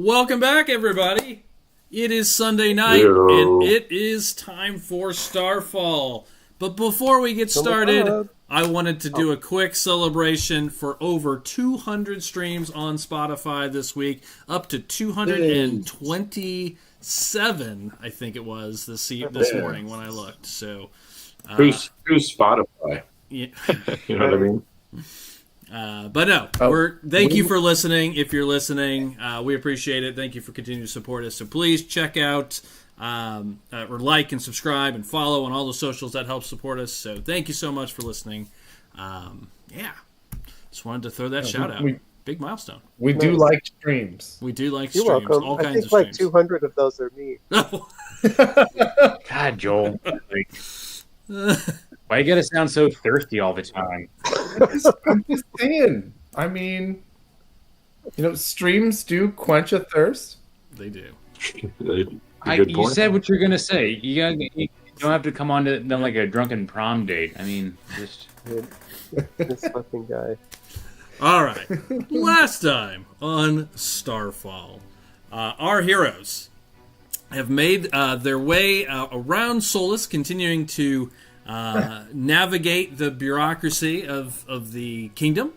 Welcome back, everybody. It is Sunday night, and it is time for StarFall. But before we get started, I wanted to do a quick celebration for over 200 streams on Spotify this week, up to 227, I think it was, this morning when I looked. So, who's Spotify? Yeah. You know what I mean? But no, thank you for listening. If you're listening, we appreciate it. Thank you for continuing to support us. So please check out or like and subscribe and follow on all the socials. That helps support us. So thank you so much for listening. Just wanted to throw that shout out. Big milestone. We do like streams. We do like You're streams. welcome. All I kinds think of like streams. 200 of those are me. God, Joel. Why you gotta sound so thirsty all the time? I'm just saying. I mean, streams do quench a thirst. They do. You said what you're gonna say. You don't have to come on to them like a drunken prom date. I mean, just This fucking guy. All right. Last time on StarFall, our heroes have made their way around Solus, continuing to navigate the bureaucracy of the kingdom.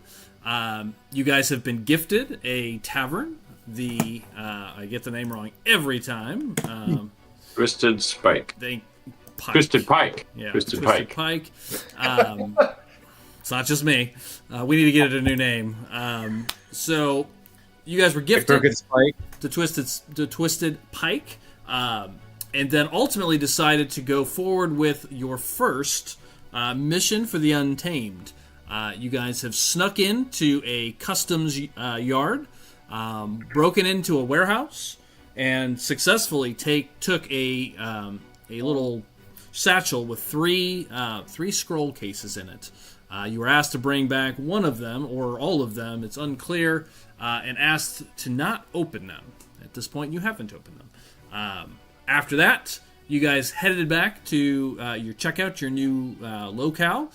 You guys have been gifted a tavern. I get the name wrong every time. Twisted Spike. Pike. Twisted Pike. Yeah, Twisted Pike. It's not just me. We need to get it a new name. So you guys were gifted to Twisted Pike. And then ultimately decided to go forward with your first mission for the Untamed. You guys have snuck into a customs yard, broken into a warehouse, and successfully took a little satchel with three scroll cases in it. You were asked to bring back one of them, or all of them, it's unclear, and asked to not open them. At this point, you haven't opened them. After that, you guys headed back to check out your new locale,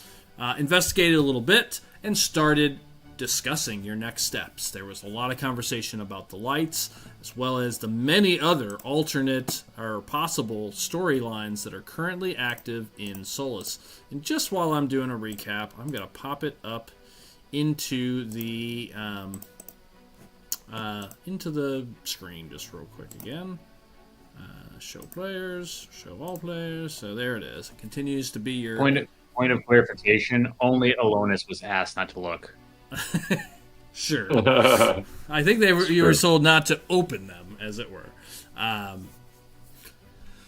investigated a little bit, and started discussing your next steps. There was a lot of conversation about the lights, as well as the many other alternate or possible storylines that are currently active in Solus. And just while I'm doing a recap, I'm going to pop it up into the screen just real quick again. Show players, show all players. So there it is. It continues to be your point of clarification. Only Alonis was asked not to look. Sure. I think you were told not to open them, as it were.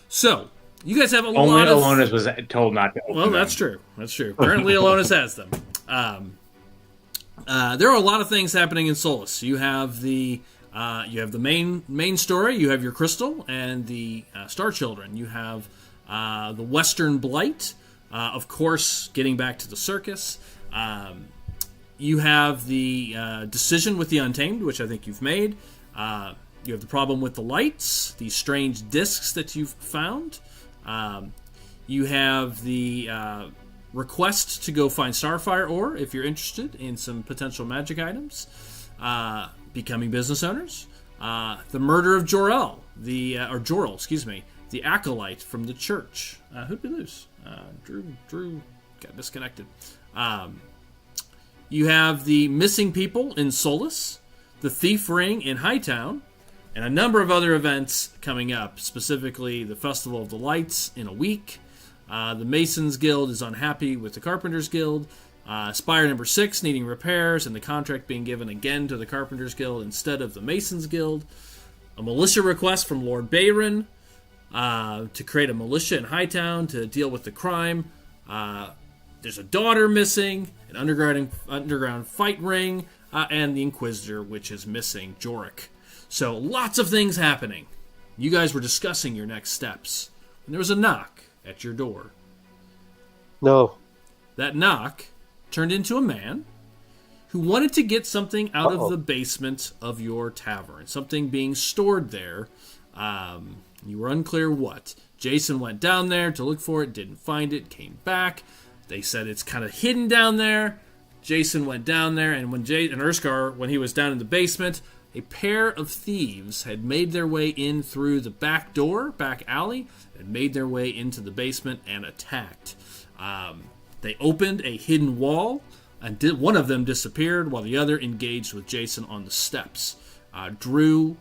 So you guys have only Alonis was told not to open them. Well, that's true. That's true. Currently, Alonis has them. There are a lot of things happening in Solus. You have the main story. You have your crystal and the Star Children. You have the Western Blight. Of course, getting back to the circus. You have the decision with the Untamed, which I think you've made. You have the problem with the lights, these strange discs that you've found. You have the request to go find Starfire ore if you're interested in some potential magic items. Becoming business owners. The murder of Jorel, the acolyte from the church. Who'd we lose? Drew got disconnected. You have the missing people in Solus, the Thief Ring in Hightown, and a number of other events coming up, specifically the Festival of the Lights in a week. The Masons Guild is unhappy with the Carpenters Guild. Spire number 6 needing repairs, and the contract being given again to the Carpenters Guild instead of the Masons Guild. A militia request from Lord Bayron to create a militia in Hightown to deal with the crime. There's a daughter missing, an underground fight ring, and the Inquisitor, which is missing, Jorik. So lots of things happening. You guys were discussing your next steps, and there was a knock at your door. No. That knock turned into a man who wanted to get something out of the basement of your tavern. Something being stored there. You were unclear what. Jason went down there to look for it, didn't find it, came back. They said it's kind of hidden down there. Jason went down there, and when Urskar, when he was down in the basement, a pair of thieves had made their way in through the back alley, and made their way into the basement and attacked. They opened a hidden wall, and one of them disappeared while the other engaged with Jason on the steps. Aaron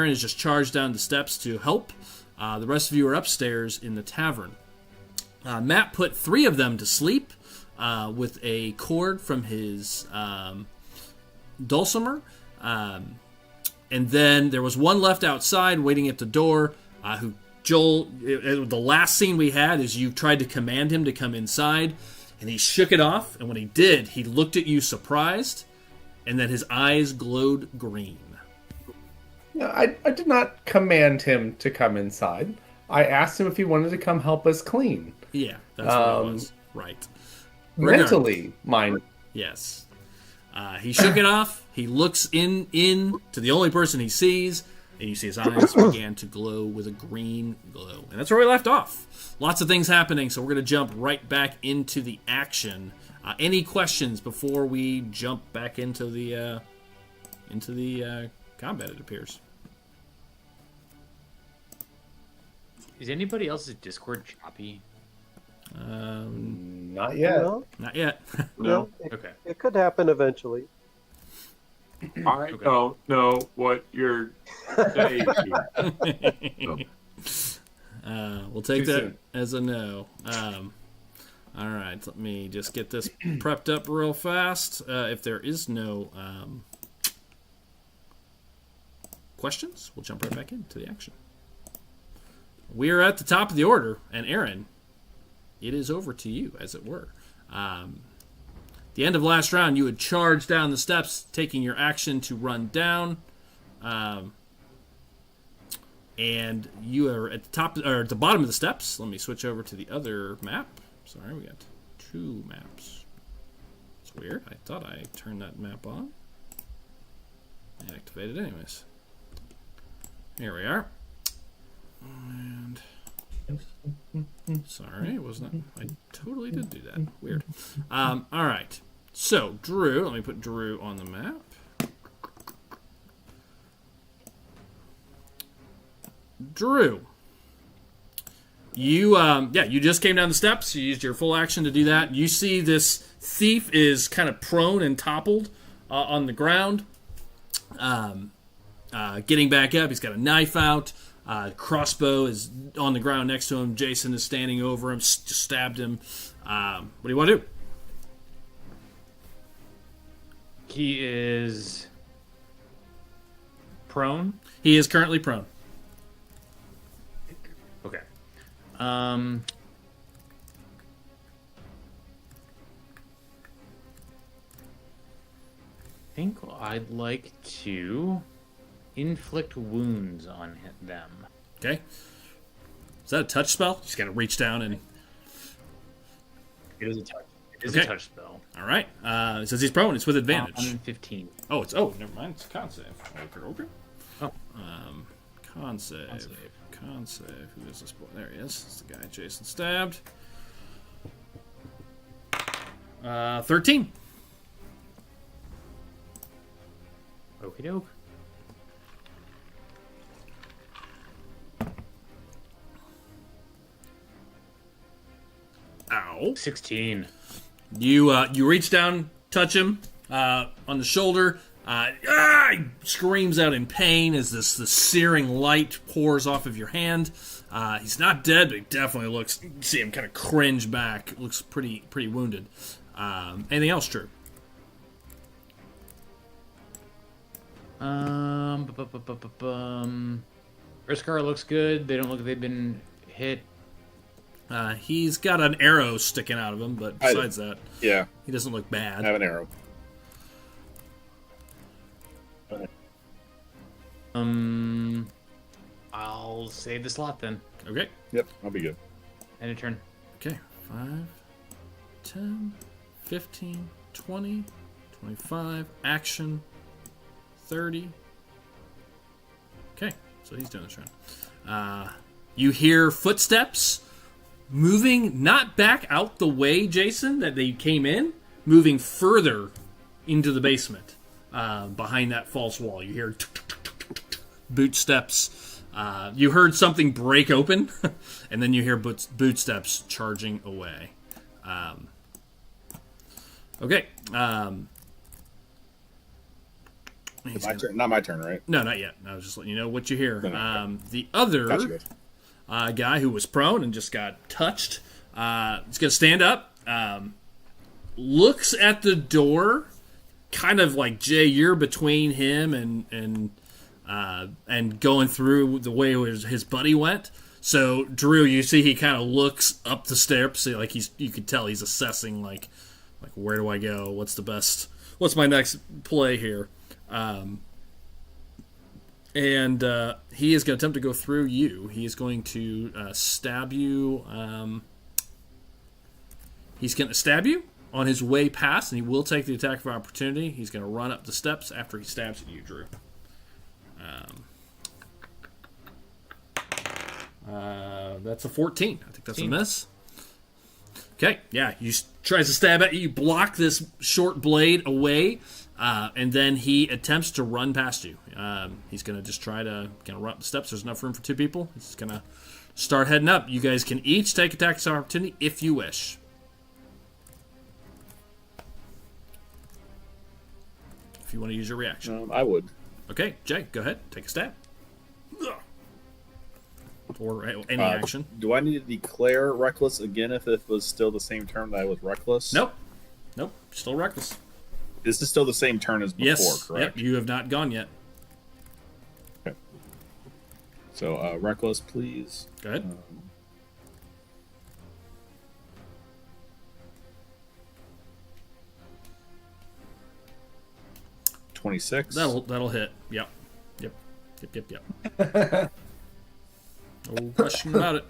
has just charged down the steps to help. The rest of you are upstairs in the tavern. Matt put 3 of them to sleep with a cord from his dulcimer. And then there was one left outside waiting at the door. The last scene we had is you tried to command him to come inside, and he shook it off. And when he did, he looked at you surprised, and then his eyes glowed green. No, I did not command him to come inside. I asked him if he wanted to come help us clean. Yeah, that's what it was. Right. Mentally, mind. Yes. He shook it off. He looks in to the only person he sees, and you see his eyes began to glow with a green glow. And that's where we left off. Lots of things happening, so we're going to jump right back into the action. Any questions before we jump back into the combat, it appears? Is anybody else's Discord choppy? Not yet. No, Not yet. No. Okay. it could happen eventually. I don't know what you're saying. We'll take Too that soon. as a no. All right, let me just get this prepped up real fast. If there is no questions, we'll jump right back into the action. We are at the top of the order, and Aaron, it is over to you, as it were. The end of last round, you had charged down the steps, taking your action to run down, and you are at the top or at the bottom of the steps. Let me switch over to the other map. Sorry, we got 2 maps. It's weird. I thought I turned that map on. I activated it anyways. Here we are. And sorry, it wasn't. I totally did do that. Weird. All right. So Drew, let me put Drew on the map. Drew, you just came down the steps. You used your full action to do that. You see this thief is kind of prone and toppled on the ground. Getting back up, he's got a knife out. Crossbow is on the ground next to him. Jason is standing over him, just stabbed him. What do you want to do? He is prone. He is currently prone. Okay. Think I'd like to inflict wounds on them. Okay. Is that a touch spell? Just got to reach down and... It is a touch. It is Okay. a touch spell. All right. It says he's prone. It's with advantage. 15. Oh, never mind. It's con save. Okay. Oh. Con save. Con save. Who is this boy? There he is. It's the guy Jason stabbed. 13. Okie doke. Ow. 16. You reach down, touch him on the shoulder. He screams out in pain as the searing light pours off of your hand. He's not dead, but he definitely looks. You see him kind of cringe back. Looks pretty wounded. Anything else, Drew? Riskar looks good. They don't look like they've been hit. He's got an arrow sticking out of him, but besides that, Yeah, he doesn't look I bad. have an arrow. I'll save the slot then. Okay. Yep, I'll be good. End of turn. Okay. 5, 10, 15, 20, 25, action, 30. Okay, so he's doing this round. You hear footsteps moving, not back out the way, Jason, that they came in, moving further into the basement. behind that false wall. You hear boot steps. You heard something break open, and then you hear boot steps charging away. Okay. Not my turn, right? No, not yet. I was just letting you know what you hear. The other guy who was prone and just got touched is going to stand up, looks at the door, kind of like, Jay, you're between him and going through the way his buddy went. So, Drew, you see he kind of looks up the steps, like you could tell he's assessing, like where do I go? What's my next play here? And he is going to attempt to go through you. He is going to stab you. He's going to stab you on his way past, and he will take the attack of opportunity. He's going to run up the steps after he stabs at you, Drew. That's a 14. I think that's a miss. Okay, yeah, he tries to stab at you. You block this short blade away, and then he attempts to run past you. He's going to just try to run up the steps. There's enough room for two people. He's going to start heading up. You guys can each take attacks of opportunity if you wish. If you want to use your reaction. I would. Okay, Jay, go ahead. Take a stab. Or any action. Do I need to declare reckless again if it was still the same turn that I was reckless? Nope. Still reckless. This is still the same turn as before, yes. correct? Yep, you have not gone yet. Okay. So, reckless, please. Go ahead. 26. That'll hit. Yep. No question about it.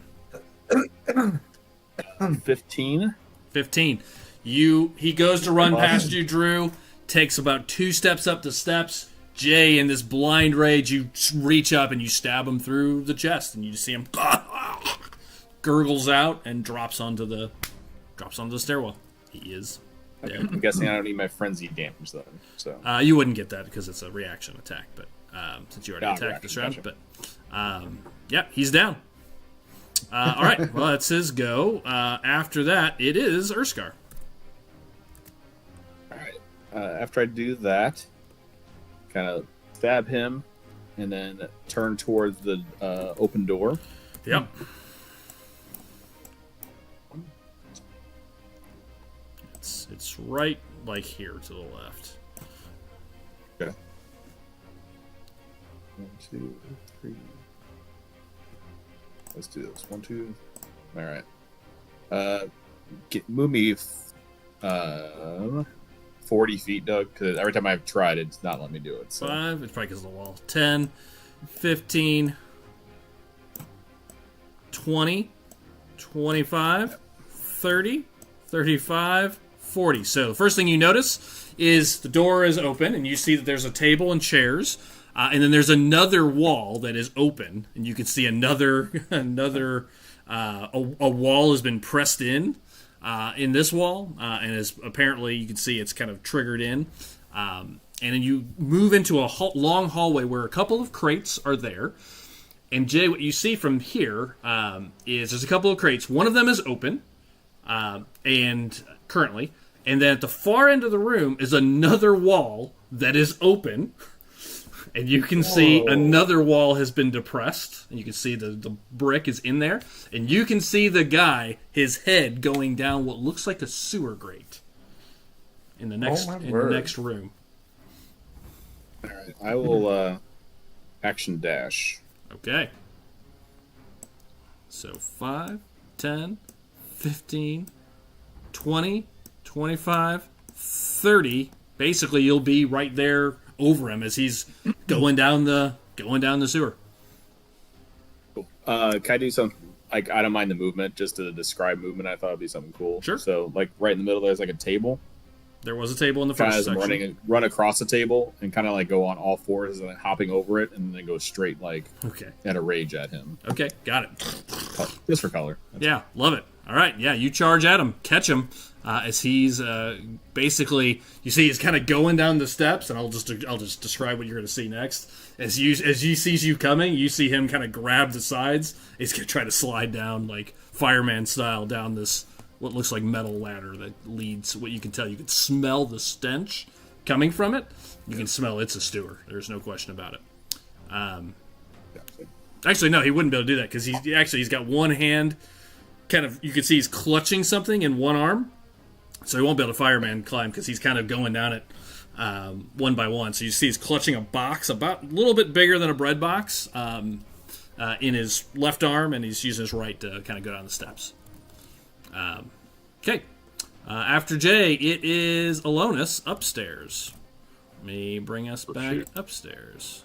15. 15. He goes to run past you, Drew. Takes about 2 steps up the steps. Jay, in this blind rage, you reach up and you stab him through the chest, and you just see him gurgles out and drops onto the stairwell. He is dead. I'm guessing I don't need my frenzy damage then. So you wouldn't get that because it's a reaction attack, but since you already attacked this round, gotcha. but yeah, he's down. All right, well, that's his go. After that, it is Urskar. All right. After I do that, kind of stab him, and then turn towards the open door. Yep. It's right like here to the left. Okay. 1, 2, 3. Let's do this. 1, 2. All right. Move me 40 feet, Doug, because every time I've tried, it's not letting me do it. So. 5. It's probably because of the wall. 10, 15, 20, 25, 30, 35, 40. So the first thing you notice is the door is open, and you see that there's a table and chairs. And then there's another wall that is open, and you can see another wall has been pressed in this wall, and is apparently you can see it's kind of triggered in. And then you move into a long hallway where a couple of crates are there. And Jay, what you see from here is there's a couple of crates. One of them is open, and currently, and then at the far end of the room is another wall that is open. And you can see another wall has been depressed. And you can see the brick is in there. And you can see the guy, his head going down what looks like a sewer grate in the next room. All right. I will action dash. Okay. So 5, 10, 15, 20, 25, 30. Basically, you'll be right there over him as he's going down the sewer. Cool. Can I do something? Like, I don't mind the movement, just to describe movement. I thought it'd be something cool. Sure. So, like, right in the middle, there's like a table. There was a table in the Kind first of section. run across the table and kind of like go on all fours and then hopping over it and then go straight like at a rage at him. Okay, got it. Just for color. Yeah, love it. All right, yeah, you charge at him, catch him as he's basically. You see, he's kind of going down the steps, and I'll just describe what you're going to see next. As he sees you coming, you see him kind of grab the sides. He's going to try to slide down like fireman style down this what looks like metal ladder that leads. What you can tell, you can smell the stench coming from it. You can smell it's a stewer. There's no question about it. Actually, no, he wouldn't be able to do that because he's got one hand. Kind of, you can see he's clutching something in one arm, so he won't be able to fireman climb because he's kind of going down it one by one. So you see he's clutching a box about a little bit bigger than a bread box in his left arm, and he's using his right to kind of go down the steps. Okay. After Jay, it is Alonis upstairs. Let me bring us back upstairs.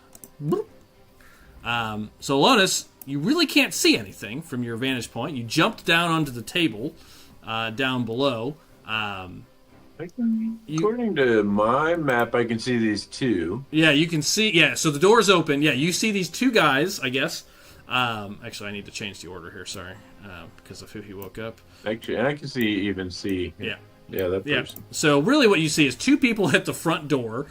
So Alonis, you really can't see anything from your vantage point. You jumped down onto the table down below. According to my map, I can see these two. Yeah, you can see. Yeah, so the door's open. Yeah, you see these two guys, I guess. Actually, I need to change the order here. Sorry, because of who he woke up. Actually, and I can see. Yeah. Yeah, that person. Yeah. So really what you see is two people at the front door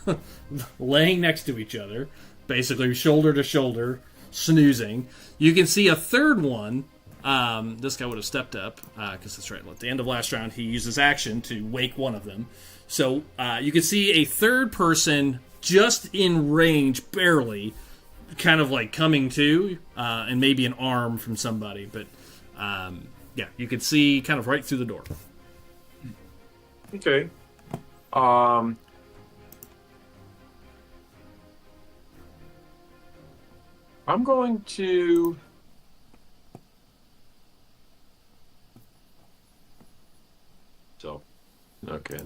laying next to each other, basically shoulder to shoulder, snoozing. You can see a third one. This guy would have stepped up because that's right. At the end of last round, he uses action to wake one of them. So you can see a third person just in range, barely, kind of like coming to, and maybe an arm from somebody. But yeah, you can see kind of right through the door. Okay. I'm going to... So, okay.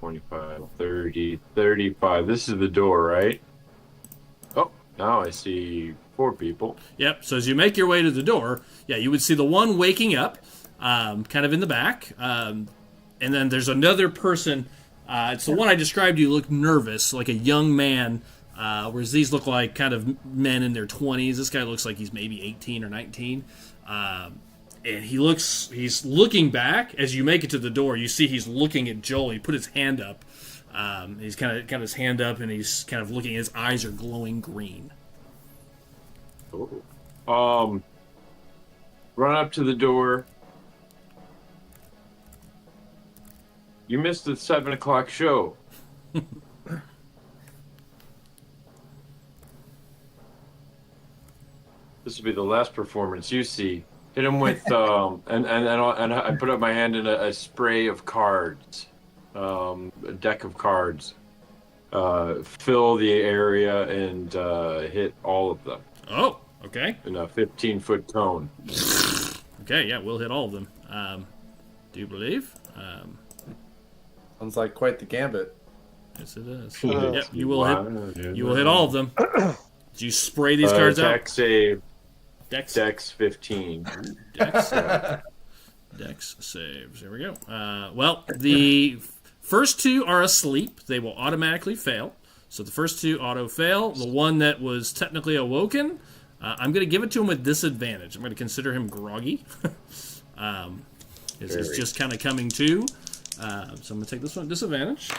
25, 30, 35. This is the door, right? Oh, now I see 4 people. Yep, so as you make your way to the door, yeah, you would see the one waking up, kind of in the back, and then there's another person. It's the one I described. You look nervous, like a young man, whereas these look like kind of men in their 20s. This guy looks like he's maybe 18 or 19, and he's looking back. As you make it to the door, you see he's looking at Joel. He put his hand up. He's kind of got his hand up, and he's kind of looking. His eyes are glowing green. Oh. Run up to the door. You missed the 7 o'clock show. This will be the last performance you see. Hit him with and I put up my hand in a spray of cards, a deck of cards. Fill the area and hit all of them. Oh, okay. In a 15-foot cone. Okay, yeah, we'll hit all of them. Do you believe? Sounds like quite the gambit. Yes, it is. Yep, you will hit. You will hit all of them. Did you spray these cards out? Dex save. Dex. Dex 15. Dex. Dex saves. There we go. Well, the first 2 are asleep. They will automatically fail. So the first 2 auto fail. The one that was technically awoken, I'm going to give it to him with disadvantage. I'm going to consider him groggy. He's just kind of coming to. So I'm going to take this one at disadvantage.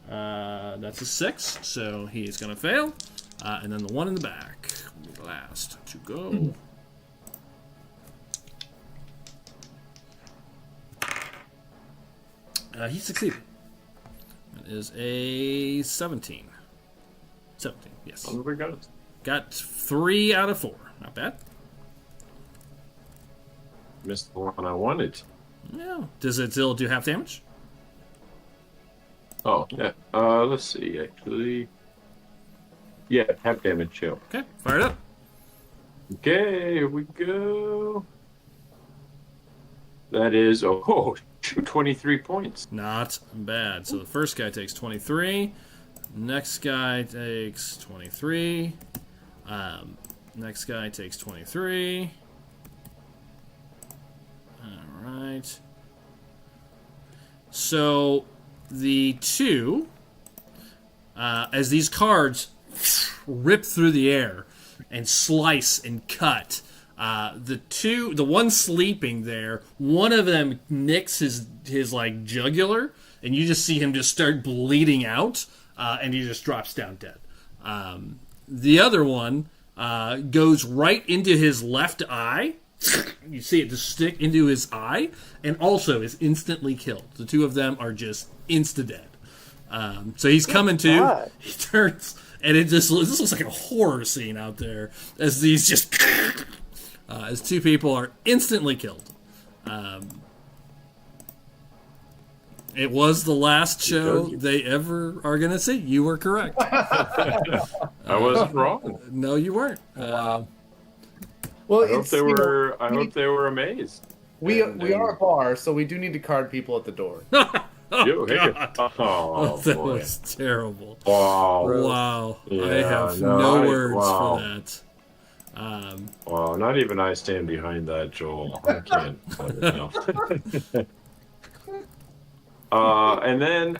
That's a 6, so he's going to fail. And then the one in the back will be the last to go. He succeeded. That is a 17. 17, yes. Oh my God. Got 3 out of 4. Not bad. Missed the one I wanted. Yeah. Does it still do half damage? Oh, yeah. Let's see, actually. Yeah, half damage, chill. Okay, fire it up. Okay, here we go. That is, 23 points. Not bad. So the first guy takes 23. Next guy takes 23. Next guy takes 23. All right. So the two, as these cards rip through the air and slice and cut, the one sleeping there, one of them nicks his like jugular, and you just see him just start bleeding out, and he just drops down dead. The other one goes right into his left eye. You see it just stick into his eye, and also is instantly killed. The two of them are just insta-dead. So he's coming to. God. He turns, and this looks like a horror scene out there as these just as two people are instantly killed. It was the last show they ever are going to see. You were correct. I wasn't wrong. No, you weren't. Well, I hope they were amazed. We are a bar, so we do need to card people at the door. Oh, That boy. was terrible. Wow. Wow. Yeah, I have no, no words wow. for that. Wow, not even I stand behind that, Joel. I can't. No. And then,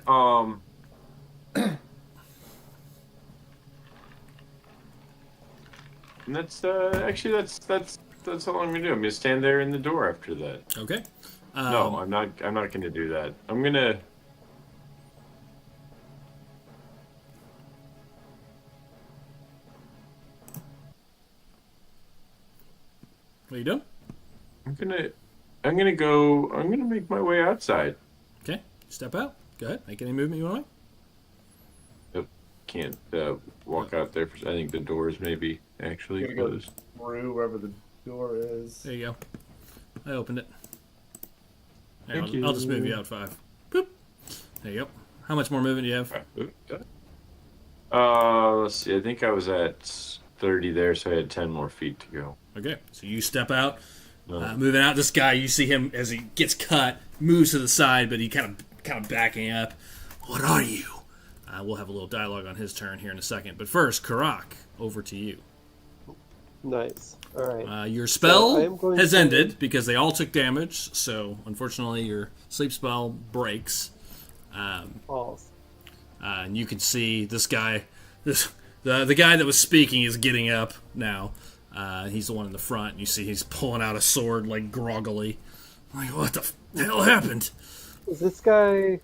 and that's actually that's all I'm gonna do. I'm gonna stand there in the door after that. Okay. No, I'm not gonna do that. I'm gonna. What are you doing? I'm gonna make my way outside. Okay. Step out. Go ahead. Make any movement you want to make. Can't walk out there. I think the doors maybe actually Gonna go closed. through wherever the door is. There you go. I opened it. Here, Thank I'll just move you. you out 5. Boop. There you go. How much more movement do you have? Let's see. I think I was at 30 there, so I had 10 more feet to go. Okay. So you step out. No. Moving out. This guy, you see him as he gets cut, moves to the side, but he kind of backing up. What are you? We'll have a little dialogue on his turn here in a second. But first, Karak, over to you. Nice. All right. Your spell So I am going has to- ended because they all took damage. So unfortunately, your sleep spell breaks. False. And you can see this guy, the guy that was speaking is getting up now. He's the one in the front. And you see he's pulling out a sword like groggily. Like, what the hell happened? Is this guy?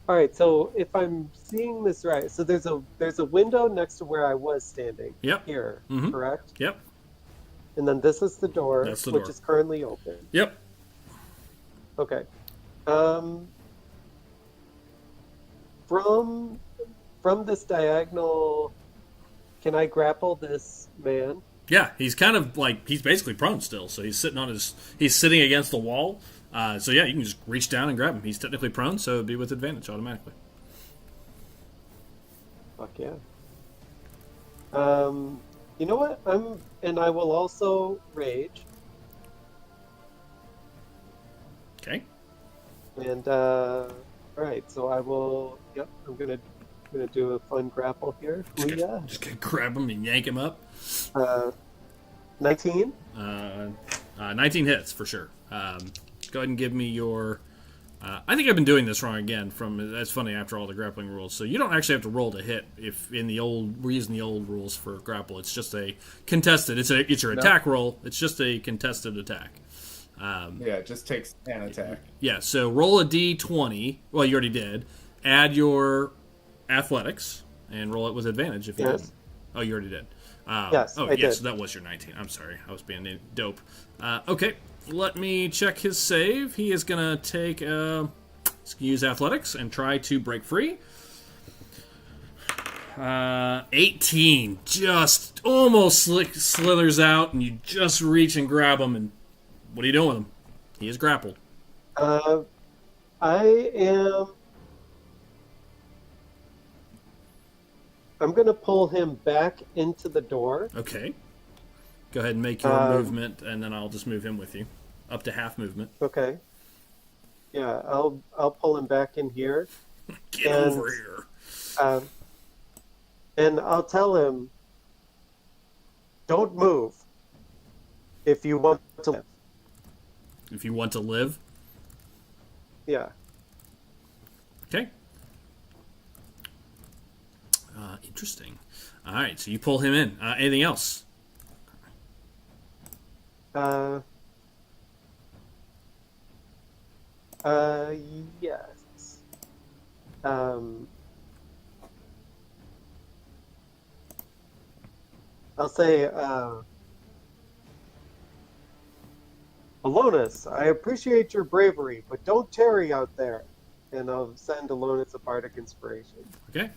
All right. So if I'm seeing this right, so there's a window next to where I was standing. Yep. Here, Mhm. correct? Yep. And then this is the door, That's the which door. is currently open. Yep. Okay. From this diagonal, can I grapple this man? Yeah, he's kind of like he's basically prone still, so he's sitting against the wall. So yeah, you can just reach down and grab him. He's technically prone, so it'd be with advantage automatically. Fuck yeah. You know what? I will also rage. Okay. And all right, so I will. Yep, I'm gonna do a fun grapple here. Booyah. Just gonna grab him and yank him up. 19. 19 hits for sure. Go ahead and give me your. I think I've been doing this wrong again. That's funny after all the grappling rules. So you don't actually have to roll to hit if we're using the old rules for grapple. It's just a contested. It's your attack roll. It's just a contested attack. Yeah, it just takes an attack. Yeah. So roll a d20. Well, you already did. Add your athletics and roll it with advantage if you Yes. didn't. Oh, you already did. Yes, Oh, I did. So that was your 19. I'm sorry. I was being dope. Okay. Let me check his save. He is going to take... he's going to use athletics and try to break free. 18. Just almost slithers out, and you just reach and grab him, and what are you doing with him? He is grappled. I'm going to pull him back into the door. Okay. Go ahead and make your movement, and then I'll just move him with you. Up to half movement. Okay. Yeah, I'll pull him back in here. Get over here. And I'll tell him, don't move if you want to live. If you want to live. Yeah. Okay. Interesting. All right, so you pull him in. Anything else? Yes. I'll say, Alonis, I appreciate your bravery, but don't tarry out there. And I'll send Alonis a bardic inspiration. Okay.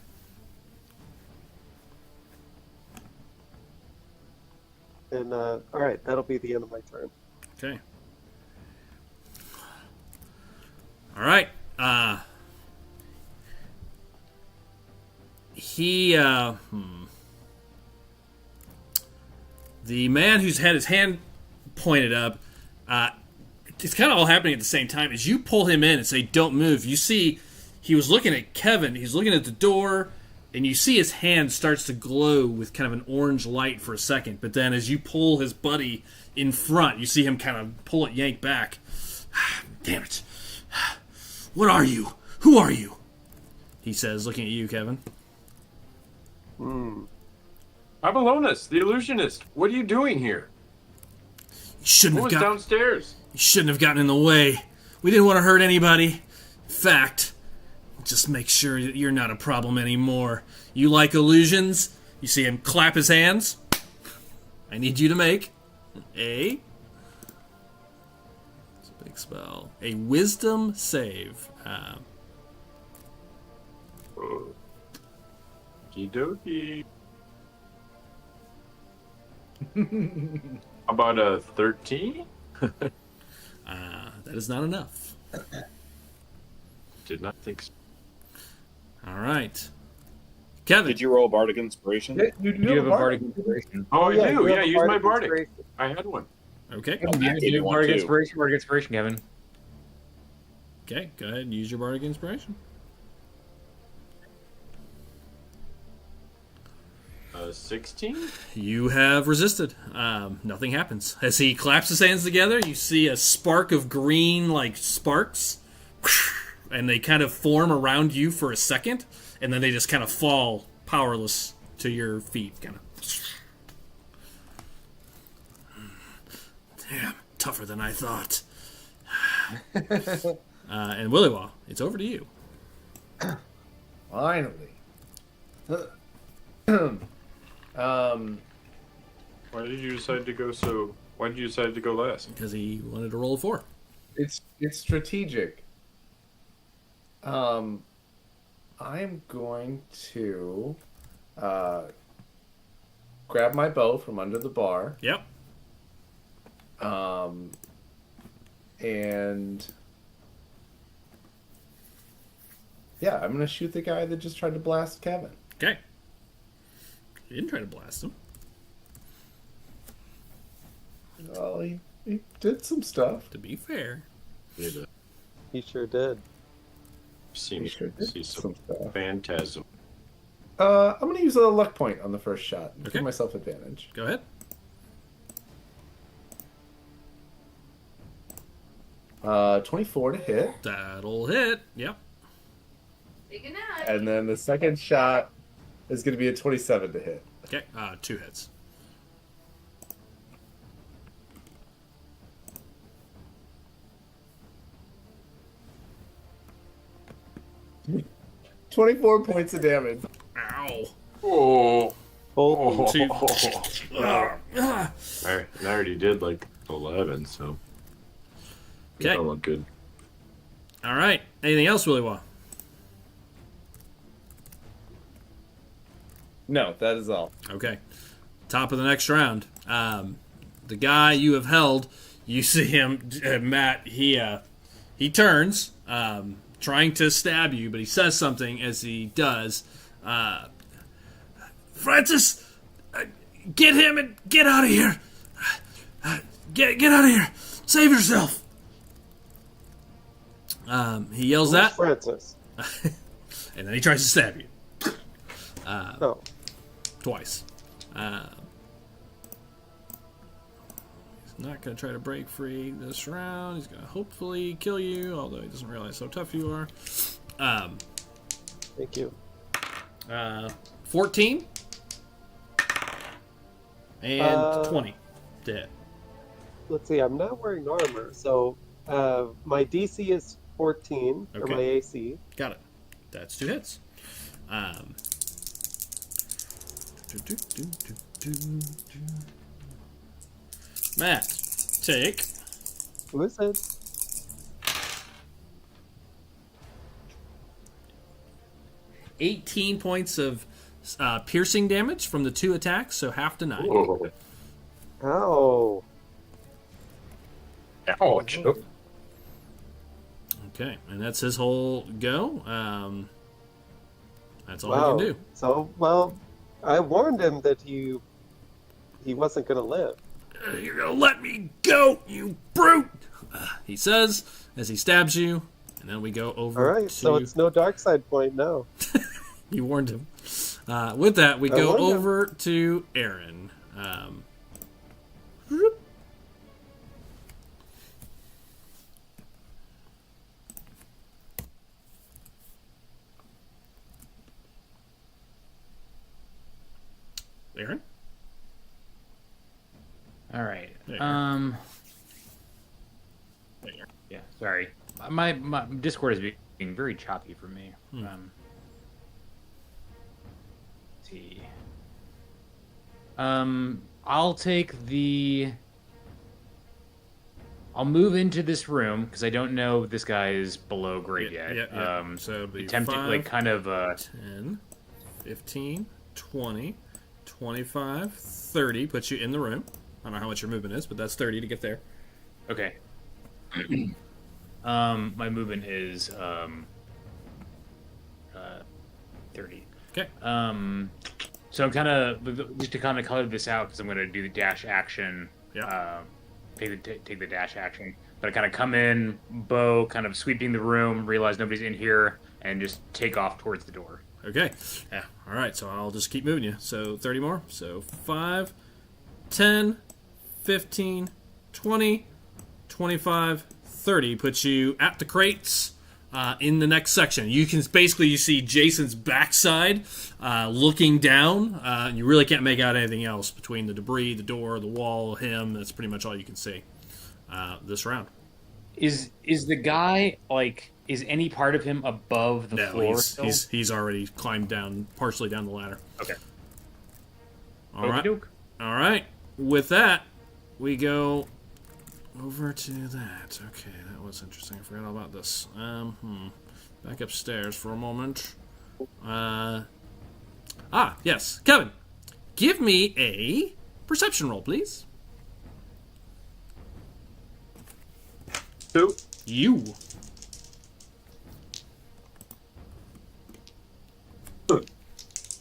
And, alright, that'll be the end of my turn. Okay. All right. The man who's had his hand pointed up, it's kind of all happening at the same time. As you pull him in and say, don't move, you see he was looking at Kevin. He's looking at the door, and you see his hand starts to glow with kind of an orange light for a second. But then as you pull his buddy in front, you see him kind of pull it, yank back. Damn it. What are you? Who are you? He says, looking at you, Kevin. I'm Alonis, the illusionist. What are you doing here? You shouldn't Who have was downstairs? You shouldn't have gotten in the way. We didn't want to hurt anybody. In fact, just make sure that you're not a problem anymore. You like illusions? You see him clap his hands? I need you to make a... It's a big spell. A wisdom save. Okie dokie. About a 13? That is not enough. Did not think so. All right. Kevin. Did you roll a bardic inspiration? You Do you have a bardic inspiration? Oh, Yeah, I do. you Yeah, have a use my bardic bardic. inspiration. I had one. Okay. Oh, Matt gave You you one bardic too. inspiration, Kevin. Okay, go ahead and use your bardic inspiration. 16? You have resisted. Nothing happens. As he claps his hands together, you see a spark of green, like sparks, and they kind of form around you for a second, and then they just kind of fall powerless to your feet. Kind of. Damn, tougher than I thought. And Willywaw, it's over to you. Finally. Why did you decide to go so... Why did you decide to go last? Because he wanted to roll a 4. It's strategic. I'm going to grab my bow from under the bar. Yep. And yeah, I'm gonna shoot the guy that just tried to blast Kevin. Okay. You didn't try to blast him. Well, he did some stuff. To be fair. He sure did. See some Some stuff. phantasm. I'm gonna use a luck point on the first shot. Okay. Give myself advantage. Go ahead. 24 to hit, That'll hit. Yep. Big enough. and then the second shot is gonna be a 27 to hit. Okay. 2 hits. Hmm. 24 points of damage. Ow. Oh. Both. Two. I already did like 11, so... Okay. That looked good. All right. Anything else, Willywaw? No, that is all. Okay. Top of the next round. The guy you have held, you see him, Matt. He turns, trying to stab you, but he says something as he does. Francis, get him and get out of here. Get out of here. Save yourself. He yells Who's that, Francis. and then he tries to stab you. Oh. Twice. not going to try to break free this round. He's going to hopefully kill you, although he doesn't realize how tough you are. Thank you. 14 and 20 to hit. Let's see, I'm not wearing armor, so my DC is 14, or my AC. Got it. That's 2 hits. Matt, take. Who is it? $18 points of piercing damage from the 2 attacks, so half to 9. Whoa. Oh. Ouch. Oh. Okay, and that's his whole go. That's all Wow. he can do. So, well, I warned him that he wasn't going to live. You're gonna let me go, you brute! He says as he stabs you, and then we go over. All right, to... so it's no dark side point now. You warned him. With that, we go over to Aaron. Aaron? All right. There. Yeah, sorry. My Discord is being very choppy for me. Let's see. I'll move into this room because I don't know if this guy is below grade yet. Yeah. So it'll be attempt 5, to like kind of 10, 15, 20, 25, 30 puts you in the room. I don't know how much your movement is, but that's 30 to get there. Okay. My movement is 30. Okay. So I'm kind of just to kind of color this out because I'm going to do the dash action. Yeah. Take the dash action, but I kind of come in, bow, kind of sweeping the room, realize nobody's in here, and just take off towards the door. Okay. Yeah. All right. So I'll just keep moving you. So 30 more. So 5, 10, 15, 20, 25, 30 puts you at the crates in the next section. You see Jason's backside looking down. You really can't make out anything else between the debris, the door, the wall, him. That's pretty much all you can see this round. Is the guy is any part of him above the floor? He's already climbed down, partially down the ladder. Okay. All right. With that, we go over to that. Okay, that was interesting. I forgot all about this. Back upstairs for a moment. Yes. Kevin, give me a perception roll, please. 2. You.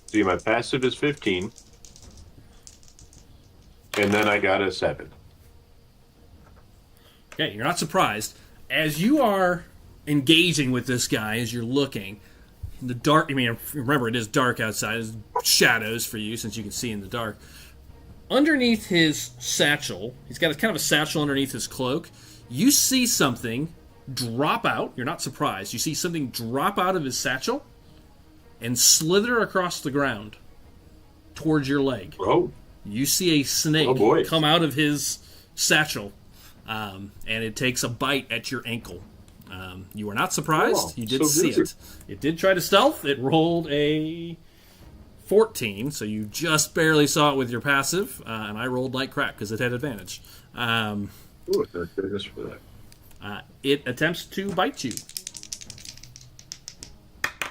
See, my passive is 15. And then I got a 7. Okay, you're not surprised. As you are engaging with this guy, as you're looking, in the dark, remember, it is dark outside. There's shadows for you, since you can see in the dark. Underneath his satchel, he's got kind of a satchel underneath his cloak. You see something drop out. You're not surprised. You see something drop out of his satchel and slither across the ground towards your leg. Oh. You see a snake come out of his satchel, and it takes a bite at your ankle. You are not surprised. You did see it. It did try to stealth. It rolled a 14, so you just barely saw it with your passive, and I rolled like crap because it had advantage. Thank goodness for that. It attempts to bite you.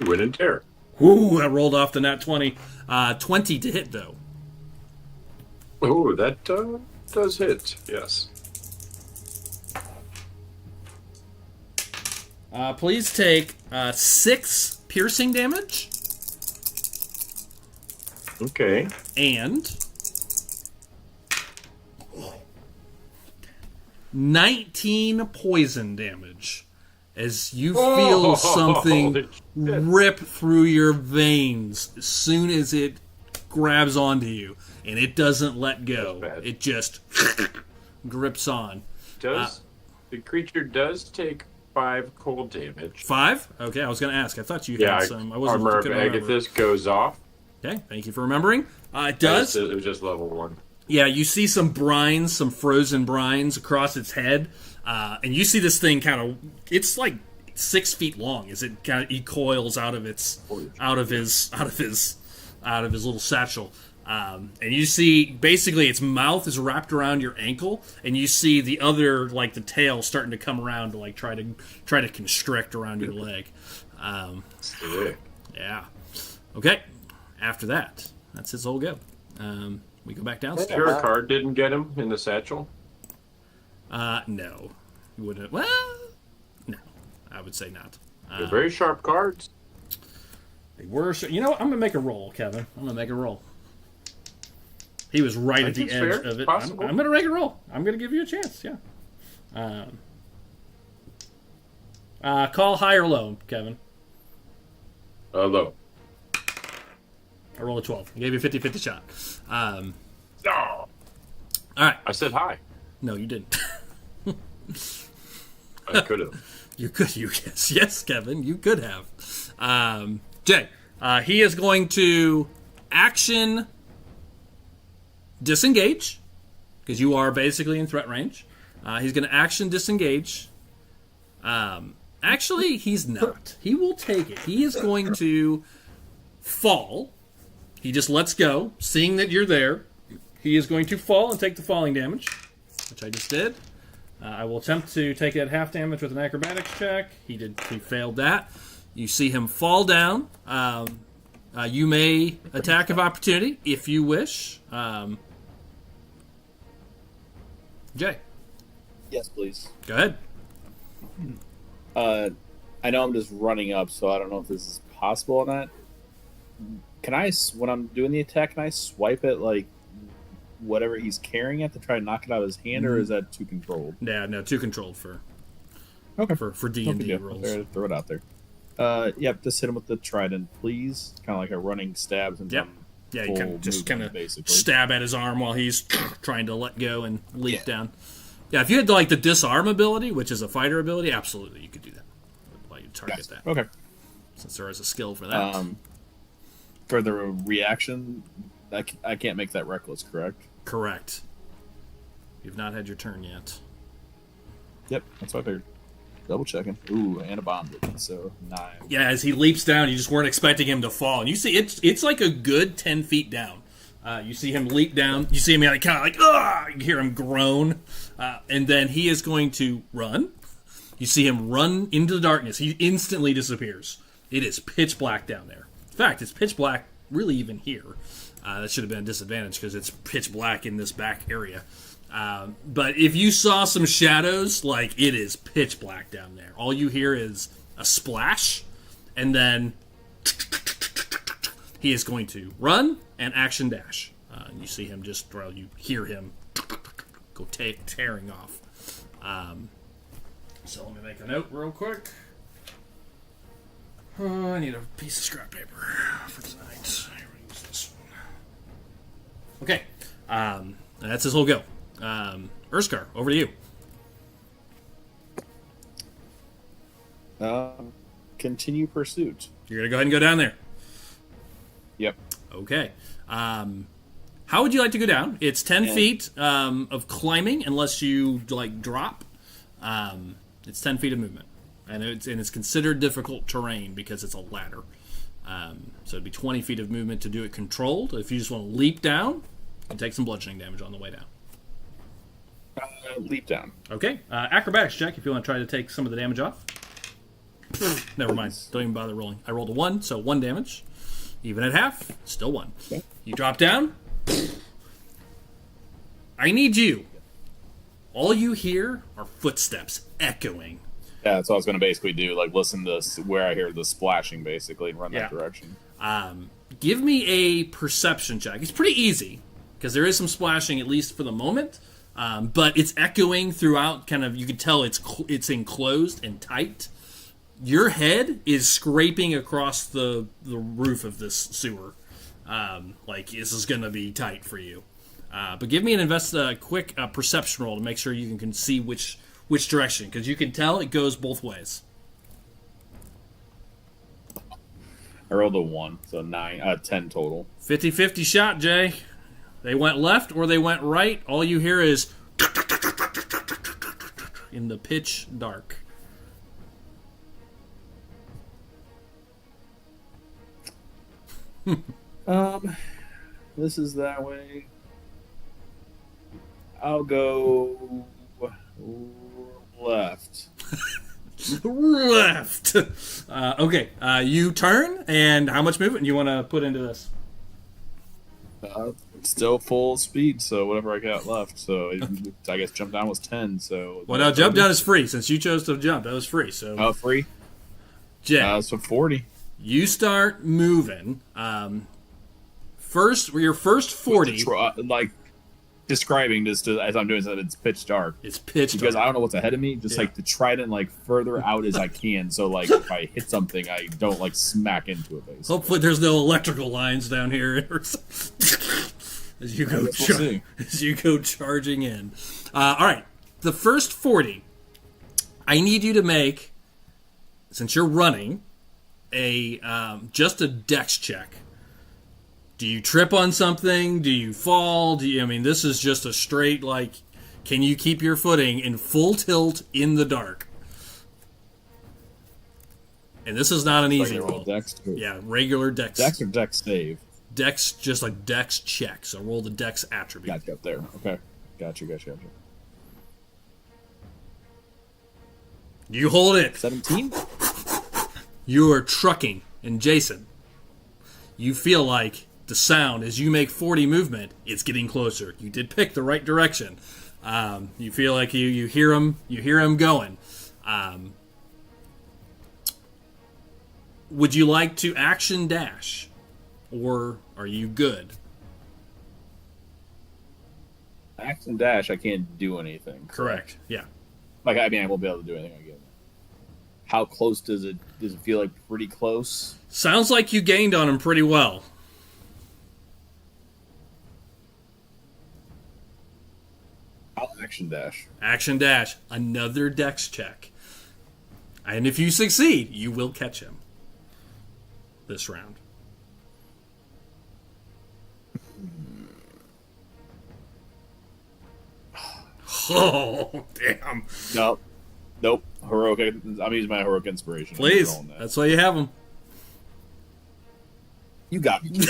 Win and tear. Ooh, I rolled off the nat 20. 20 to hit, though. Oh, that does hit, yes. Please take 6 piercing damage. Okay. And 19 poison damage as you feel something rip through your veins as soon as it grabs onto you, and it doesn't let go. It just grips on. The creature does take 5 cold damage. 5? Okay, I was going to ask. I thought you had some. I wasn't Armor of Agathis goes off. Okay, thank you for remembering. It does. It was just level 1. Yeah, you see some brines, some frozen brines across its head, and you see this thing kind of. It's like 6 feet long as it kind of recoils out of his little satchel. And you see basically its mouth is wrapped around your ankle, and you see the other, like the tail, starting to come around to like try to constrict around your leg. Yeah. Okay. After that, that's his whole go. We go back downstairs. Sure, card didn't get him in the satchel. No, you wouldn't. Well, no, I would say not. They're very sharp cards. They were. You know what? I'm gonna make a roll, Kevin. I'm gonna make a roll. He was right at the edge of it. I'm going to make a roll. I'm going to give you a chance, yeah. Call high or low, Kevin. Low. I rolled a 12. I gave you a 50-50 shot. No. All right. I said high. No, you didn't. I could have. You could. Yes, Kevin. You could have. Jay, he is going to action... disengage, because you are basically in threat range. He's going to action disengage. Actually, he's not. He will take it. He is going to fall. He just lets go, seeing that you're there. He is going to fall and take the falling damage, which I just did. I will attempt to take that half damage with an acrobatics check. He failed that. You see him fall down. You may attack of opportunity if you wish. Jay. Yes, please. Go ahead. I know I'm just running up, so I don't know if this is possible or not. Can I, when I'm doing the attack, can I swipe it like whatever he's carrying it to try and knock it out of his hand, or is that too controlled? Yeah, no, too controlled for D&D rolls. Throw it out there. Yep, just hit him with the trident, please. Kind of like a running stab. Yep. Yeah, you just kind of stab at his arm while he's trying to let go and leap down. Yeah, if you had like the disarm ability, which is a fighter ability, absolutely you could do that. Allow you to target that. Okay. Since there is a skill for that. For the reaction, I can't make that reckless, correct? Correct. You've not had your turn yet. Yep, that's what I figured. Double checking. Ooh, and a bomb. So 9. Yeah, as he leaps down, you just weren't expecting him to fall, and you see it's like a good 10 feet down. You see him leap down. You see him kind of like, ah! You hear him groan, and then he is going to run. You see him run into the darkness. He instantly disappears. It is pitch black down there. In fact, it's pitch black really even here. That should have been a disadvantage because it's pitch black in this back area. But if you saw some shadows, like, it is pitch black down there. All you hear is a splash, and then he is going to run and action dash. You see him you hear him go tearing off. So let me make a note real quick. I need a piece of scrap paper for tonight. I use this one. Okay, that's his whole go. Urskar, over to you. Continue pursuit. You're gonna go ahead and go down there. Yep. Okay. How would you like to go down? It's 10 feet of climbing, unless you like drop. It's 10 feet of movement, and it's considered difficult terrain because it's a ladder. So it'd be 20 feet of movement to do it controlled. If you just want to leap down, you can take some bludgeoning damage on the way down. Leap down. Okay. Acrobatics check if you want to try to take some of the damage off. Never mind. Don't even bother rolling. I rolled a 1, so 1 damage. Even at half, still 1. Okay. You drop down. I need you. All you hear are footsteps echoing. Yeah, that's what I was going to basically do. Like, listen to where I hear the splashing, basically, and run that direction. Give me a perception check. It's pretty easy, because there is some splashing, at least for the moment. But it's echoing throughout, kind of, you can tell it's enclosed and tight. Your head is scraping across the roof of this sewer. Like, this is going to be tight for you. But give me a quick perception roll to make sure you can see which direction, because you can tell it goes both ways. I rolled a 1, so 10 total. 50-50 shot, Jay. They went left or they went right. All you hear is in the pitch dark. This is that way. I'll go left. Left. Okay. You turn, and how much movement do you want to put into this? Still full speed, so whatever I got left. So I guess jump down was 10. So well, now jump down is free since you chose to jump. That was free. So free. Jay, so 40. You start moving. Your first 40. Like describing this as I'm doing something, it's pitch dark. It's pitch dark. Because I don't know what's ahead of me. Just like to try to further out as I can. So like if I hit something, I don't smack into it. Basically. Hopefully, there's no electrical lines down here as you go charging in. All right, the first 40. I need you to make, since you're running, just a dex check. Do you trip on something? Do you fall? This is just a straight, can you keep your footing in full tilt in the dark? And this is not an easy roll. Dex too. Yeah, regular dex. Dex or dex save? Dex, just like dex check. So roll the dex attribute. Gotcha up there. Okay. Gotcha. You hold it. 17? You are trucking. And Jason, you feel like the sound, as you make 40 movement, it's getting closer. You did pick the right direction. You feel like you hear him going. Would you like to action dash, or are you good? Action dash, I can't do anything. Correct. Yeah. I won't be able to do anything again. How close does it feel like? Pretty close. Sounds like you gained on him pretty well. I'll action dash. Action dash. Another dex check. And if you succeed, you will catch him this round. Oh, damn. Nope. Heroic. I'm using my heroic inspiration. Please. That's why you have them. You got me.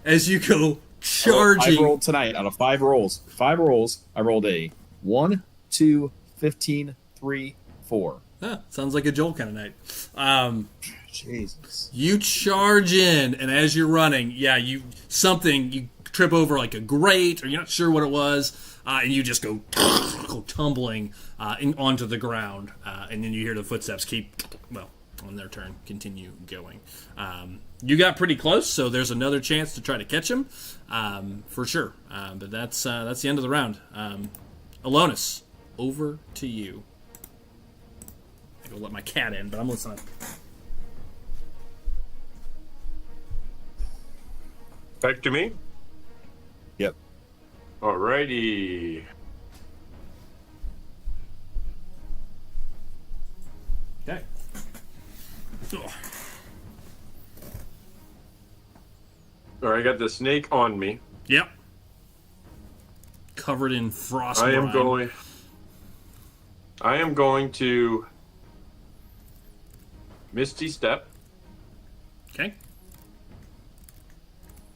As you go charging. I rolled tonight out of 5 rolls. 5 rolls. I rolled a 1, 2, 15, 3, 4. Sounds like a Joel kind of night. Jesus. You charge in, and as you're running, you trip over like a grate, or you're not sure what it was, and you just go tumbling onto the ground, and then you hear the footsteps on their turn, continue going. You got pretty close, so there's another chance to try to catch him, for sure. But that's the end of the round. Alonis, over to you. I'll let my cat in, but I'm listening. Back to me? Yep. Alrighty. Okay. Alright, I got the snake on me. Yep. Covered in frost. I am going to Misty Step. Okay.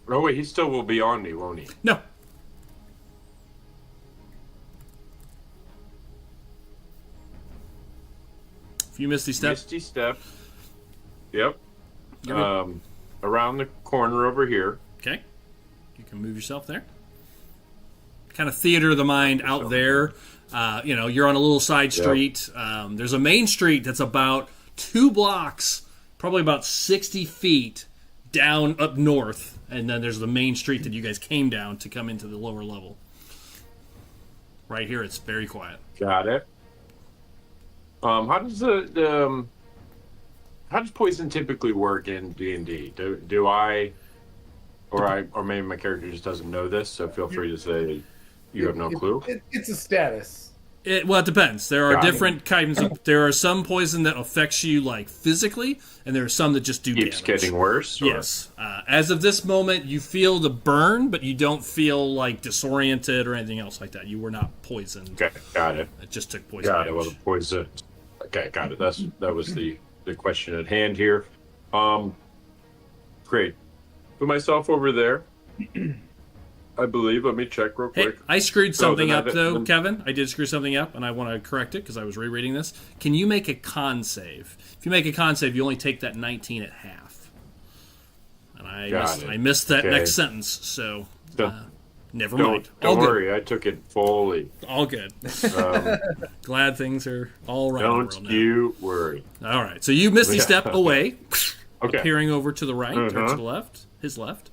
Oh wait, he still will be on me, won't he? No. If you Misty Step. Misty Step. Yep. Around the corner over here. Okay. You can move yourself there. Kind of theater of the mind out there. You're on a little side street. Yep. There's a main street that's about 2 blocks, probably about 60 feet down up north. And then there's the main street that you guys came down to come into the lower level. Right here, it's very quiet. Got it. How does how does poison typically work in D&D? Do I or maybe my character just doesn't know this. So feel free to say you have no clue. It's a status. Well, it depends. There are Got it. different kinds of. There are some poison that affects you like physically, and there are some that just do Keeps damage. getting worse. Or? Yes. As of this moment, you feel the burn, but you don't feel like disoriented or anything else like that. You were not poisoned. Okay, got it. It just took poison Got it. damage. Well, the poison. Okay, got it. That was the question at hand here. Great. Put myself over there. I believe. Let me check real Hey, quick. I screwed something up, though, then- Kevin. I did screw something up, and I want to correct it because I was rereading this. Can you make a con save? If you make a con save, you only take that 19 at half. And I missed that Okay. next sentence, so never mind. Don't All good. worry. I took it fully. All good. Glad things are all right. Don't in the world now. you worry. All right, so you misty step away, Okay. appearing over to the right or to the left, his left.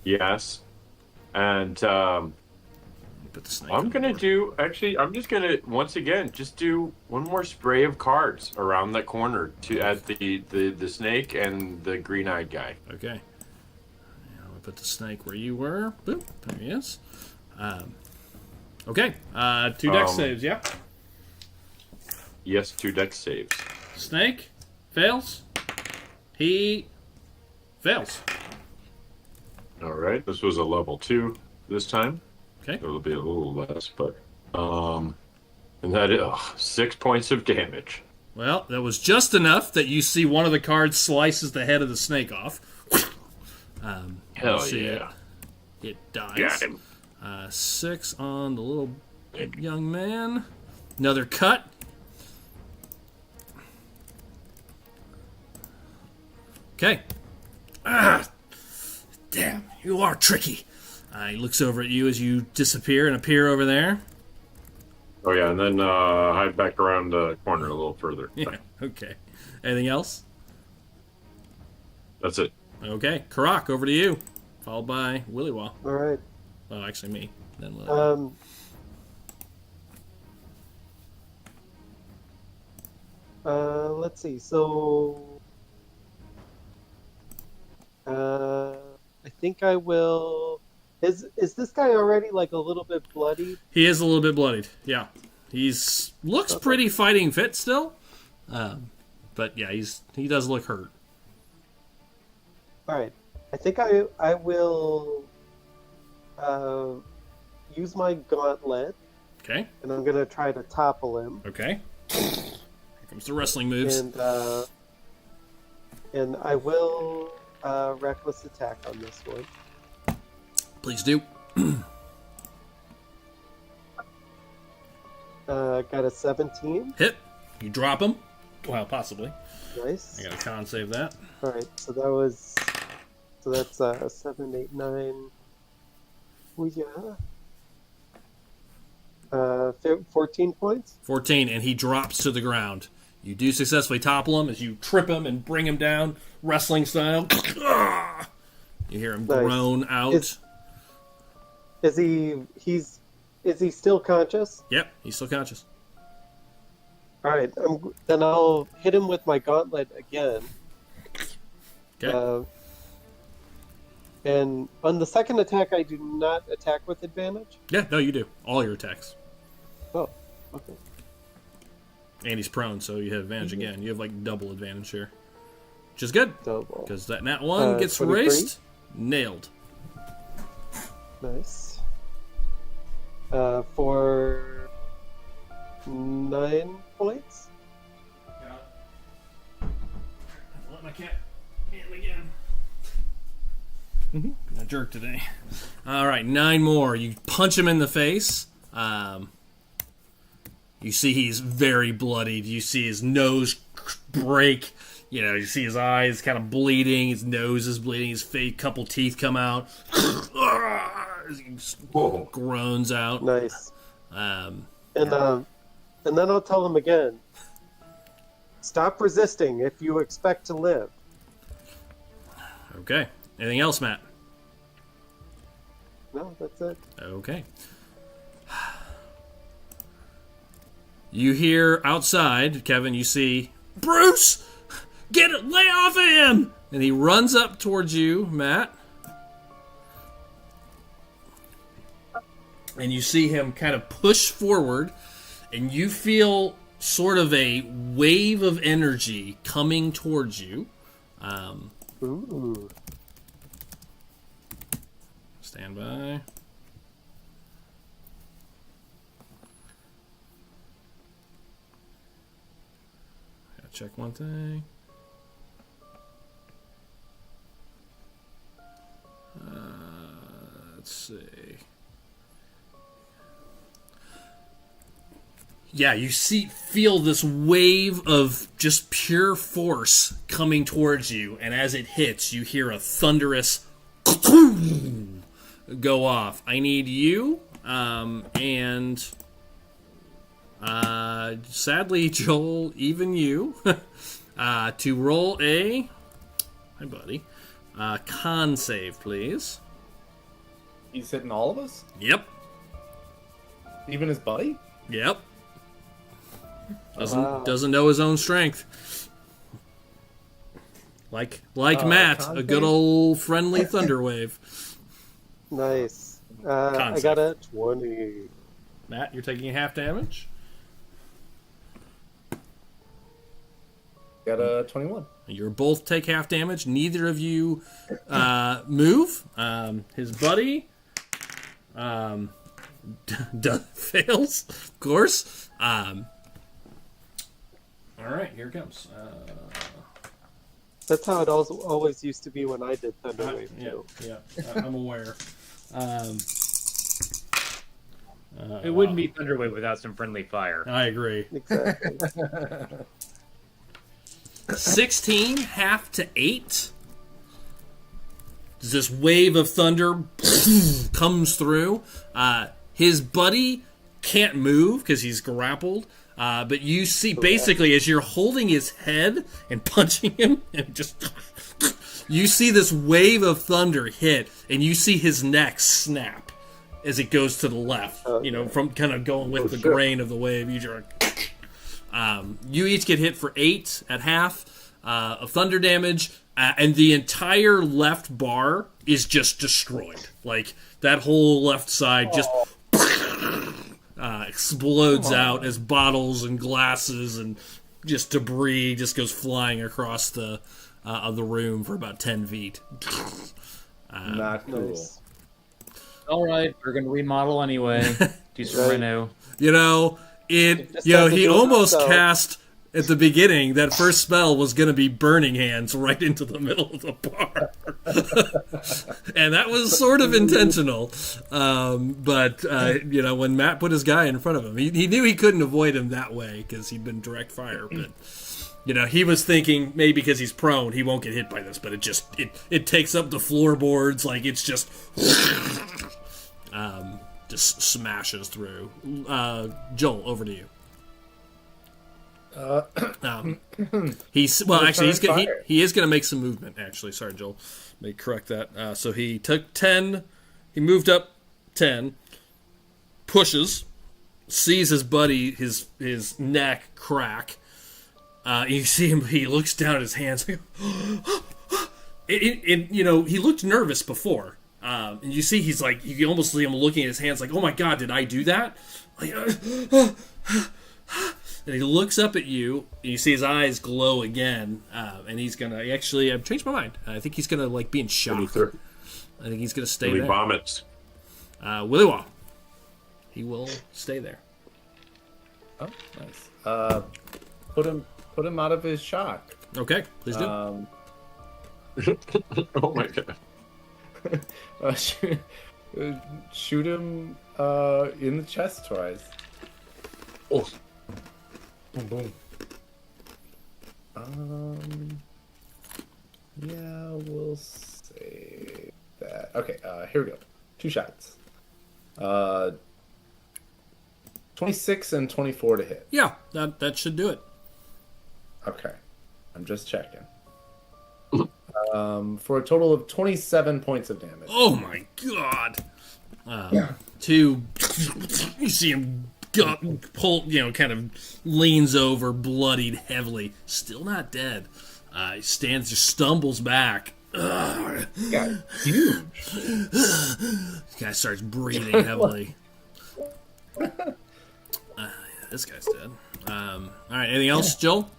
Yes. And Put the snake I'm on gonna board. do. Actually, I'm just gonna once again just do one more spray of cards around that corner to at the snake and the green-eyed guy. Okay. Yeah, I'm gonna put the snake where you were. Boop. There he is. Okay. 2 dex saves. Yeah. Yes, 2 dex saves. Snake fails. He fails. All right. This was a level 2 this time. Okay. It'll be a little less, but and that is 6 points of damage. Well, that was just enough that you see one of the cards slices the head of the snake off. Hell you see yeah! It dies. Got him. 6 on the little young man. Another cut. Okay. Damn, you are tricky. He looks over at you as you disappear and appear over there. Oh yeah, and then hide back around the corner a little further. Yeah, okay. Anything else? That's it. Okay, Karak, over to you. Followed by Willywaw. All right. Oh, actually me. Then Willywaw. Let's see. So, I think I will. Is this guy already like a little bit bloody? He is a little bit bloodied. Yeah, he's looks pretty fighting fit still, but yeah, he does look hurt. All right. I think I will use my gauntlet, Okay. and I'm gonna try to topple him. Okay. Here comes the wrestling moves. And I will reckless attack on this one. Please do. Got a 17. Hit. You drop him. Well, possibly. Nice. I got a con save that. All right. So that's 7, 8, 9. Oh yeah. 14 points. 14, and he drops to the ground. You do successfully topple him as you trip him and bring him down, wrestling style. You hear him Nice. groan out. Is he still conscious? Yep, he's still conscious. All right. Then I'll hit him with my gauntlet again. Okay. And on the second attack, I do not attack with advantage. Yeah, no, you do. All your attacks. Oh, okay. And he's prone, so you have advantage again. You have like double advantage here. Which is good. Double. Because that nat 1 gets 23? erased. Nailed. Nice. For 9 points. Let my cat hit him again. A jerk today. All right, 9 more. You punch him in the face. You see he's very bloodied. You see his nose break. You know, you see his eyes kind of bleeding. His nose is bleeding. His face, couple teeth come out. He groans out. Nice. Yeah. And then I'll tell him again. Stop resisting if you expect to live. Okay. Anything else, Matt? No, that's it. Okay. You hear outside, Kevin, you see, Bruce! Lay off of him! And he runs up towards you, Matt. and you see him kind of push forward, and you feel sort of a wave of energy coming towards you. Ooh. Stand by. Gotta check one thing. Let's see. Yeah, you feel this wave of just pure force coming towards you, and as it hits, you hear a thunderous go off. I need you, and sadly, Joel, even you, to roll a, hi buddy, con save, please. He's hitting all of us? Yep. Even his buddy? Yep. Doesn't know his own strength. Like Matt, a good old friendly thunder wave. Nice. I got a 20. Matt, you're taking half damage. Got a 21. You're both take half damage. Neither of you move. His buddy fails, of course. All right, here it comes. That's how it always used to be when I did Thunderwave too. Yeah, I'm aware. It wouldn't be Thunderwave without some friendly fire. I agree. Exactly. 16, half to 8. This wave of thunder comes through. His buddy can't move because he's grappled. But you see, basically, as you're holding his head and punching him, and just you see this wave of thunder hit, and you see his neck snap as it goes to the left. You know, from kind of going with the grain of the wave. You each get hit for 8 at half of thunder damage, and the entire left bar is just destroyed. Like that whole left side just. Explodes out as bottles and glasses and just debris just goes flying across the room for about 10 feet. Not cool. Nice. All right, we're gonna remodel anyway. Do some reno. You know, he almost cast at the beginning that first spell was going to be Burning Hands right into the middle of the bar. And that was sort of intentional. But when Matt put his guy in front of him, he knew he couldn't avoid him that way because he'd been direct fire. But, he was thinking maybe because he's prone, he won't get hit by this. But it takes up the floorboards. Like, it's just smashes through. Joel, over to you. He is going to make some movement. Actually, sorry, Joel. Let me correct that. So he took 10. He moved up 10. Pushes, sees his buddy, his neck crack. You see him. He looks down at his hands. He looked nervous before. And you see he's like, you can almost see him looking at his hands like, oh my god, did I do that? Like, and he looks up at you, and you see his eyes glow again, and he's gonna actually. I've changed my mind. I think he's gonna be in shock. I think he's gonna stay there. He vomits. Willy Wah. He will stay there. Oh, nice. Put him out of his shock. Okay, please do. Oh my god. Shoot him in the chest twice. Oh. Boom, boom. Yeah, we'll save that. Okay, here we go. 2 shots. 26 and 24 to hit. Yeah, that should do it. Okay. I'm just checking. For a total of 27 points of damage. Oh my god. You see him pull, kind of leans over, bloodied heavily. Still not dead. He stands, just stumbles back. Got huge. This guy starts breathing heavily. This guy's dead. All right, anything else, Joel?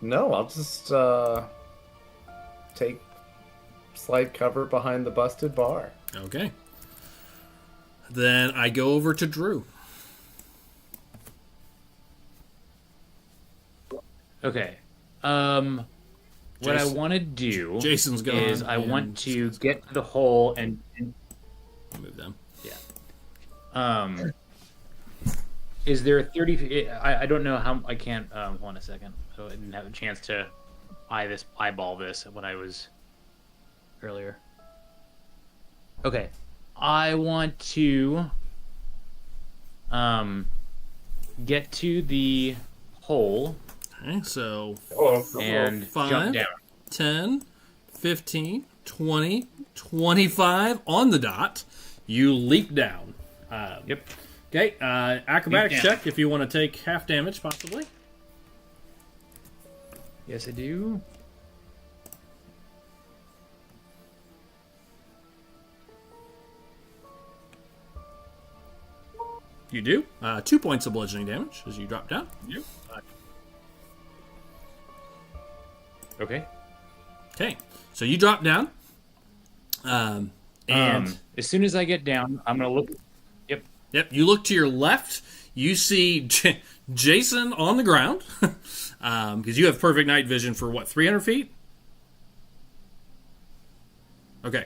No, I'll just take slight cover behind the busted bar. Okay. Then I go over to Drew. Okay. What I want to do Jason's gone, is I want to get to the hole and move them. Yeah. Is there 30 feet? I don't know how. I can't. Hold on a second. So I didn't have a chance to eyeball this when I was earlier. Okay. I want to get to the hole. Okay, so and 5, jump down. 10, 15, 20, 25 on the dot. You leap down. Yep. Okay, acrobatics check if you want to take half damage, possibly. Yes, I do. You do. 2 points of bludgeoning damage as you drop down. Yep. Okay. Okay, so you drop down. And as soon as I get down, I'm gonna look. Yep, you look to your left. You see Jason on the ground because you have perfect night vision for what, 300 feet? Okay,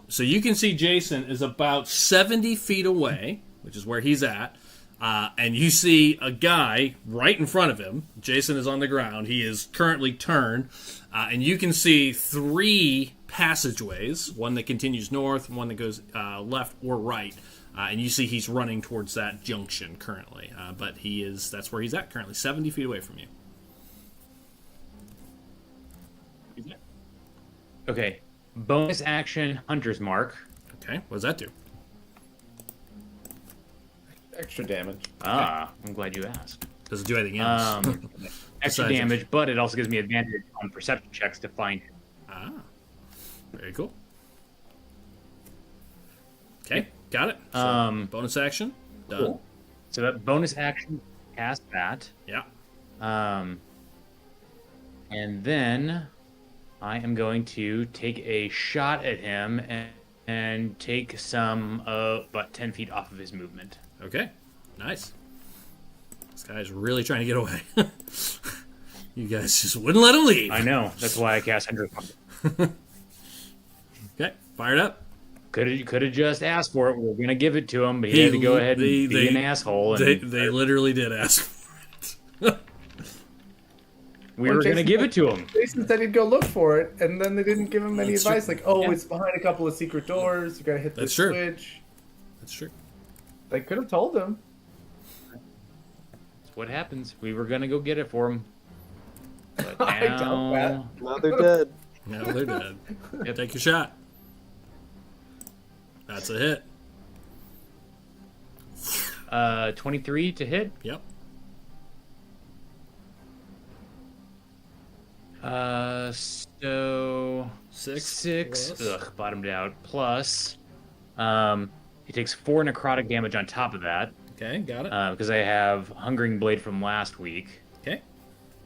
so you can see Jason is about 70 feet away, which is where he's at. And you see a guy right in front of him. Jason is on the ground. He is currently turned. And you can see 3 passageways, one that continues north, one that goes left or right. And you see he's running towards that junction currently. But that's where he's at currently, 70 feet away from you. Okay. Bonus action, Hunter's Mark. Okay, what does that do? Extra damage. I'm glad you asked. Does it do anything else? Extra damage, but it also gives me advantage on perception checks to find him. Very cool. Okay, got it. So, bonus action, done. Cool. So that bonus action, cast that. Yeah. And then I am going to take a shot at him and take some about 10 feet off of his movement. Okay, nice. This guy's really trying to get away. You guys just wouldn't let him leave. I know. That's why I cast Hunter's Mark. Okay, fired up. Could have just asked for it. We were gonna give it to him, but he had to go ahead and be an asshole. And they literally did ask for it. We were gonna give it to him. Jason said he'd go look for it, and then they didn't give him any advice. Like, it's behind a couple of secret doors. You gotta hit the switch. That's true. They could have told him. That's what happens. We were gonna go get it for him. But now... I doubt that. Now they're dead. Now they're dead. Yep. Take your shot. That's a hit. 23 to hit. Yep. So 6. Ugh, bottomed out. Plus, he takes 4 necrotic damage on top of that. Okay, got it. Because I have Hungering Blade from last week. Okay.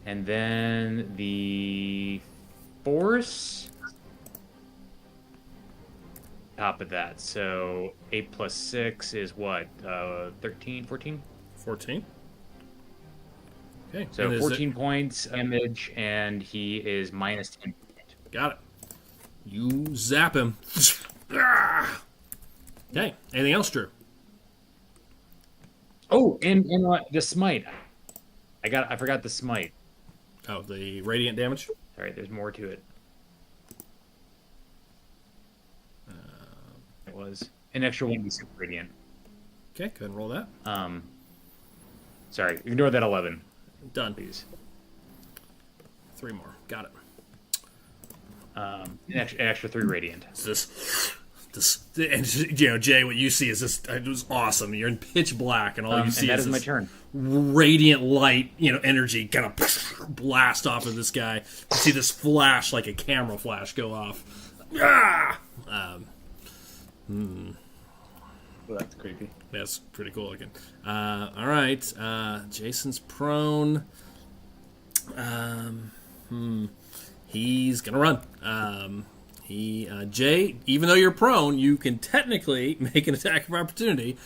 And then the Force. Top of that. So 8 plus 6 is what? 13, 14? 14. Okay. So 14 points damage, and he is minus 10. Got it. You zap him. Okay. Anything else, Drew? Oh, and the smite. I forgot the smite. Oh, the radiant damage? All right, there's more to it. It was an extra 1d6 radiant. Okay, go ahead and roll that. Sorry, ignore that 11. Done. Please. 3 more. Got it. An extra 3 radiant. And Jay, what you see is this. It was awesome. You're in pitch black, and all you see and that is my this turn. Radiant light, energy kind of blast off of this guy. You see this flash, like a camera flash, go off. Well, that's creepy. That's pretty cool looking. All right. Jason's prone. He's gonna run. Jay, even though you're prone, you can technically make an attack of opportunity.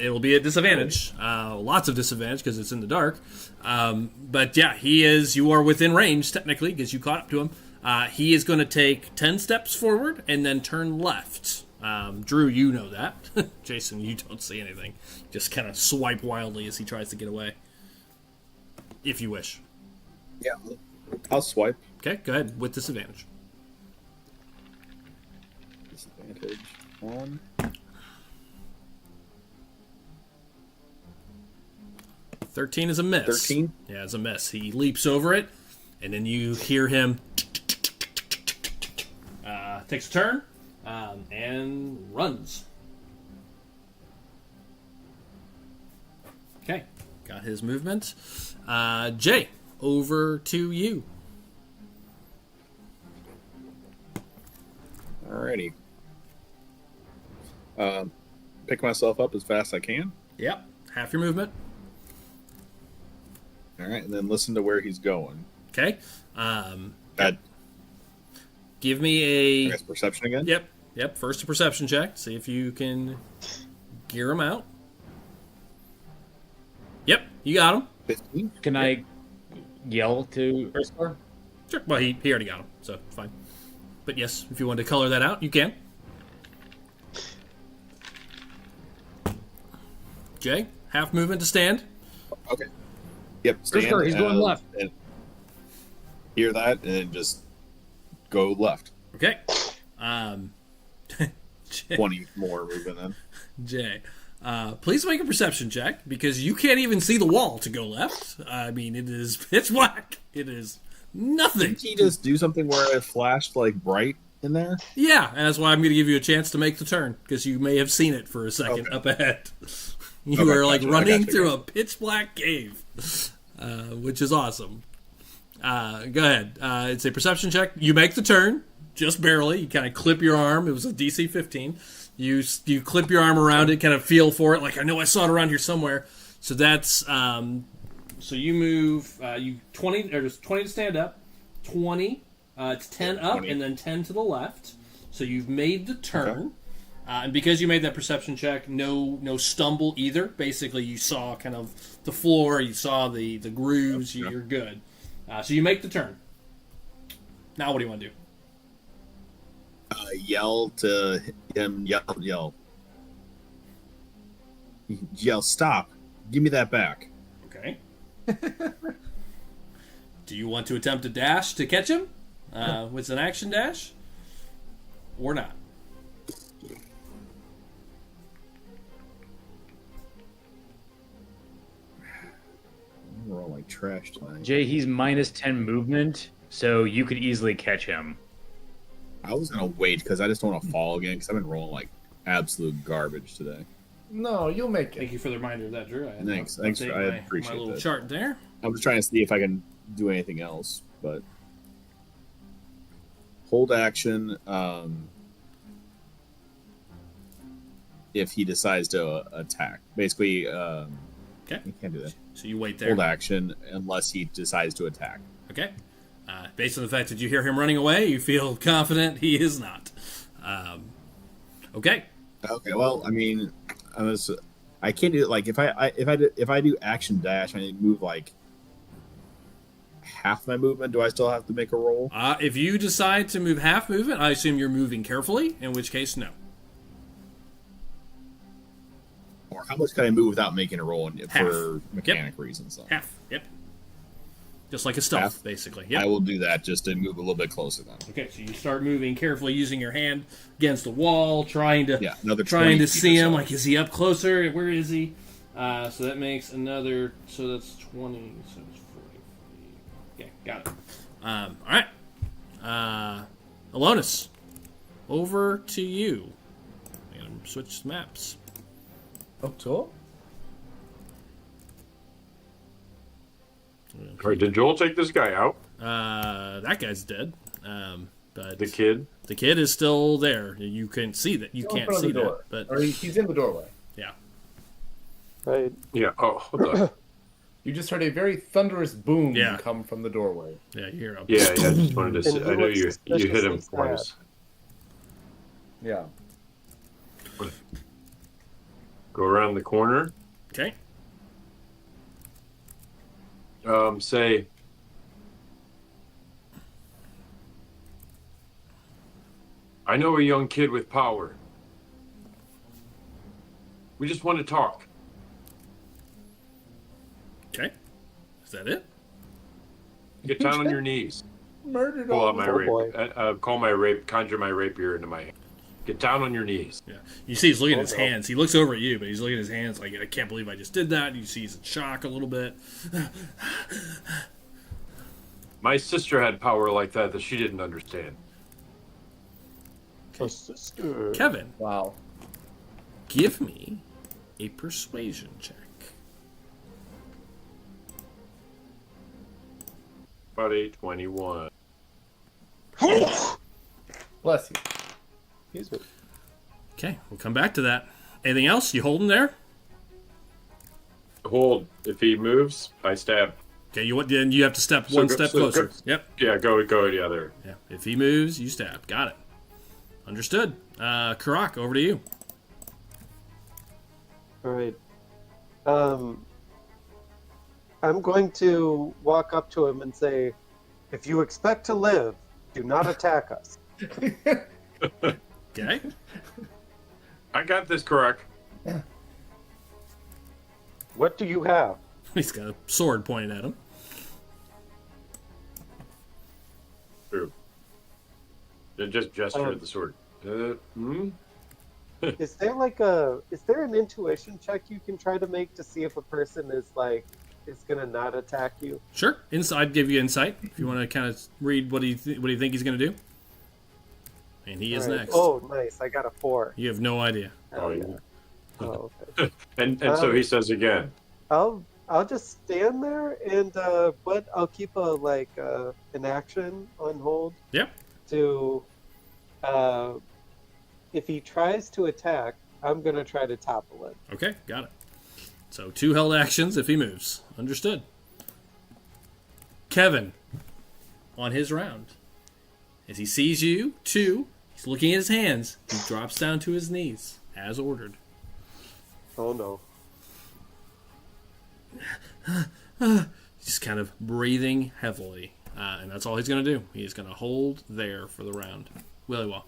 It'll be at disadvantage, lots of disadvantage because it's in the dark. But yeah, you are within range technically because you caught up to him. He is going to take 10 steps forward and then turn left. Drew, you know that. Jason, you don't see anything. Just kind of swipe wildly as he tries to get away. If you wish. Yeah, I'll swipe. Okay, go ahead with disadvantage. Disadvantage 1. 13 is a miss. 13? Yeah, it's a miss. He leaps over it, and then you hear him takes a turn and runs. Okay, got his movement. Jay, over to you. Alrighty. Pick myself up as fast as I can. Yep, half your movement. Alright, and then listen to where he's going. Okay. Give me I guess perception again? Yep. First a perception check. See if you can gear him out. Yep, you got him. 15? Can I yell to Ursula? Sure. Well, he already got him, so fine. But yes, if you want to color that out, you can. Jay, half movement to stand. Okay. Yep, stand. Ursula, he's going left. And hear that, and then just go left. Okay. 20 more movement then. Jay, please make a perception check because you can't even see the wall to go left. I mean, it is pitch black. It is nothing. Didn't he just do something where it flashed like bright in there? Yeah, and that's why I'm going to give you a chance to make the turn because you may have seen it for a second up ahead. You were like running through a pitch black cave, which is awesome. Go ahead. It's a perception check. You make the turn, just barely. You kind of clip your arm. It was a DC 15. You clip your arm around it, kind of feel for it. Like, I know I saw it around here somewhere. So that's so you move. You 20 or just 20 to stand up. 20. It's 10 up 20. and then 10 to the left. So you've made the turn. Okay. And because you made that perception check, no stumble either. Basically, you saw kind of the floor. You saw the grooves. Yep. You're good. So you make the turn. Now what do you want to do? Yell to him. Yell. Yell, stop. Give me that back. Okay. Do you want to attempt a dash to catch him? With an action dash? Or not? We're all like trash tonight. Jay, he's minus 10 movement, so you could easily catch him. I was gonna wait because I just don't want to fall again because I've been rolling like absolute garbage today. No, you'll make it. Thank you for the reminder of that, Drew. Thanks. I appreciate my little that. chart there. I was trying to see if I can do anything else, but hold action. If he decides to attack, basically, Okay. he can't do that. So you wait there. Hold action unless he decides to attack. Okay. Based on the fact that you hear him running away, you feel confident he is not. Okay. Okay. Well, I mean, I can't do it. Like if I do action dash, I need to move like half my movement. Do I still have to make a roll? If you decide to move half movement, I assume you're moving carefully. In which case, no. Or how much can I move without making a roll for mechanic reasons? Though? Half. Yep. Just like a stealth, Half? Basically. Yep. I will do that just to move a little bit closer then. Okay, so you start moving carefully, using your hand against the wall, trying to see him. Like, is he up closer? Where is he? So that makes another. So that's 20. So it's 40. Okay, got it. All right. Alonis, over to you. I'm gonna switch maps. Up to All right, did Joel take this guy out? That guy's dead. But But The kid? The kid is still there. You can see that. You can't see that. But or he's in the doorway. yeah. Right. Yeah. Oh, hold on. You just heard a very thunderous boom Yeah. come from the doorway. Yeah, you hear him. Yeah, I just wanted to. And See, he I know looks you hit him suspiciously twice. Yeah. Go around the corner. Okay. Say. I know a young kid with power. We just want to talk. Okay. Is that it? Get down on your knees. Murdered Pull all out my Oh, boy. conjure my rapier into my hand. Get down on your knees. Yeah. You see he's looking at his no. hands. He looks over at you, but he's looking at his hands like, I can't believe I just did that. You see he's in shock a little bit. My sister had power like that she didn't understand. Oh, sister. Kevin, Wow. give me a persuasion check. About 821. Bless you. Excuse me. Okay, we'll come back to that. Anything else? You holding there? Hold. If he moves, I stab. Okay, then you have to step one step closer. Yep. Yeah, go the other. Yeah. If he moves, you stab. Got it. Understood. Karak, over to you. All right. I'm going to walk up to him and say, if you expect to live, do not attack us. Okay. I got this correct. What do you have? He's got a sword pointed at him. True. Then just gesture at the sword. Is there an intuition check you can try to make to see if a person is gonna not attack you? Sure. I'd give you insight if you want to kind of read what do you think he's going to do. And he is All right. next. Oh, nice! I got a 4. You have no idea. Oh, yeah. Oh, okay. And so he says again. I'll just stand there and but I'll keep an action on hold Yep. to if he tries to attack, I'm gonna try to topple it. Okay, got it. So 2 held actions if he moves. Understood. Kevin, on his round, as he sees you, 2, he's looking at his hands. He drops down to his knees, as ordered. Oh no. He's kind of breathing heavily, and that's all he's going to do. He's going to hold there for the round. Willy-Wall.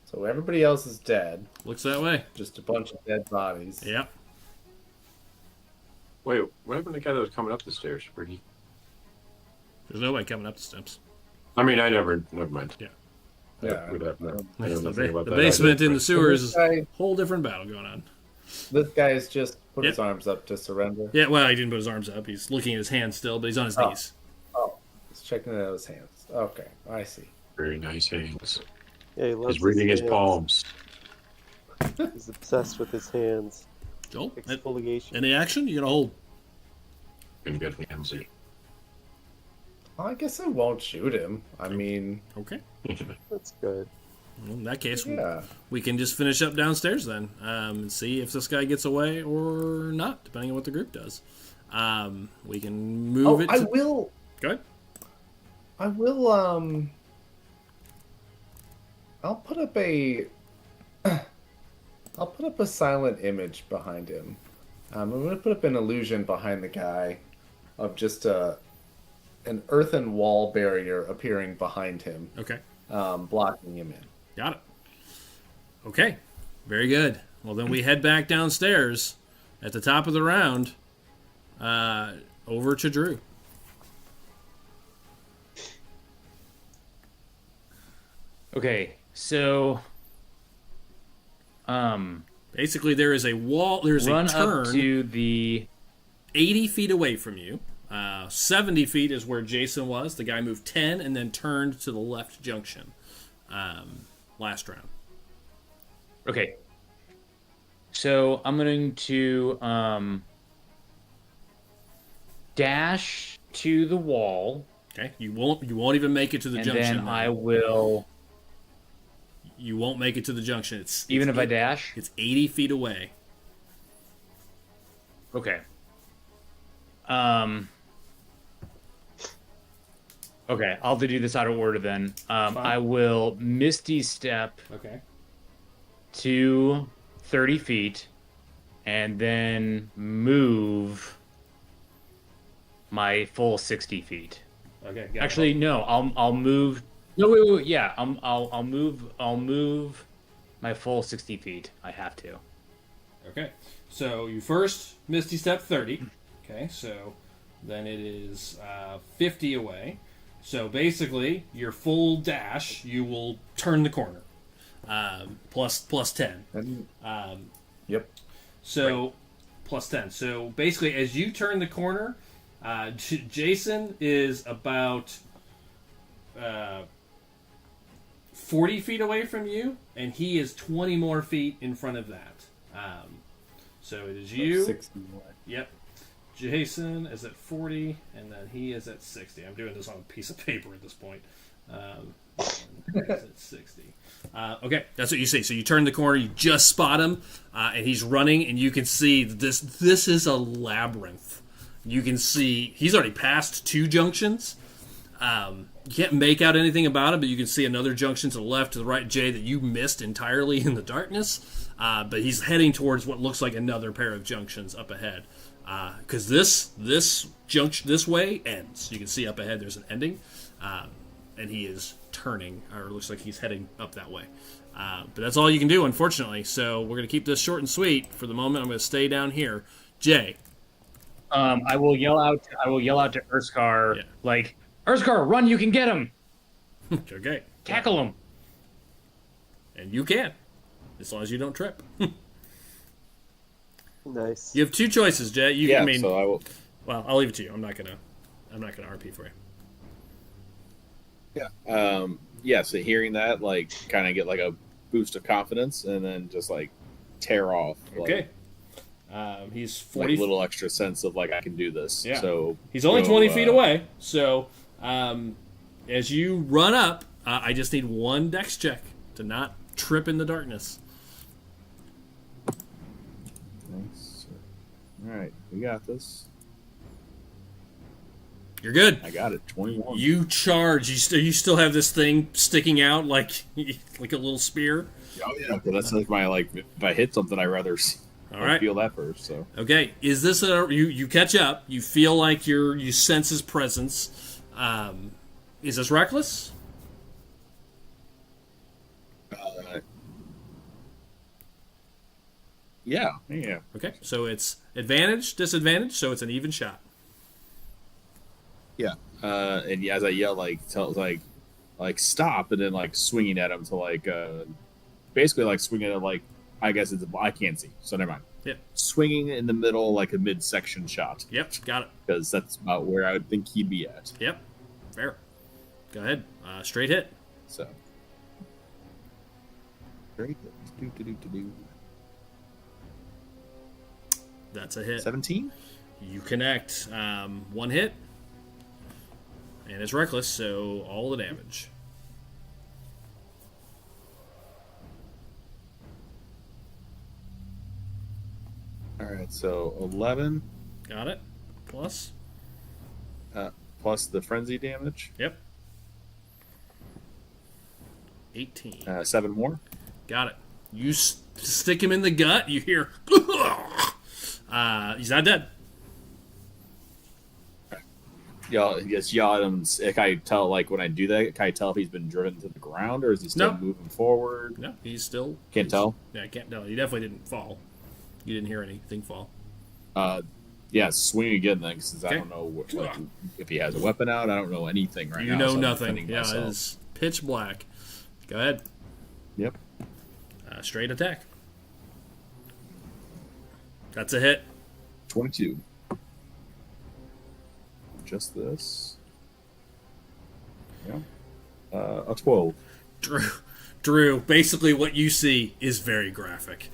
So everybody else is dead. Looks that way. Just a bunch of dead bodies. Yep. Wait, what happened to the guy that was coming up the stairs? There's nobody coming up the steps. I mean, never mind. Yeah. Yeah. I don't know The nothing about that basement either. in the sewers is This guy- a whole different battle going on. This guy's just put Yep. his arms up to surrender. Yeah, well, he didn't put his arms up. He's looking at his hands still, but he's on his knees. Oh, he's checking out his hands. Okay, I see. Very nice hands. Yeah, he loves He's reading his hands. palms. He's obsessed with his hands. Joel, Exfoliation. any action? You got to hold. Can get handsy. Well, I guess I won't shoot him. I mean, Okay. That's good. Well, in that case, yeah. we can just finish up downstairs then and see if this guy gets away or not, depending on what the group does. We can move it. I will. Go ahead. I will. I'll put up a. I'll put up a silent image behind him. I'm going to put up an illusion behind the guy of just an earthen wall barrier appearing behind him, Okay. blocking him in. Got it. Okay. Very good. Well, then we head back downstairs at the top of the round over to Drew. Okay, so Basically, there is a wall. There's run a turn up to the 80 feet away from you. 70 feet is where Jason was. The guy moved 10 and then turned to the left junction last round. okay. So I'm going to dash to the wall. Okay, you won't even make it to the and junction. Then now. I will. You won't make it to the junction. It's Even if I dash? It's 80 feet away. Okay. Okay, I'll have to do this out of order then. I will Misty Step to 30 feet and then move my full 60 feet. Okay. Actually, no. I'll move. No, wait. Yeah, I'll move my full 60 feet. I have to. Okay. So you first Misty Step 30. Okay. So then it is 50 away. So basically, your full dash, you will turn the corner. Plus 10. Yep. So right. Plus 10. So basically, as you turn the corner, Jason is about 40 feet away from you, and he is 20 more feet in front of that. So it is you. 60 more. Yep. Jason is at 40, and then he is at 60. I'm doing this on a piece of paper at this point. He's at 60. Okay, that's what you see. So you turn the corner, you just spot him, and he's running, and you can see this. This is a labyrinth. You can see he's already passed 2 junctions. You can't make out anything about him, but you can see another junction to the left, to the right, Jay, that you missed entirely in the darkness. But he's heading towards what looks like another pair of junctions up ahead. Because this junction this way ends. You can see up ahead there's an ending, and he is turning, or it looks like he's heading up that way. But that's all you can do, unfortunately. So we're going to keep this short and sweet for the moment. I'm going to stay down here. Jay. I will yell out to Urskar, like, Urskar, run! You can get him. Okay. Tackle him. And you can, as long as you don't trip. Nice. You have 2 choices, Jay. So I will. Well, I'll leave it to you. I'm not gonna RP for you. Yeah. So hearing that, like, kind of get like a boost of confidence, and then just like tear off. Okay. He's 40. Like a little extra sense of like I can do this. Yeah. So he's only 20 feet away. So as you run up, I just need 1 dex check to not trip in the darkness. Nice. All right, we got this. You're good. I got it. 21. You charge. You still have this thing sticking out like a little spear. Oh yeah. So that's like my like. If I hit something, I rather. All right. Feel that first. So okay. Is this you catch up? You feel like you sense his presence. Is this reckless? Yeah. Okay, so it's advantage, disadvantage, so it's an even shot. Yeah. And as I yell, like, stop, and then like swinging at him to like, basically like swinging at like, I guess I can't see, so never mind. Yep. Swinging in the middle like a midsection shot. Yep, got it. Because that's about where I would think he'd be at. Yep, fair. Go ahead, straight hit. So. Straight hit. That's a hit. 17? You connect. 1 hit. And it's reckless, so all the damage. Alright, so 11. Got it. Plus? Plus the frenzy damage. Yep. 18. 7 more. Got it. You stick him in the gut, you hear... he's not dead. Y'all, yes, y'all. Can I tell, like, when I do that, can I tell if he's been driven to the ground, or is he still moving forward? No, he's still... Can't tell? Yeah, I can't tell. He definitely didn't fall. You didn't hear anything fall. Yeah, swing again, then, because I don't know if he has a weapon out. I don't know anything right now. You know so nothing. Yeah, it is pitch black. Go ahead. Yep. Straight attack. That's a hit. 22. Just this. Yeah. A 12. Drew, basically what you see is very graphic.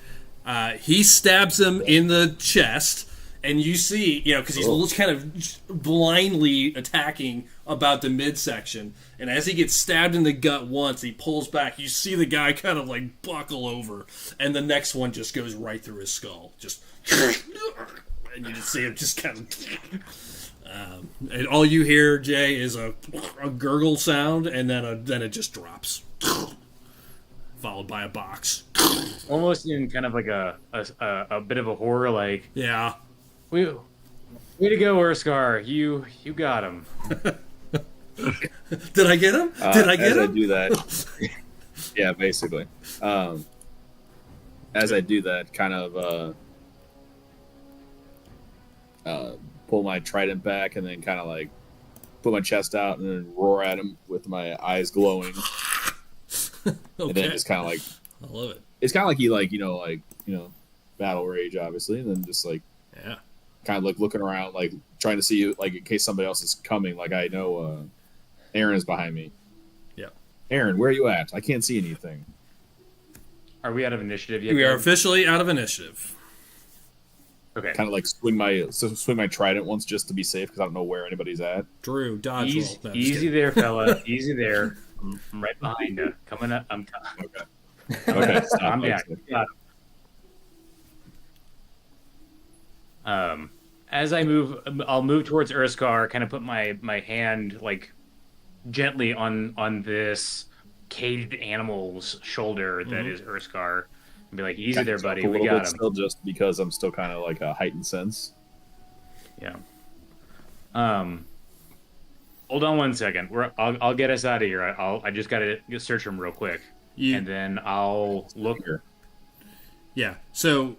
He stabs him in the chest. And you see, because he's kind of blindly attacking about the midsection. And as he gets stabbed in the gut once, he pulls back. You see the guy kind of like buckle over. And the next one just goes right through his skull. Just. And you just see him just kind of. And all you hear, Jay, is a gurgle sound. And then it just drops. Followed by a box. Almost in kind of like a bit of a horror, like. Yeah. Way to go, Urskar. You got him. Did I get him? Did I get him? I do that. Yeah, basically. As I do that, kind of pull my trident back and then kind of like put my chest out and then roar at him with my eyes glowing. Okay. And then just kind of like, I love it. It's kind of like he battle rage, obviously, and then just like, yeah. Kind of like looking around, like trying to see, like in case somebody else is coming. Like I know Aaron is behind me. Yeah. Aaron, where are you at? I can't see anything. Are we out of initiative yet? We are officially out of initiative. Okay. Kind of like swing my trident once just to be safe because I don't know where anybody's at. Drew, dodge roll. No, easy there, fella. Easy there. I'm right behind you. Coming up. Okay. Okay. Stop. I'm down. As I move, I'll move towards Urskar, kind of put my hand like gently on this caged animal's shoulder that is Urskar, and be like, "Easy there, buddy. We got him." Still, just because I'm still kind of like a heightened sense. Yeah. Hold on one second. I'll get us out of here. I just gotta search him real quick, and then I'll look here. Yeah. So.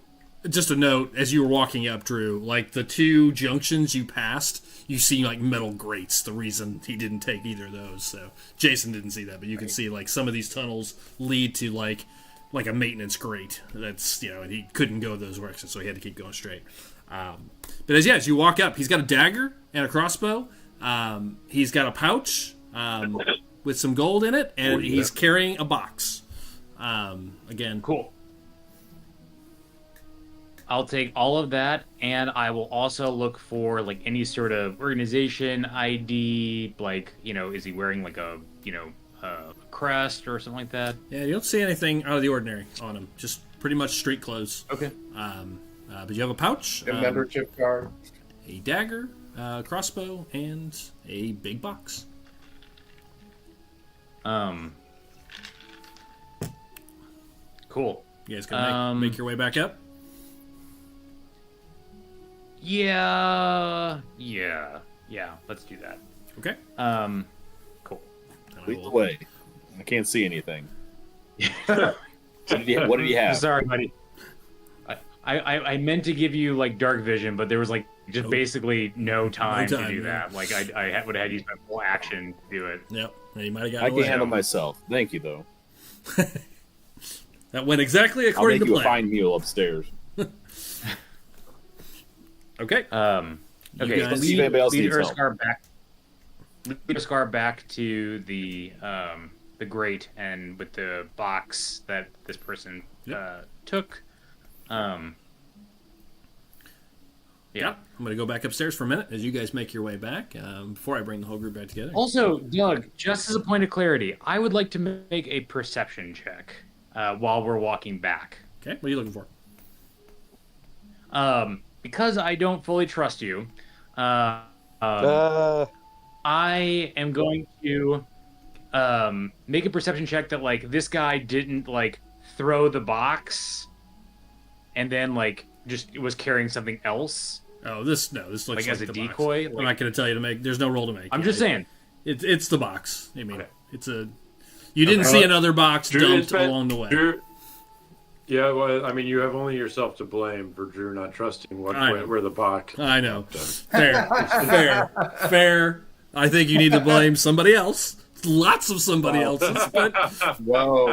Just a note, as you were walking up, Drew, like the two junctions you passed, you see like metal grates. The reason he didn't take either of those, so Jason didn't see that, but you can see like some of these tunnels lead to like a maintenance grate. That's and he couldn't go those directions, so he had to keep going straight. But as you walk up, he's got a dagger and a crossbow. He's got a pouch with some gold in it, and he's carrying a box. Again, cool. I'll take all of that, and I will also look for like any sort of organization ID, like is he wearing like a crest or something like that? Yeah, you don't see anything out of the ordinary on him. Just pretty much street clothes. Okay. But you have a pouch, a membership card, a dagger, crossbow, and a big box. Cool. You guys can make your way back up. Yeah. Let's do that. Okay. Cool. Lead the way. I can't see anything. What did he have? Sorry, buddy. I meant to give you like dark vision, but there was like just basically no time to do that. Like I would have used my full action to do it. Yep. You might have gotten I away. can handle myself. Thank you, though. That went exactly according to plan. I'll make you a fine meal upstairs. Okay. Okay. Guys, lead Urskar back. Lead Urskar back to the grate and with the box that this person took. Yeah. I'm going to go back upstairs for a minute as you guys make your way back before I bring the whole group back together. Also, Doug, just as a point of clarity, I would like to make a perception check while we're walking back. Okay. What are you looking for? Because I don't fully trust you, I am going to make a perception check that like this guy didn't like throw the box and then like just was carrying something else. Oh, this looks like as a the decoy. Box. I'm not going to tell you to make. There's no roll to make. I'm just saying. It's the box. I mean, it's a. You didn't see another box dumped along the way. Drew, yeah, well, I mean, you have only yourself to blame for Drew not trusting where the box. I know. Fair. I think you need to blame somebody else. Lots of somebody else's, but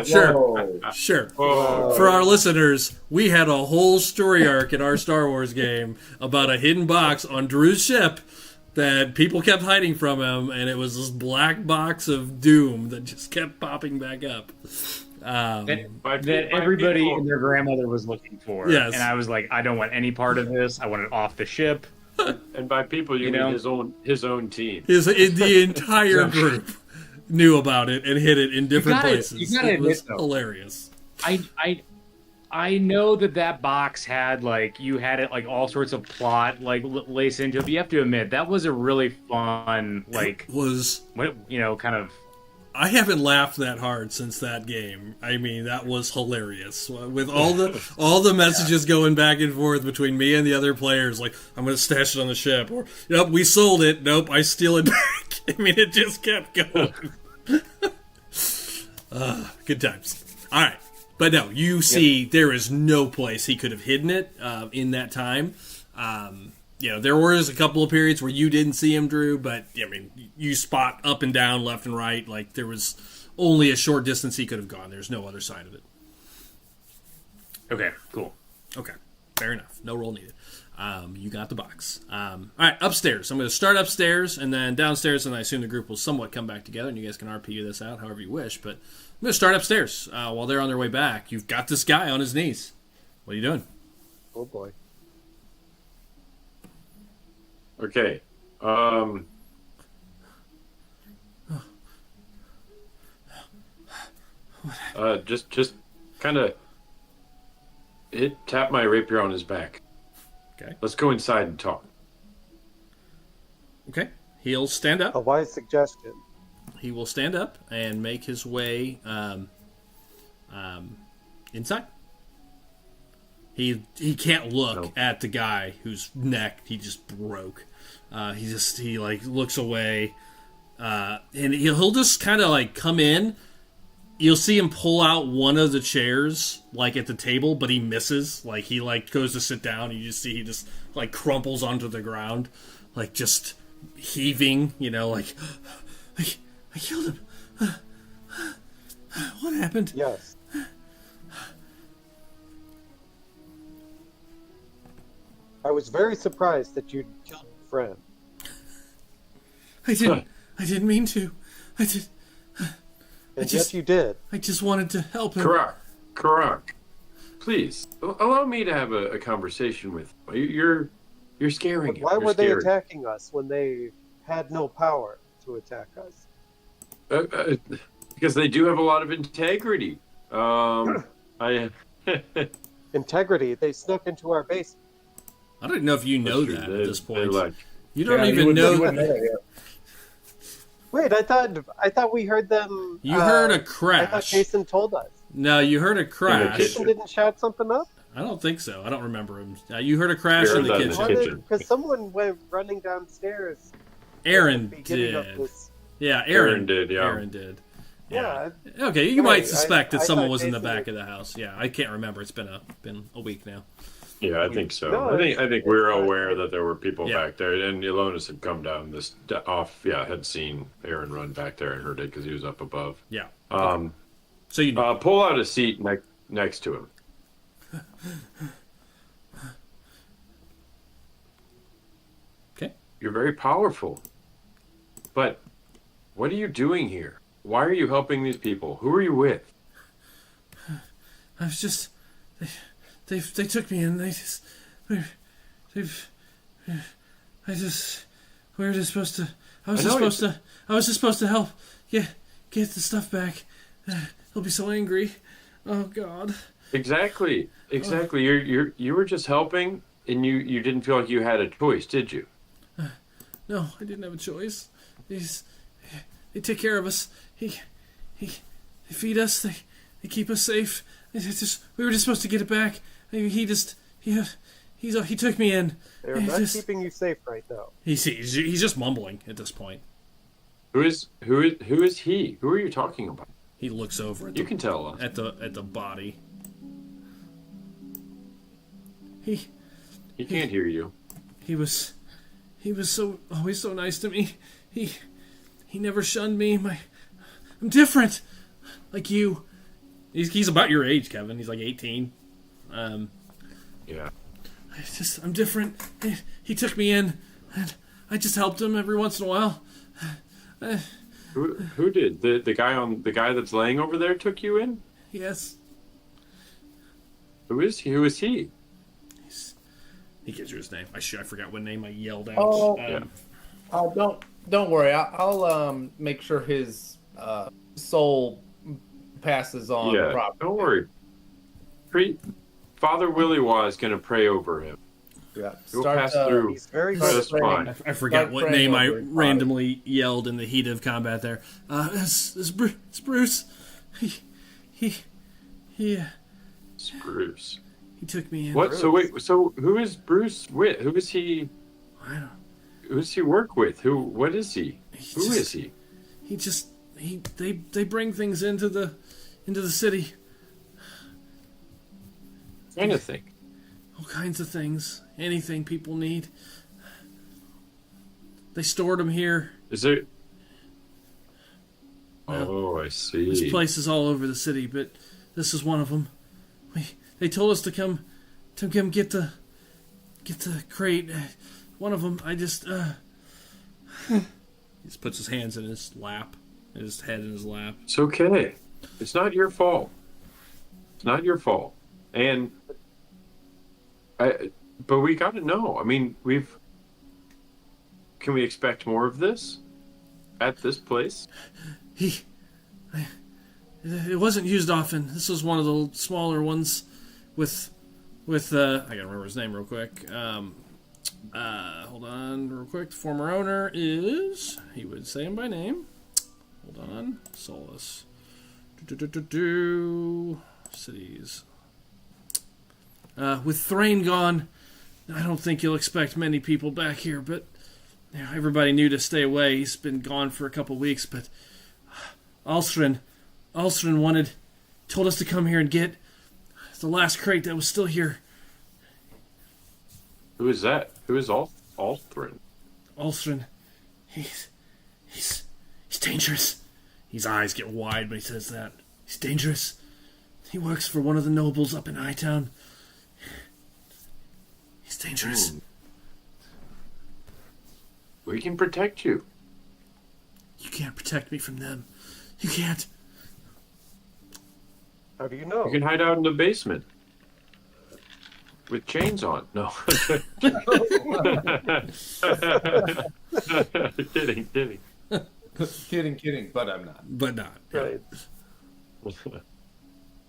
sure. Whoa. For our listeners, we had a whole story arc in our Star Wars game about a hidden box on Drew's ship that people kept hiding from him, and it was this black box of doom that just kept popping back up. That everybody and their grandmother was looking for. Yes. And I was like, I don't want any part of this. I want it off the ship. And by people, you mean his own team. The entire group knew about it and hid it in different places. You gotta it was admit, though, hilarious. I know that box had you had it all sorts of plot laced into it. But you have to admit that was a really fun kind of. I haven't laughed that hard since that game. I mean, that was hilarious. With all the messages going back and forth between me and the other players, like, I'm going to stash it on the ship, or, nope, we sold it, nope, I steal it back. I mean, it just kept going. Good times. All right. But no, you see, there is no place he could have hidden it in that time. There was a couple of periods where you didn't see him, Drew, but, I mean, you spot up and down, left and right. Like, there was only a short distance he could have gone. There's no other side of it. Okay, cool. Okay, fair enough. No roll needed. You got the box. All right, upstairs. I'm going to start upstairs and then downstairs, and I assume the group will somewhat come back together, and you guys can RP this out however you wish. But I'm going to start upstairs. While they're on their way back, you've got this guy on his knees. What are you doing? Oh, boy. Okay. Just kind of tap my rapier on his back. Okay. Let's go inside and talk. Okay. He'll stand up. A wise suggestion. He will stand up and make his way inside. He can't look at the guy whose neck he just broke. He looks away, and he'll just kind of come in. You'll see him pull out one of the chairs at the table, but he misses. He goes to sit down. You just see he just crumples onto the ground, just heaving. I killed him. What happened? Yes. I was very surprised that you'd killed a friend. I didn't mean to. And yet you did. I just wanted to help him. Karak. Please, allow me to have a conversation with you. You're scaring him. Why were they attacking us when they had no power to attack us? Because they do have a lot of integrity. Integrity? They snuck into our base. I don't know if you know that at this point. You don't even know. Wait, I thought we heard them. You heard a crash. I thought Jason told us. No, you heard a crash. Jason didn't shout something up? I don't think so. I don't remember him. You heard a crash in the kitchen. Because someone went running downstairs. Aaron did. Yeah, Aaron did. Yeah. Aaron did. Yeah. Okay, you might suspect that someone was in the back of the house. Yeah, I can't remember. It's been a week now. Yeah, I think so. No, I think we were aware that there were people back there, and Elonis had come down had seen Aaron run back there and heard it because he was up above. Yeah. So you pull out a seat next to him. Okay. You're very powerful, but what are you doing here? Why are you helping these people? Who are you with? I was just. They took me in. We were just supposed to. I was just supposed to help get the stuff back. He'll be so angry. Oh God. Exactly. You were just helping, and you didn't feel like you had a choice, did you? No, I didn't have a choice. They take care of us. They feed us. They keep us safe. We were just supposed to get it back. He took me in. They're not keeping you safe right now. He's just mumbling at this point. Who is he? Who are you talking about? He looks over. You can tell us at the body. He can't hear you. He was always so nice to me. He never shunned me. I'm different, like you. He's about your age, Kevin. He's like 18. Yeah. I'm different. He took me in, and I just helped him every once in a while. Who did? The guy that's laying over there took you in? Yes. Who is he? Who is he? He gives you his name. I forgot what name I yelled out. Oh, Yeah. Don't worry. I'll make sure his soul passes on. Yeah, properly. don't worry. Father Willywaw is going to pray over him. Yeah, He'll pass through. He's very Just fine. I forgot what name I over his body. randomly yelled in the heat of combat there. It's Bruce. He Spruce. he took me in. What? So wait. So who is Bruce with? Who is he? I don't. Who does he work with? Who? What is he? Who is he? They bring things into the city. Kind of thing. All kinds of things. Anything people need. They stored them here. Is there? Well, Oh, I see. There's places all over the city, but this is one of them. They told us to come get the crate. One of them, I just he just puts his hands in his lap, and his head in his lap. It's okay. It's not your fault. It's not your fault. And but we got to know. I mean, can we expect more of this at this place? It wasn't used often. This was one of the smaller ones with I gotta remember his name real quick. Hold on real quick. The former owner is, he would say him by name. Hold on. Solus. Cities. With Thrain gone, I don't think you'll expect many people back here, but everybody knew to stay away. He's been gone for a couple weeks, but Alstrin told us to come here and get the last crate that was still here. Who is that? Who is Althrin? Alstrin, he's dangerous. His eyes get wide when he says that. He's dangerous. He works for one of the nobles up in Hightown. He's dangerous. We can protect you. You can't protect me from them. You can't. How do you know? You can hide out in the basement with chains on. No. Kidding. Kidding, but I'm not. But not. Right.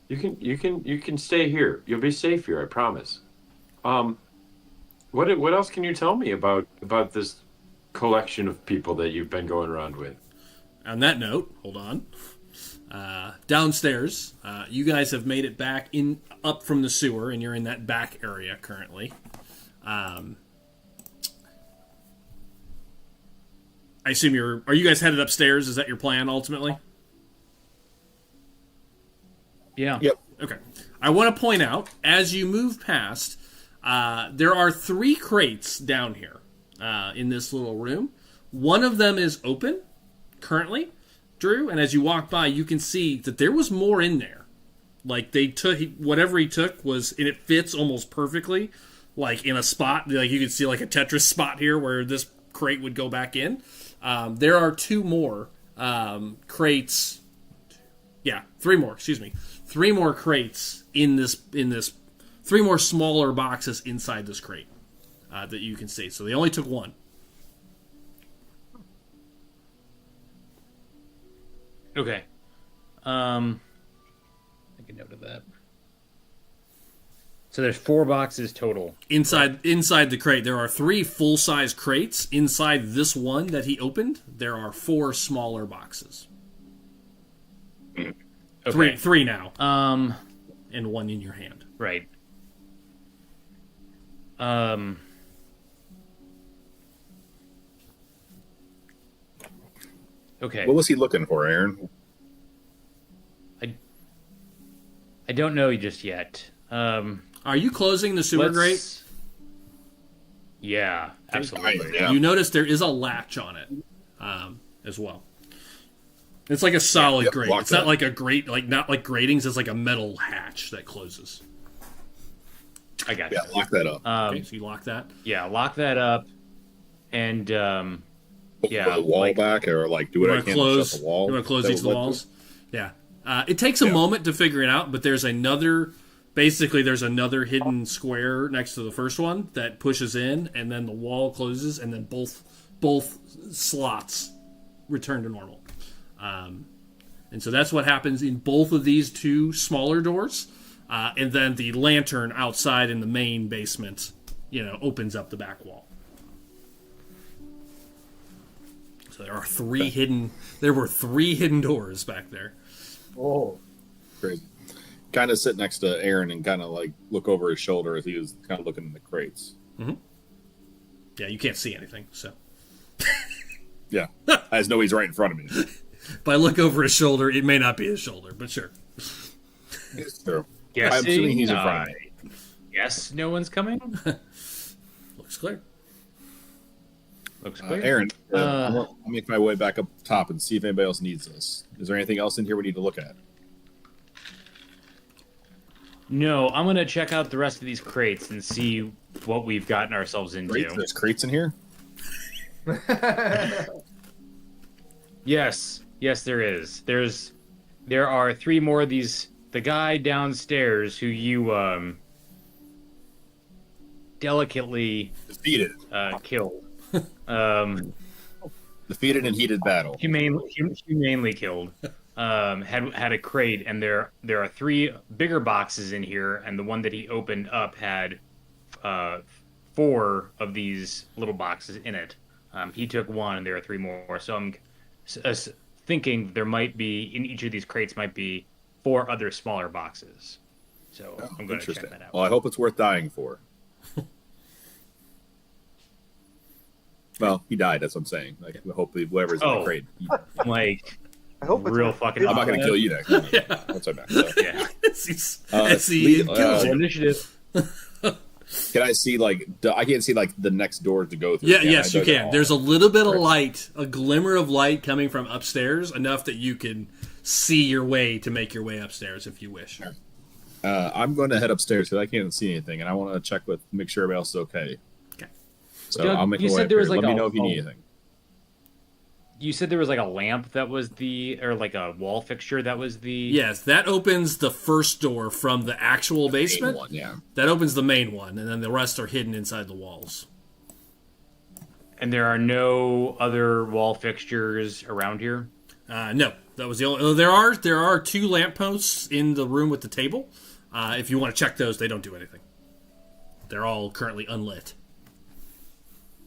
You can stay here. You'll be safe here, I promise. What else can you tell me about this collection of people that you've been going around with? On that note, hold on. Downstairs, you guys have made it back up from the sewer, and you're in that back area currently. I assume are you guys headed upstairs? Is that your plan ultimately? Yeah. Yep. Okay. I want to point out, as you move past, there are 3 crates down here in this little room. One of them is open currently, Drew, and as you walk by, you can see that there was more in there. Like, they took whatever he took and it fits almost perfectly, like in a spot. Like, you can see like a Tetris spot here where this crate would go back in. There are 2 more crates. Yeah, 3 more. Excuse me, 3 more crates in this. 3 more smaller boxes inside this crate that you can see. So they only took 1. Okay. Make a note of that. So there's 4 boxes total. Inside the crate, there are 3 full-size crates. Inside this one that he opened, there are 4 smaller boxes. Okay. 3 now. And 1 in your hand. Right. Okay. What was he looking for, Aaron? I don't know just yet. Are you closing the sewer grate? Yeah, absolutely. Yeah. You notice there is a latch on it as well. It's like a solid grate. It's not like a grate, not like gratings. It's like a metal hatch that closes. I got you. Yeah, lock that up. Okay, so you lock that. Yeah, lock that up, and Put the wall back, or like do what I can to shut the wall. You want to close each of the walls? Yeah. It takes a moment to figure it out, but there's another hidden square next to the first one that pushes in, and then the wall closes, and then both slots return to normal. And so that's what happens in both of these two smaller doors. And then the lantern outside in the main basement, opens up the back wall. So there were three hidden doors back there. Oh, crazy. Kind of sit next to Aaron and kind of like look over his shoulder as he was kind of looking in the crates. Mm-hmm. Yeah, you can't see anything, so. Yeah, I just know he's right in front of me. If I look over his shoulder, it may not be his shoulder, but sure. It's true. Guessing, I'm assuming he's in front of me. Yes, no one's coming. Looks clear. Looks clear. Aaron, I'll make my way back up top and see if anybody else needs this. Is there anything else in here we need to look at? No, I'm gonna check out the rest of these crates and see what we've gotten ourselves into. Crates? There's crates in here? Yes, there is. There are 3 more of these. The guy downstairs who you delicately defeated, killed, defeated in heated battle, humanely killed. Had a crate, and there are 3 bigger boxes in here, and the one that he opened up had 4 of these little boxes in it. He took 1, and there are 3 more. So I'm thinking there might be, in each of these crates, might be 4 other smaller boxes. So I'm going to check that out. Well, I hope it's worth dying for. Well, he died. That's what I'm saying. Like, hopefully, whoever's in the crate. I hope real fucking. I'm not going to kill you next. Yeah. Once I'm back. So. Yeah. Kills initiative. Can I see I can't see the next door to go through? Yeah, yes, you can. There's a little bit of light, a glimmer of light coming from upstairs, enough that you can see your way to make your way upstairs if you wish. I'm going to head upstairs because I can't see anything, and I want to check make sure everybody else is okay. Okay. So Doug, I'll make my way up here. Let me know if you need anything. You said there was a lamp that was or a wall fixture that was the... Yes, that opens the first door from the actual basement. Main one, yeah. That opens the main one, and then the rest are hidden inside the walls. And there are no other wall fixtures around here? No, that was the only... There are 2 lampposts in the room with the table. If you want to check those, they don't do anything. They're all currently unlit.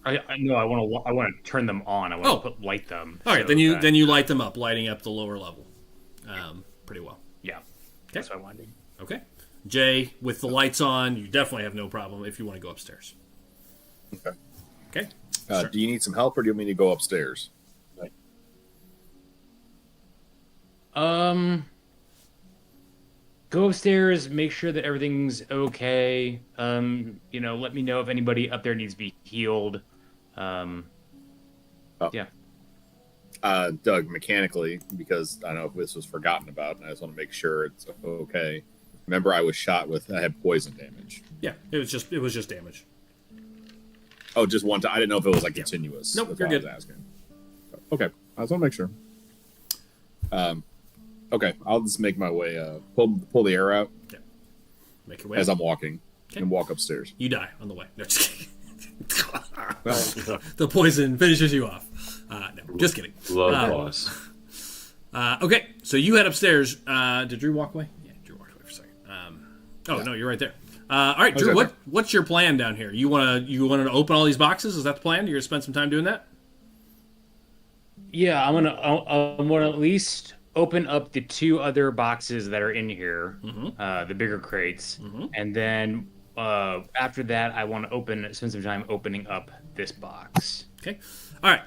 I want to turn them on. I want to light them. All right, then you light them up, lighting up the lower level, pretty well. Yeah, that's what I wanted. Okay, Jay, with the lights on, you definitely have no problem if you want to go upstairs. Okay. Okay. Sure. Do you need some help, or do you want me to go upstairs? Go upstairs, make sure that everything's okay. Let me know if anybody up there needs to be healed. Yeah. Doug, mechanically, because I don't know if this was forgotten about, and I just want to make sure it's okay. Remember, I was shot I had poison damage. Yeah, it was just damage. Oh, just one time. I didn't know if it was continuous. Nope, you're good. I was asking. Okay, I just want to make sure. Okay, I'll just make my way. Pull the air out. Yeah. Make your way as I'm walking, and walk upstairs. You die on the way. No, just kidding. The poison finishes you off. No, just kidding. Love boss. Okay, so you head upstairs. Did Drew walk away? Yeah, Drew walked away for a second. No, you're right there. All right, Drew. What's your plan down here? You want to open all these boxes? Is that the plan? You're gonna spend some time doing that? Yeah, I want to at least open up the 2 other boxes that are in here, the bigger crates, and then after that, I want to spend some time opening up this box. Okay. All right.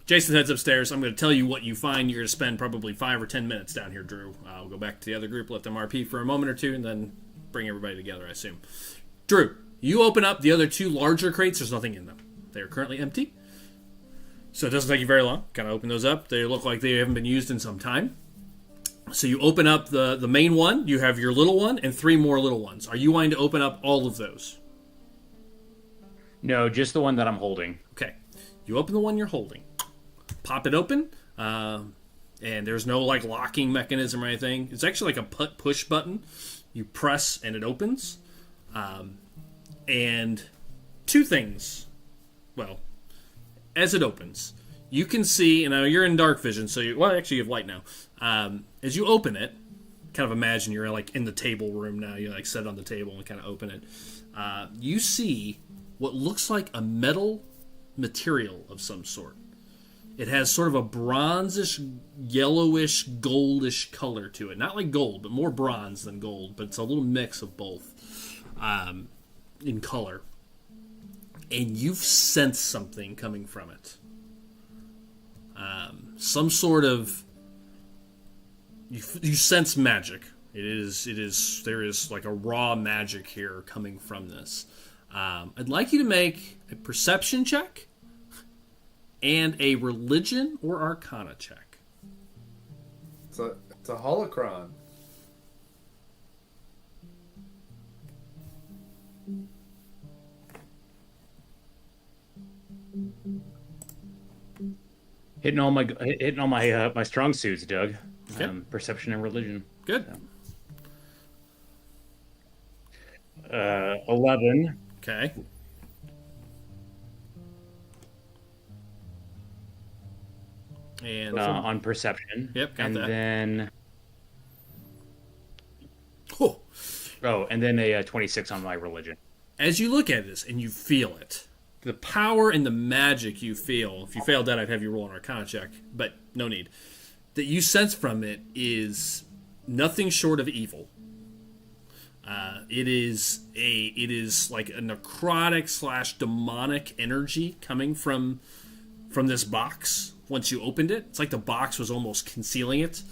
Jason heads upstairs. I'm going to tell you what you find. You're going to spend probably 5 or 10 minutes down here, Drew. We'll go back to the other group, let them RP for a moment or 2, and then bring everybody together, I assume. Drew, you open up the other 2 larger crates. There's nothing in them. They are currently empty. So it doesn't take you very long. Kind of open those up. They look like they haven't been used in some time. So you open up the main one. You have your little one and 3 more little ones. Are you wanting to open up all of those? No, just the one that I'm holding. Okay. You open the one you're holding. Pop it open. and there's no like locking mechanism or anything. It's actually like a push button. You press and it opens. And two things. Well, as it opens, you can see, and you're in dark vision, so actually you have light now. As you open it, kind of imagine you're like in the table room now. You like sit on the table and kind of open it. You see what looks like a metal material of some sort. It has sort of a bronzish, yellowish, goldish color to it. Not like gold, but more bronze than gold. But it's a little mix of both in color. And you've sensed something coming from it. Some sort of... You sense magic. There is like a raw magic here coming from this. I'd like you to make a perception check and a religion or arcana check. It's a holocron. Hitting all my strong suits, Doug. Okay. Perception and religion. Good. 11. Okay. And on perception. Yep, got and that. Then and then a 26 on my religion. As you look at this and you feel it, the power and the magic you feel. If you failed that, I'd have you roll an arcana check, but no need. That you sense from it is nothing short of evil. It is like a necrotic / demonic energy coming from this box. Once you opened it, it's like the box was almost concealing it.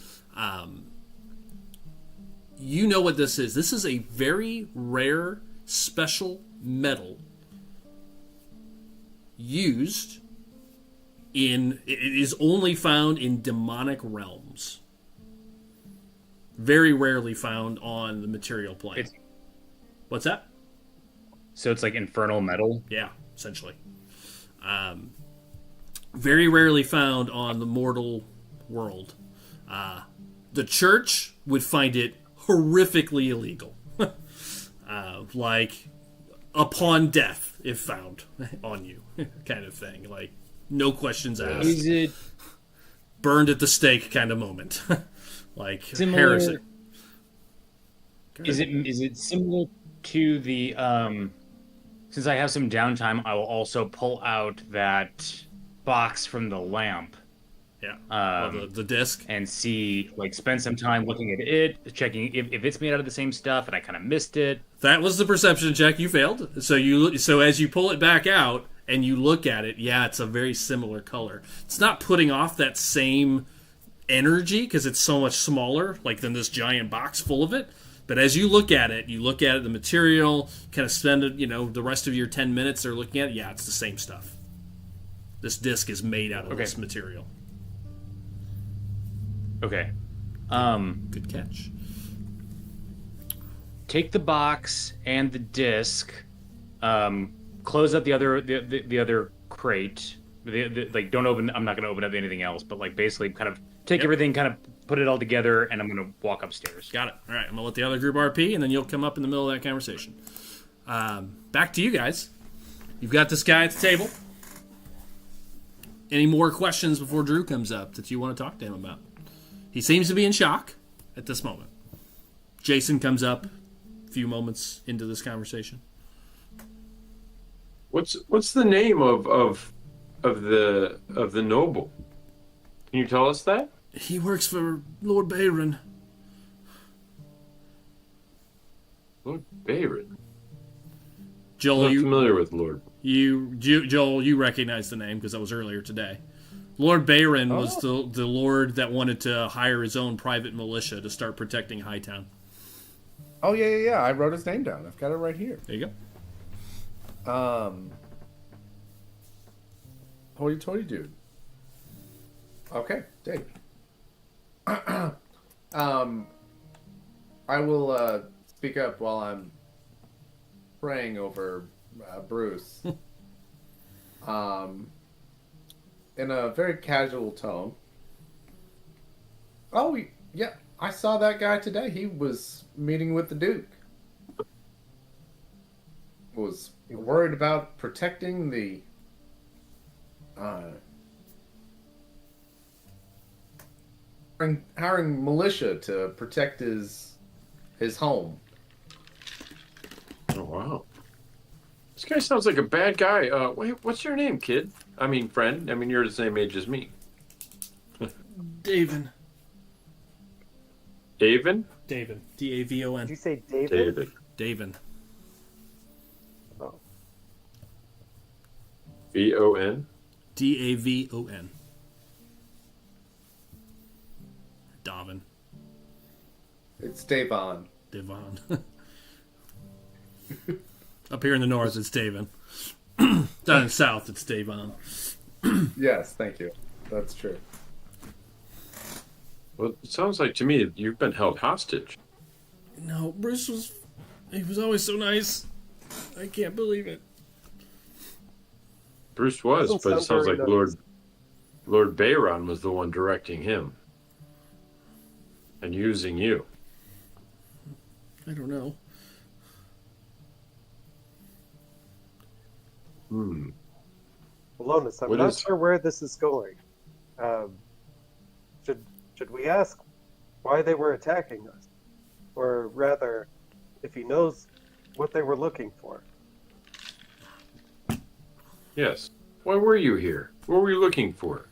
You know what this is. This is a very rare, special metal used in... It is only found in demonic realms. Very rarely found on the material plane. What's that? So it's like infernal metal? Yeah, essentially. Very rarely found on the mortal world. The church would find it horrifically illegal. Like, upon death, if found on you, kind of thing. Like, no questions asked. Is it... Burned at the stake kind of moment. Like, similar... heresy. Is it similar to the... Since I have some downtime, I will also pull out that box from the lamp. Yeah. The disc. And see, like, spend some time looking at it, checking if it's made out of the same stuff, and I kind of missed it. That was the perception check you failed. So as you pull it back out and you look at it, yeah, it's a very similar color. It's not putting off that same energy because it's so much smaller, like than this giant box full of it. But as you look at it, the material, kind of spend the rest of your 10 minutes there looking at it. Yeah, it's the same stuff. This disc is made out of this material. Okay. Good catch. Take the box and the disc. Close up the other crate. Like, don't open. I'm not going to open up anything else. But like, basically, kind of take everything, kind of put it all together, and I'm going to walk upstairs. Got it. All right. I'm going to let the other group RP, and then you'll come up in the middle of that conversation. Back to you guys. You've got this guy at the table. Any more questions before Drew comes up that you want to talk to him about? He seems to be in shock at this moment. Jason comes up a few moments into this conversation. What's the name of the noble? Can you tell us that? He works for Lord Bayron. Lord Bayron. Joel, I'm not familiar with Lord. Joel, you recognize the name because that was earlier today. Lord Bayron was the lord that wanted to hire his own private militia to start protecting Hightown. Oh, yeah. I wrote his name down. I've got it right here. There you go. Hoity-toity dude. Okay, Dave. I will speak up while I'm praying over Bruce. In a very casual tone. Oh, yeah. I saw that guy today. He was meeting with the Duke. Was worried about protecting the hiring militia to protect his home. Oh, wow. This guy sounds like a bad guy. Wait, what's your name, kid? I mean, friend. I mean, you're the same age as me. Davin. Davin? Davin. D-A-V-O-N. Did you say David? Davin. Oh. V-O-N? D-A-V-O-N. Davin. It's Davon. Devon. Up here in the north, it's Davin. Down in the south, it's Davon. Yes, thank you. That's true. Well, it sounds like to me that you've been held hostage. No, Bruce was... He was always so nice. I can't believe it. Bruce was, Doesn't but it sound sounds like very nice. Lord Bayron was the one directing him. And using you. I don't know. Walonis, I'm What not is- sure where this is going. Should we ask why they were attacking us? Or rather, if he knows what they were looking for. Yes. Why were you here? What were you looking for?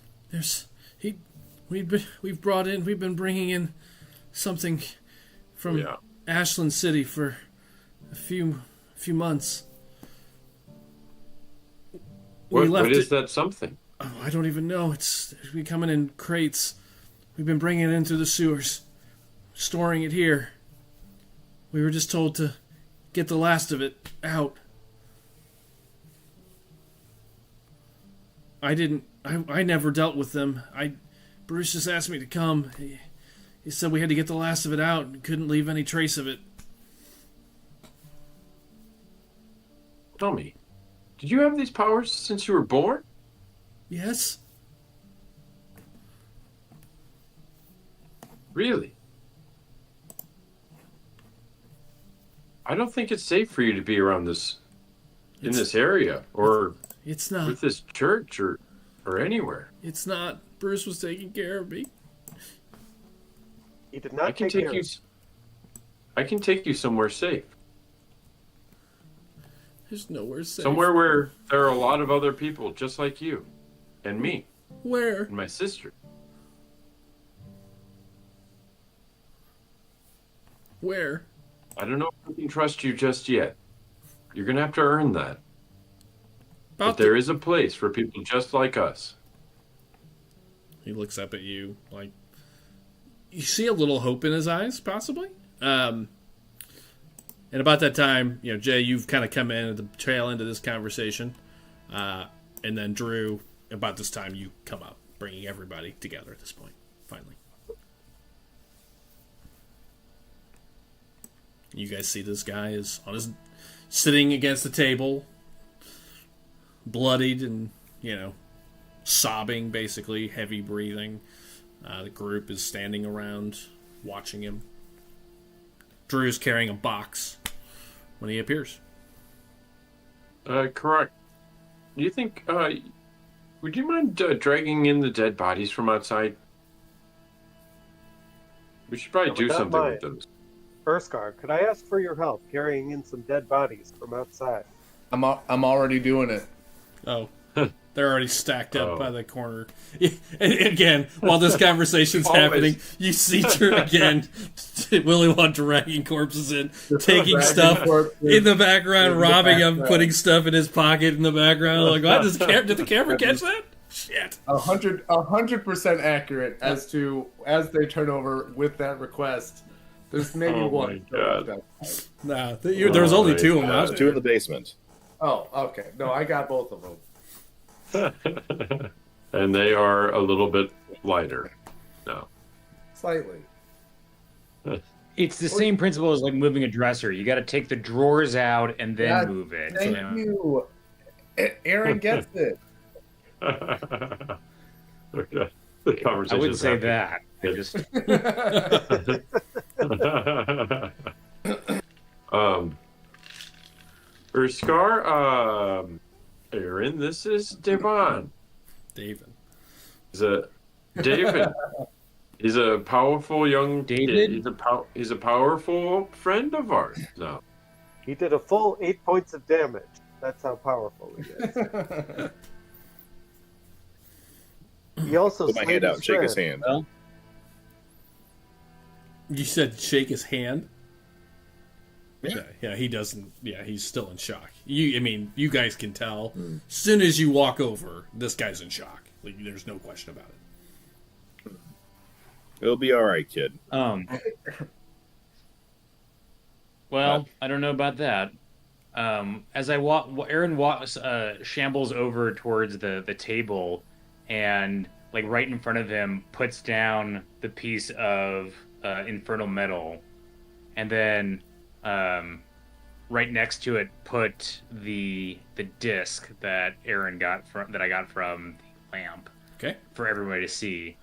We've been bringing in something from Yeah. Ashland City for a few months. What is that something? Oh, I don't even know. It's we coming in crates. We've been bringing it in through the sewers, storing it here. We were just told to get the last of it out. I never dealt with them. Bruce just asked me to come. He said we had to get the last of it out and couldn't leave any trace of it. Tell me, did you have these powers since you were born? Yes? Really? I don't think it's safe for you to be around in this area or It's not. with this church or anywhere. It's not. Bruce was taking care of me. He did I not can take take care you. of I can take you somewhere safe. There's nowhere safe. Somewhere where there are a lot of other people just like you and me Where? and my sister. Where? I don't know if I can trust you just yet. You're going to have to earn that. But there is a place for people just like us. He looks up at you like you see a little hope in his eyes, possibly. And about that time, Jay, you've kind of come in at the tail end of this conversation, and then Drew, about this time, you come up, bringing everybody together at this point. Finally, you guys see this guy is sitting against the table, bloodied and sobbing, basically, heavy breathing. The group is standing around watching him. Drew's carrying a box when he appears. Correct. Do you think, would you mind dragging in the dead bodies from outside? We should probably do without something mine. with those. Urskar, could I ask for your help carrying in some dead bodies from outside? I'm already doing it. Oh, they're already stacked up by the corner. And again, while this conversation's happening, you see Drew again, Willy Wonka dragging corpses in, taking stuff in the background, robbing him, putting stuff in his pocket in the background. Like, what? Did the camera catch that? Shit. 100% accurate as they turn over with that request. There's maybe one. My God. Nah, there was only two of them. There's two in the basement. Oh, okay. No, I got both of them. And they are a little bit lighter. No. Slightly. It's the same principle as like moving a dresser. You got to take the drawers out and then Yeah, move it. Thank you. Aaron gets it. Okay. The conversation. I wouldn't say that. I just Urskar, Aaron, this is Devon. David. David. He's a powerful young David. He's a powerful friend of ours. No. He did a full 8 points of damage. That's how powerful he is. He also Put my hand out and shake his hand. well, You said shake his hand? Yeah, he doesn't. Yeah, he's still in shock. You guys can tell. As soon as you walk over, this guy's in shock. Like, there's no question about it. It'll be all right, kid. Well, I don't know about that. As I walk, Aaron shambles over towards the table, and like right in front of him, puts down the piece of infernal metal, and then right next to it, put the disc that I got from the lamp. Okay. For everybody to see.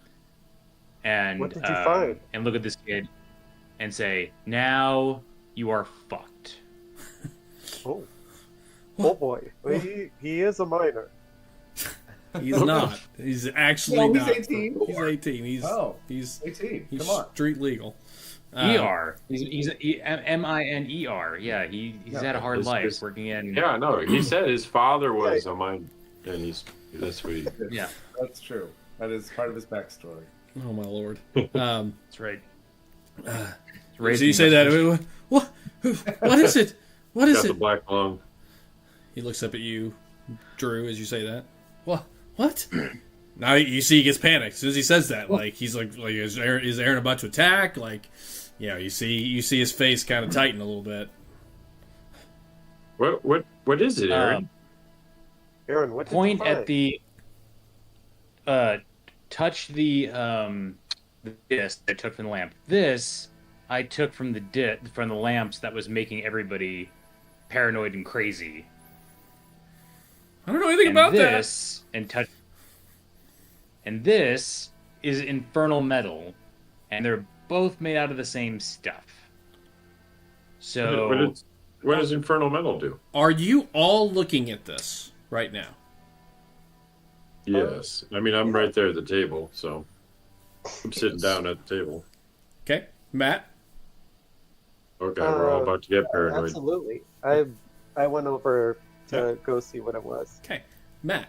And What did you find? And look at this kid, and say, "Now you are fucked." Oh boy. Well, he is a minor. He's not. He's actually No, not. he's 18. He's 18. He's 18. He's Come on. street legal. ER. He's MINER. Yeah, he's had a hard life working in. Yeah, no. He said his father was a mine, and that's what he. Yeah, That's true. That is part of his backstory. Oh my lord. that's right. So you say that? What? What is it? What is Got the it? black lung. He looks up at you, Drew, as you say that. What? What? Now you see he gets panicked as soon as he says that. Like he's like is Aaron about to attack? Like, you see his face kind of tighten a little bit. What is it, Aaron? Aaron, what did Point you find? at the. Touch the disc I took from the lamp. This I took from from the lamps that was making everybody paranoid and crazy. I don't know anything about that. And this is infernal metal, and they're both made out of the same stuff. So What does infernal metal do? Are you all looking at this right now? Yes. I mean, I'm right there at the table, so I'm sitting down at the table. Okay, Matt. Okay, we're all about to get paranoid. Absolutely. I went over to go see what it was. Okay, Matt.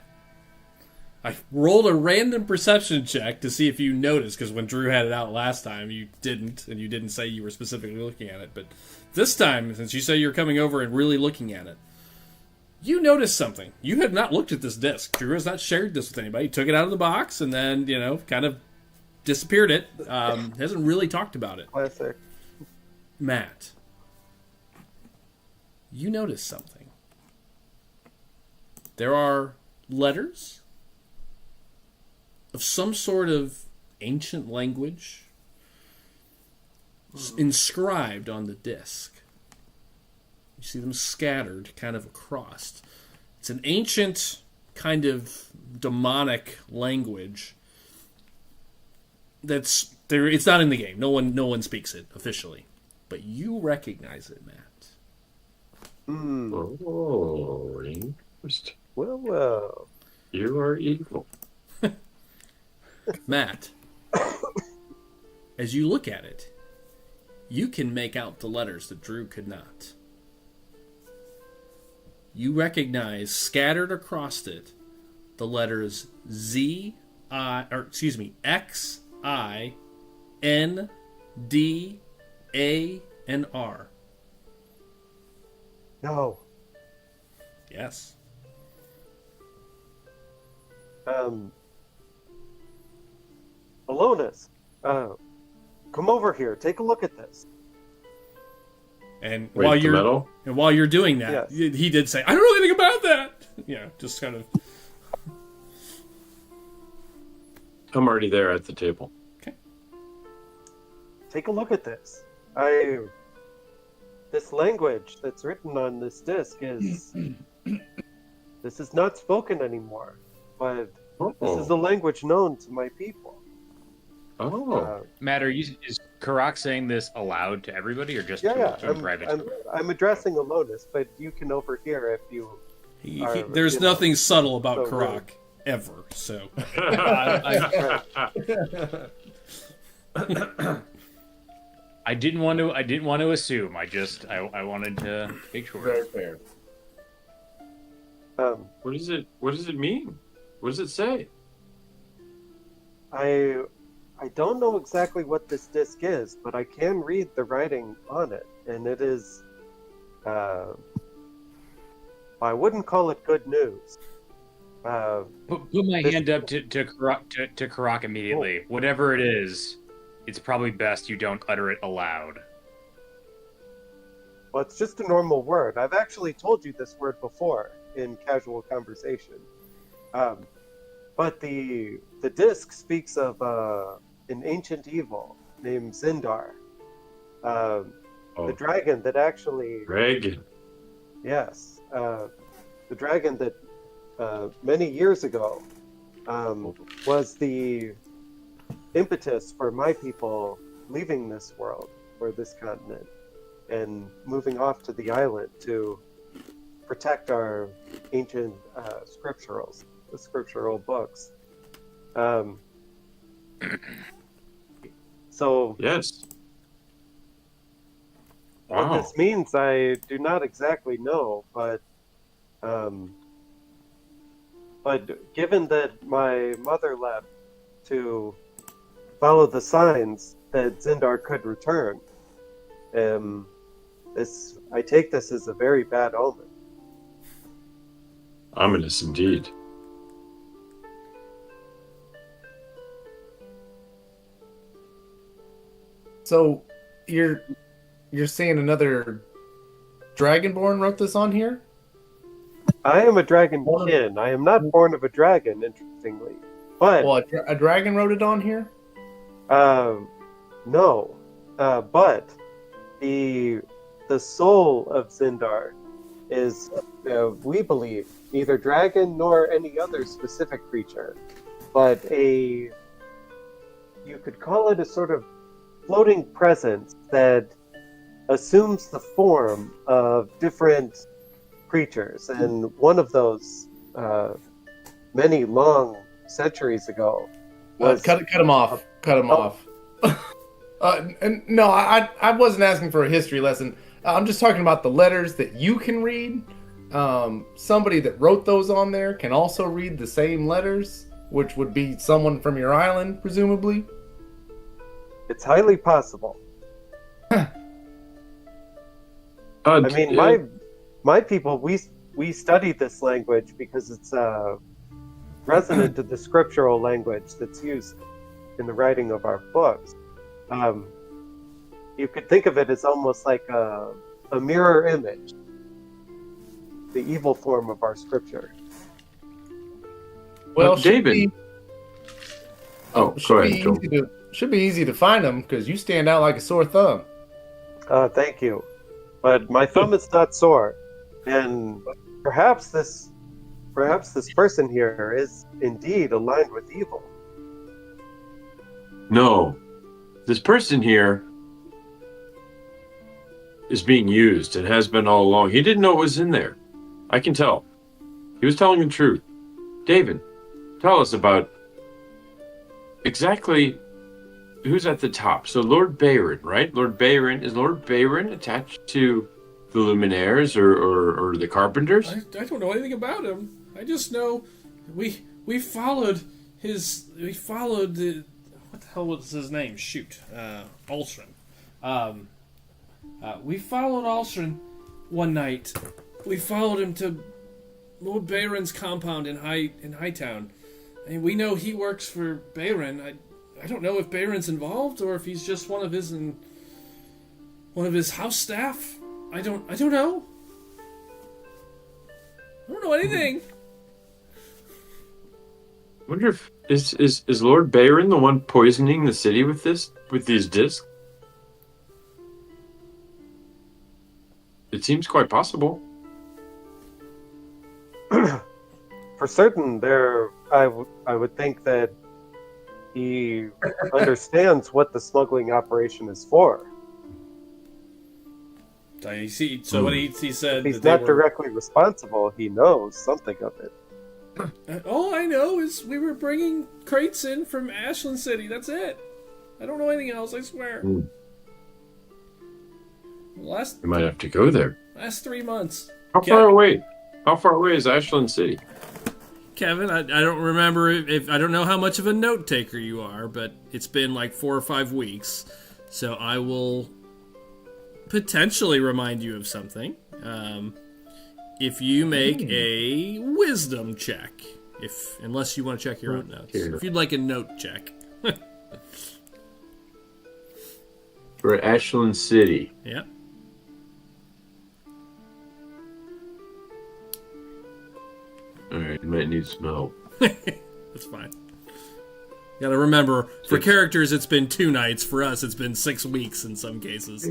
I rolled a random perception check to see if you noticed, because when Drew had it out last time, you didn't, and you didn't say you were specifically looking at it. But this time, since you say you're coming over and really looking at it, you noticed something. You have not looked at this disc. Drew has not shared this with anybody. He took it out of the box and then, kind of disappeared it. Hasn't really talked about it. Classic. Matt, you noticed something. There are letters of some sort of ancient language inscribed on the disc. You see them scattered kind of across. It's an ancient kind of demonic language that's there. It's not in the game. No one speaks it officially, but you recognize it, Matt. Oh, interesting. Well. You are evil. Matt, as you look at it, you can make out the letters that Drew could not. You recognize scattered across it the letters X, I, N, D, A, and R. No. Yes. Alonis, come over here. Take a look at this. And Wait, while you're doing that, Yes. he did say, "I don't know anything about that." Yeah, just kind of. I'm already there at the table. Okay. Take a look at this. This language that's written on this disc is this is not spoken anymore, but this is a language known to my people. Oh. Matt, is Karak saying this aloud to everybody or just to a private? I'm addressing Alonis, but you can overhear if you. There's nothing subtle about Karak ever. So. I didn't want to assume. I wanted to make sure. Very fair. What does it mean? What does it say? I don't know exactly what this disc is, but I can read the writing on it, and it is. I wouldn't call it good news. Put my hand up to Karak immediately. Oh. Whatever it is, it's probably best you don't utter it aloud. Well, it's just a normal word. I've actually told you this word before in casual conversation. But the disc speaks of an ancient evil named Zindar. The dragon that actually... Dragon. Yes. The dragon that many years ago was the impetus for my people leaving this world, or this continent, and moving off to the island to protect our ancient the scriptural books. So yes. Wow. What this means, I do not exactly know, but given that my mother left to follow the signs that Zindar could return, I take this as a very bad omen. Ominous indeed. So, you're saying another Dragonborn wrote this on here? I am a dragon kin. I am not born of a dragon, interestingly. But a dragon wrote it on here? No. But the soul of Zindar is, we believe, neither dragon nor any other specific creature, but you could call it a sort of floating presence that assumes the form of different creatures. And one of those, many long centuries ago, was... Cut him off. Cut him off. No, I wasn't asking for a history lesson. I'm just talking about the letters that you can read. Somebody that wrote those on there can also read the same letters, which would be someone from your island, presumably. It's highly possible. I mean, my people, we study this language because it's resonant to the scriptural language that's used in the writing of our books. You could think of it as almost like a mirror image, the evil form of our scripture. Well, David. Go ahead, Joel. Should be easy to find them because you stand out like a sore thumb. Thank you, but my thumb is not sore, and perhaps this person here is indeed aligned with evil. No, this person here is being used and has been all along. He didn't know what was in there. I can tell. He was telling the truth. David, tell us about exactly who's at the top. So Lord Bayron, right? Is Lord Bayron attached to the Luminaires or the Carpenters? I don't know anything about him. I just know we followed the what the hell was his name? Shoot, Ulstrin. We followed Ulstrin one night. We followed him to Lord Bayron's compound in Hightown, and we know he works for Bayron. I don't know if Bayron's involved or if he's just one of his house staff. I don't know. I don't know anything. I wonder if is Lord Bayron the one poisoning the city with these discs? It seems quite possible. For certain, I would think that he understands what the smuggling operation is for. So what he said. If he's that not they were, directly responsible, he knows something of it. all I know is we were bringing crates in from Ashland City. That's it. I don't know anything else. I swear. Mm. Last You might have to go there. last 3 months. How far away? How far away is Ashland City? Kevin, I don't remember if I don't know how much of a note taker you are, but it's been like 4 or 5 weeks, so I will potentially remind you of something. If you make a wisdom check, unless you want to check your own notes, Here. if you'd like a note check. We're at Ashland City. Yeah. All right, you might need some help. That's fine. You gotta remember, for characters it's been 2 nights. For us, it's been 6 weeks in some cases.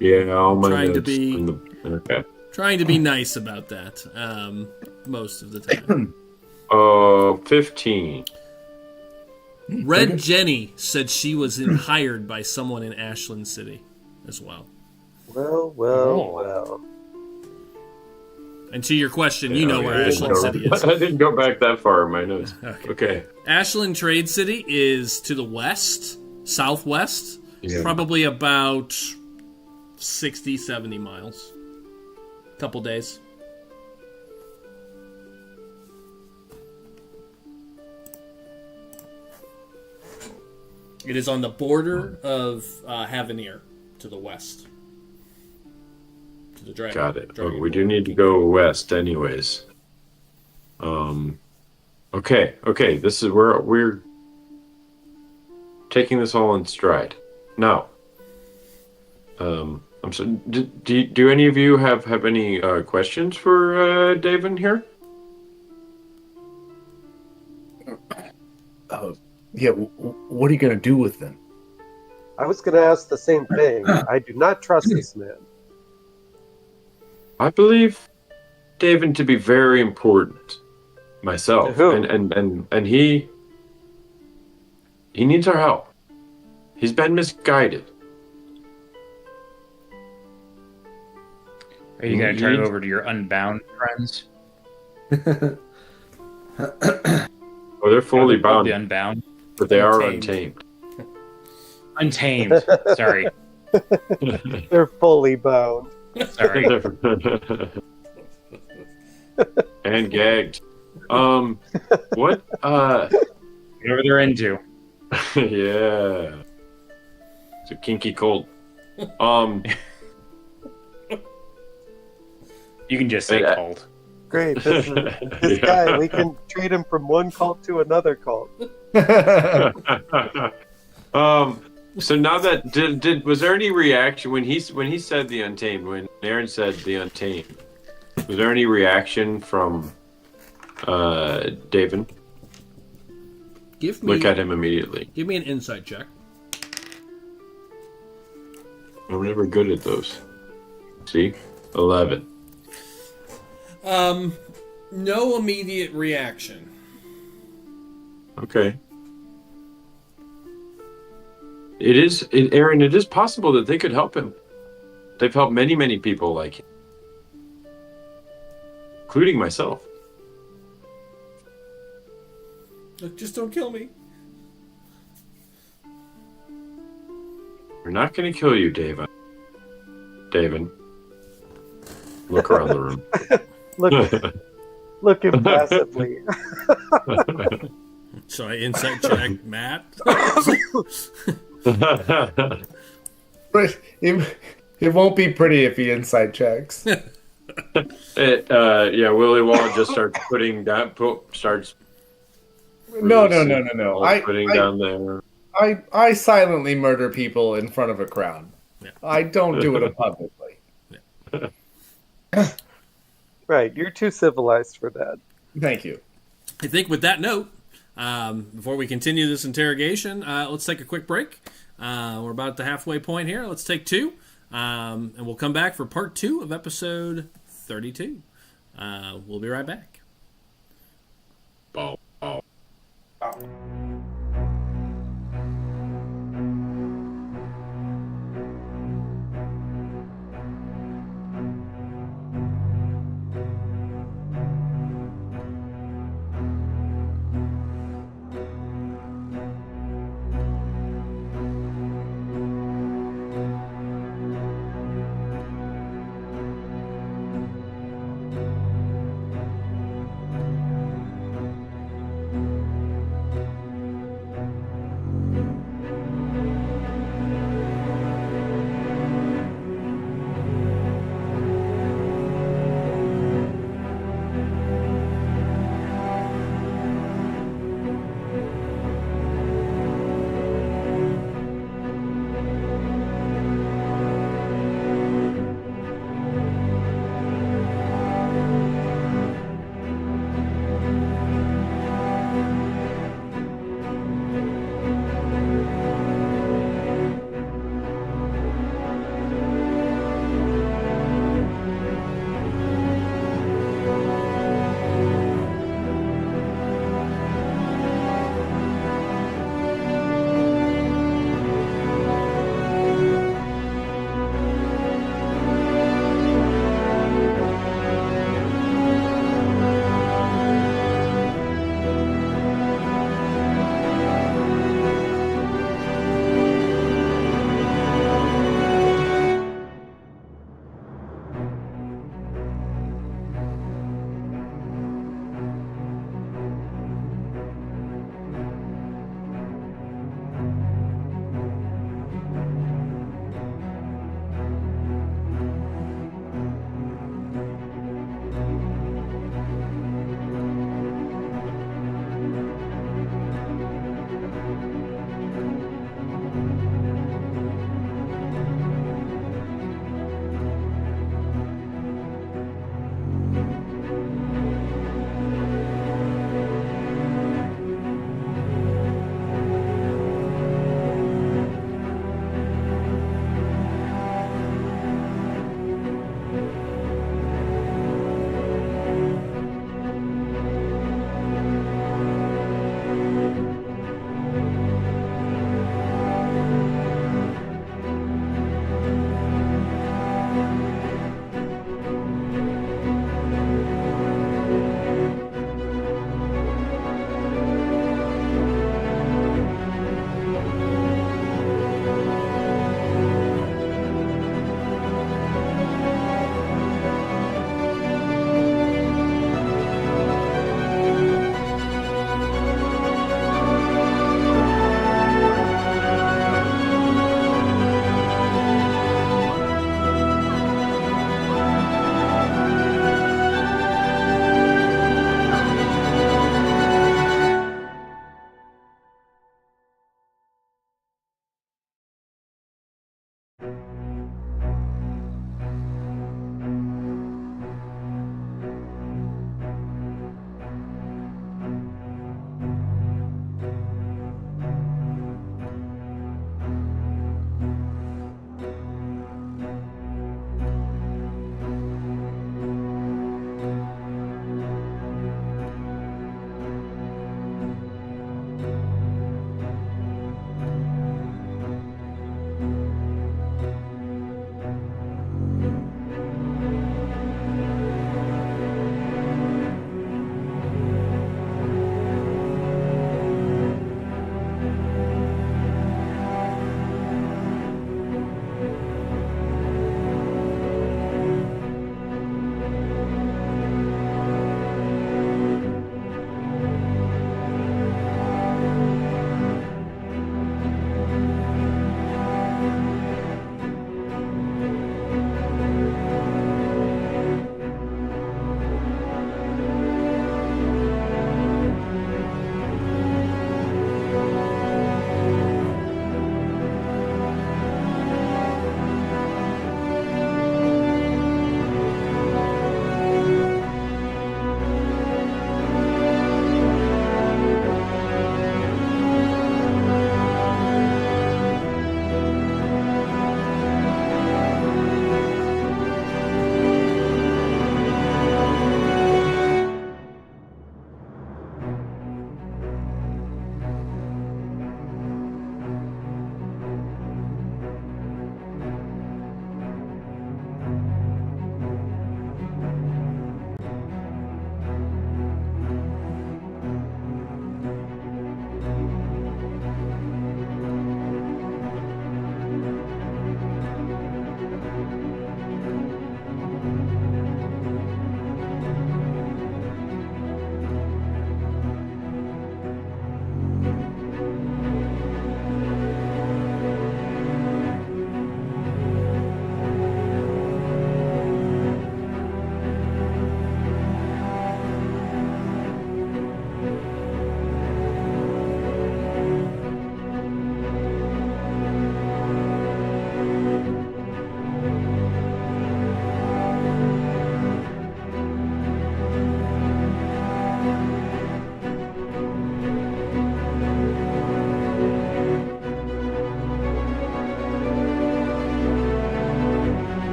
Yeah, all my Trying to notes be- from the- okay. Trying to be nice about that, most of the time. 15. Red Jenny said she was hired by someone in Ashland City as well. Well. And to your question, you know where I didn't Ashland go- City is. I didn't go back that far in my notes. Okay. Ashland Trade City is to the west, southwest, Yeah. probably about 60, 70 miles. Couple days. It is on the border of Havanir to the west. To the dragon. Got it. Dragon We do need to go west, anyways. Okay. This is where we're taking this all in stride. Now, I'm so. Do any of you have any questions for David here? Yeah, what are you going to do with them? I was going to ask the same thing. I do not trust this man. I believe David to be very important myself, To who? and he needs our help. He's been misguided. Are you going to turn it over to your unbound friends? Oh, they're fully The bound, unbound? but they are Untamed. untamed. Untamed. Sorry. They're fully bound. Sorry. And gagged. What? Whatever they're into. Yeah. It's a kinky cold. You can just say Yeah. cold. Great. This Yeah. guy, we can trade him from one cult to another cult. So now that was there any reaction when he said the Untamed, when Aaron said the Untamed, was there any reaction from David? Look at him immediately. Give me an insight check. I'm never good at those. See? 11. No immediate reaction. Okay. Aaron, it is possible that they could help him. They've helped many, many people like him, including myself. Look, just don't kill me. We're not going to kill you, David. Look around the room. Look impassively. So I insight check Matt. But it won't be pretty if he inside checks. Yeah, Willie Wall just starts putting down. Starts. No. Putting down there. I silently murder people in front of a crowd. Yeah. I don't do it publicly. Right, you're too civilized for that. Thank you. I think with that note, before we continue this interrogation, let's take a quick break. We're about at the halfway point here. Let's take 2, and we'll come back for part 2 of episode 32. We'll be right back. Oh.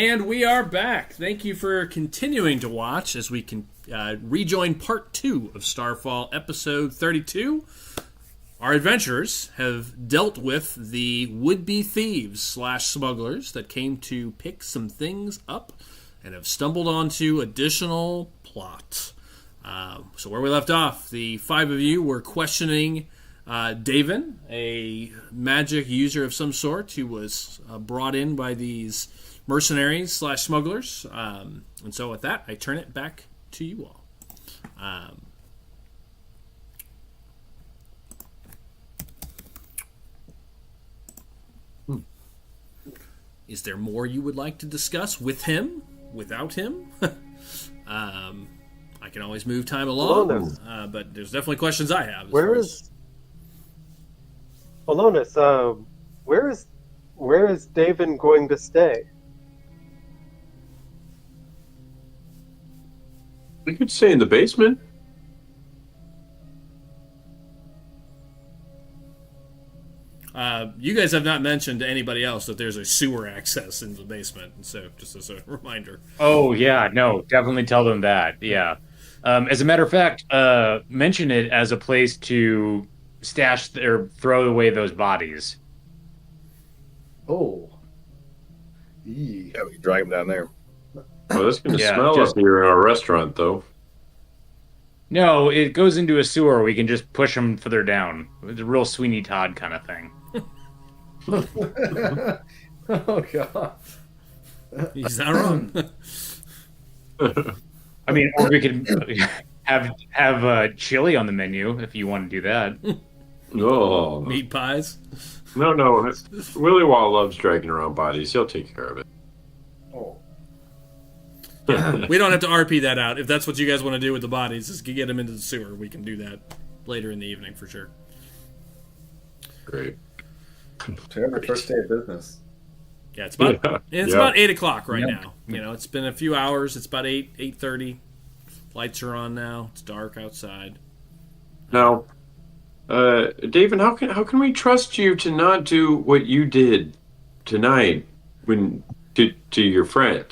And we are back. Thank you for continuing to watch as we can rejoin part 2 of Starfall episode 32. Our adventurers have dealt with the would-be thieves / smugglers that came to pick some things up and have stumbled onto additional plot. So where we left off, the 5 of you were questioning Davin, a magic user of some sort who was brought in by these mercenaries / smugglers. And so with that, I turn it back to you all. Is there more you would like to discuss with him, without him? I can always move time along, but there's definitely questions I have. Alonis, where is Davin going to stay? We could stay in the basement. You guys have not mentioned to anybody else that there's a sewer access in the basement, so just as a reminder. Oh, yeah, no, definitely tell them that, yeah. As a matter of fact, mention it as a place to stash or throw away those bodies. Oh. Yeah, we can drag them down there. Oh, that's going to smell up here in our restaurant, though. No, it goes into a sewer. We can just push them further down. It's a real Sweeney Todd kind of thing. Oh, God. He's not wrong. I mean, or we could have chili on the menu if you want to do that. Oh. Meat pies? No. Willie Wall loves dragging around bodies. He'll take care of it. Oh. We don't have to RP that out. If that's what you guys want to do with the bodies, is get them into the sewer. We can do that later in the evening for sure. Great. Terrific first day of business. Yeah, it's about about 8 o'clock right now. You know, it's been a few hours. It's about 8:30. Lights are on now. It's dark outside. Now, David, how can we trust you to not do what you did tonight to your friend,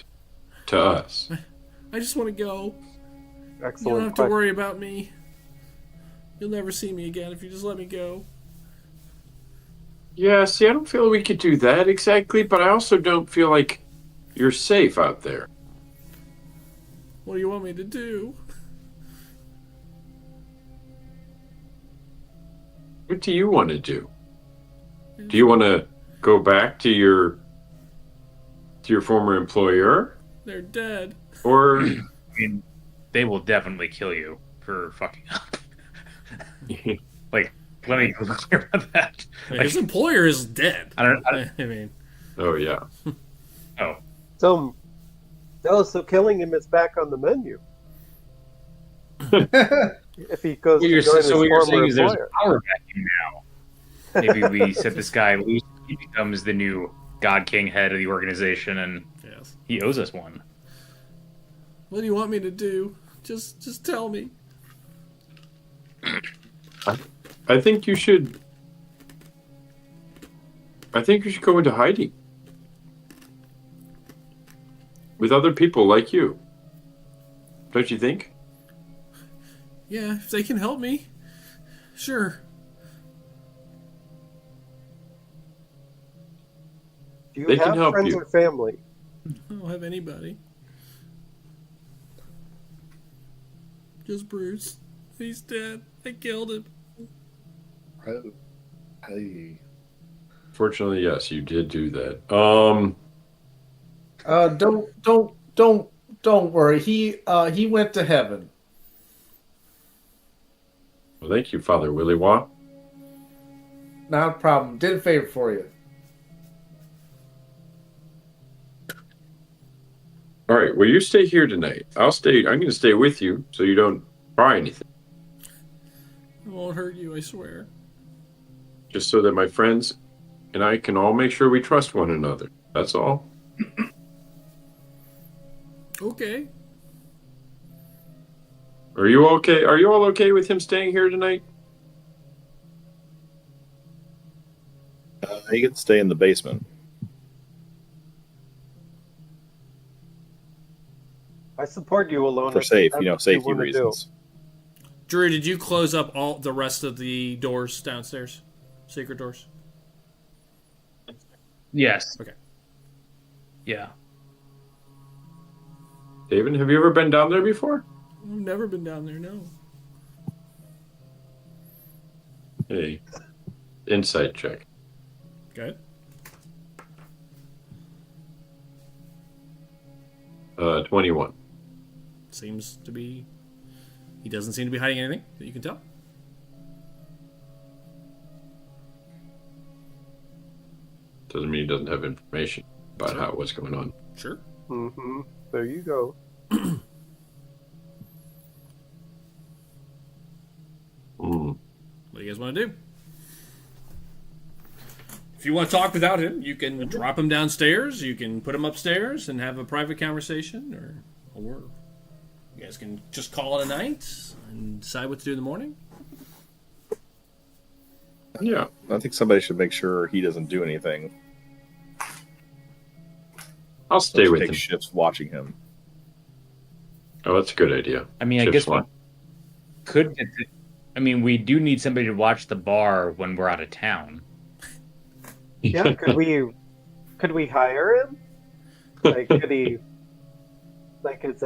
to us? I just want to go. Excellent. You don't have to worry about me. You'll never see me again if you just let me go. Yeah, see, I don't feel we could do that exactly, but I also don't feel like you're safe out there. What do you want me to do? What do you want to do? Do you want to go back to your former employer? They're dead. Or I mean, they will definitely kill you for fucking up. Like, let me be clear about that. Like, his employer is dead. I mean. Oh yeah. Oh. So killing him is back on the menu. If he goes to join his what you're saying former is there's employer. a power vacuum now. Maybe we set this guy loose. He becomes the new God King head of the organization, and he owes us one. What do you want me to do? Just tell me. I think you should go into hiding with other people like you. Don't you think? Yeah, if they can help me, sure. Do you They have can help friends you. or family? I don't have anybody. Just Bruce. He's dead. I killed him. Hey. Fortunately, yes, you did do that. Don't worry. He went to heaven. Well, thank you, Father Willie Watt. Not a problem. Did a favor for you. All right. Well, you stay here tonight. I'm going to stay with you so you don't try anything. I won't hurt you, I swear. Just so that my friends and I can all make sure we trust one another. That's all. Okay. Are you okay? Are you all okay with him staying here tonight? He can stay in the basement. I support you, Alona. For safety reasons. Drew, did you close up all the rest of the doors downstairs? Secret doors? Yes. Okay. Yeah. David, have you ever been down there before? I've never been down there, no. Hey, insight check. Okay. 21. Seems to be... He doesn't seem to be hiding anything that you can tell. Doesn't mean he doesn't have information about what's going on. Sure. Mm-hmm. There you go. What do you guys want to do? If you want to talk without him, you can drop him downstairs. You can put him upstairs and have a private conversation, or you guys can just call it a night and decide what to do in the morning. Yeah. I think somebody should make sure he doesn't do anything. I'll stay with him. Take shifts watching him. Oh, that's a good idea. I mean, I guess we could. We do need somebody to watch the bar when we're out of town. Yeah, could we hire him? Like, could he? Like, it's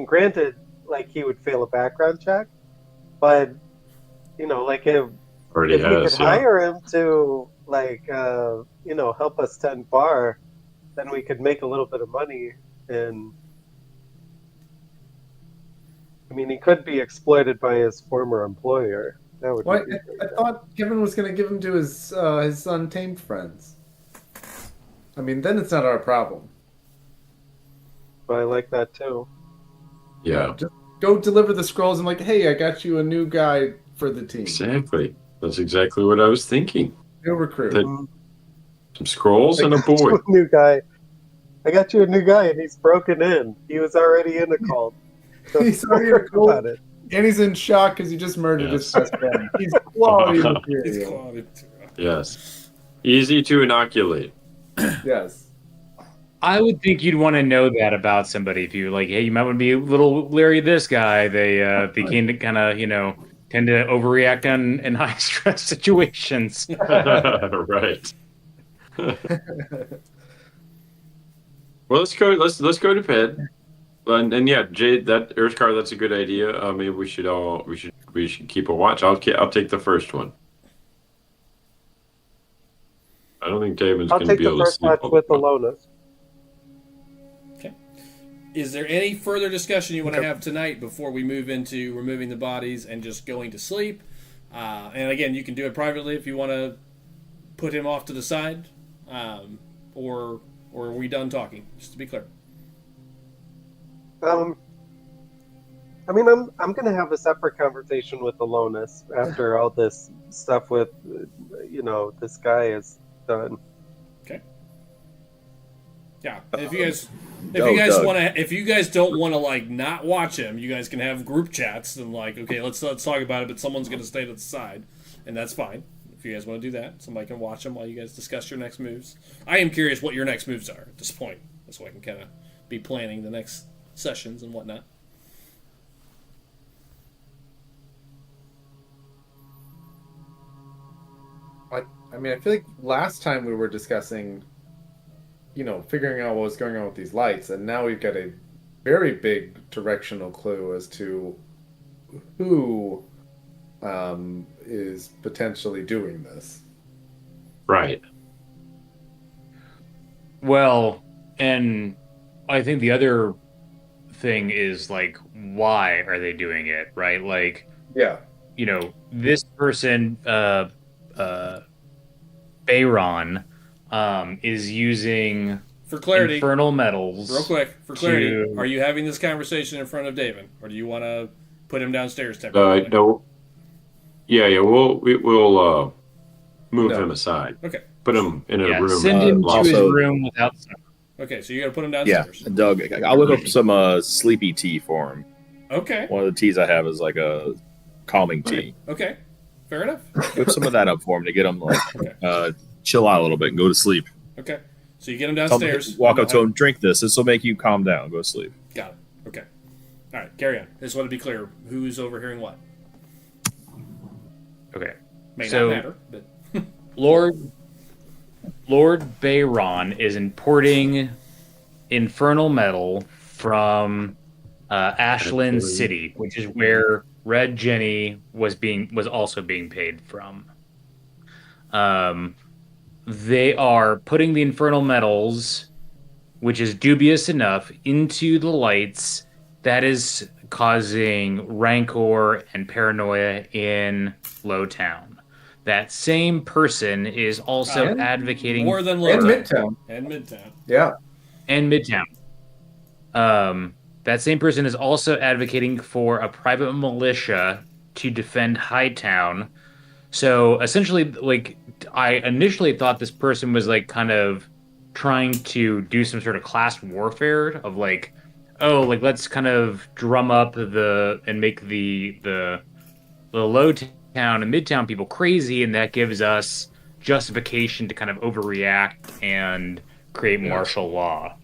granted, like he would fail a background check, but like if we could hire him to help us tend bar, then we could make a little bit of money. And he could be exploited by his former employer. That would. What? I thought Kevin was going to give him to his untamed friends. Then it's not our problem. But I like that too. Yeah. Just go deliver the scrolls and hey, I got you a new guy for the team. Exactly. That's exactly what I was thinking. New recruit. Some scrolls and a boy. New guy. I got you a new guy, and he's broken in. He was already in a cult. So he's already in a cult about it. And he's in shock because he just murdered his best friend. He's quality material. Yes. Easy to inoculate. Yes. I would think you'd want to know that about somebody if you hey, you might want to be a little leery of this guy. They can kind of tend to overreact in high stress situations. Right. Well, let's go to bed. And yeah, Jade, that Earth card, that's a good idea. Maybe we should keep a watch. I'll take the first one. I don't think Damon's going to be able to sleep. I'll take the first watch with Alona. Okay. Is there any further discussion you want to have tonight before we move into removing the bodies and just going to sleep? And again, you can do it privately if you want to put him off to the side, or are we done talking? Just to be clear. I'm going to have a separate conversation with Alonis after all this stuff with, this guy is done. Okay. Yeah. If you guys don't want to not watch him, you guys can have group chats and okay, let's talk about it, but someone's going to stay to the side, and that's fine. If you guys want to do that, somebody can watch them while you guys discuss your next moves. I am curious what your next moves are at this point, so I can kind of be planning the next sessions and whatnot. I feel like last time we were discussing, figuring out what was going on with these lights, and now we've got a very big directional clue as to who is potentially doing this. Right. Well, and I think the other thing is why are they doing it, right? Yeah, this person Bayron is using, for clarity, infernal metals. Real quick, for clarity, are you having this conversation in front of David, or do you want to put him downstairs temporarily? No. Yeah. We'll move him aside. Okay. Put him in a room. Send him to his room without. Okay, so you got to put him downstairs. Yeah, Doug, I'll whip up some sleepy tea for him. Okay. One of the teas I have is a calming tea. Okay, fair enough. Whip some of that up for him to get him chill out a little bit and go to sleep. Okay, So you get him downstairs. Walk up to him, drink this. This will make you calm down. Go sleep. Got it. Okay. All right, carry on. I just want to be clear. Who's overhearing what? Okay. May not matter, but... Lord Bayron is importing infernal metal from Ashland City, which is where Red Jenny was also being paid from. They are putting the infernal metals, which is dubious enough, into the lights. That is causing rancor and paranoia in Lowtown. That same person is also advocating more than Midtown. And Midtown. Yeah. And Midtown. That same person is also advocating for a private militia to defend Hightown. So essentially, like, I initially thought this person was like kind of trying to do some sort of class warfare of like, oh, like let's kind of drum up and make the low town and midtown people crazy, and that gives us justification to kind of overreact and create martial law.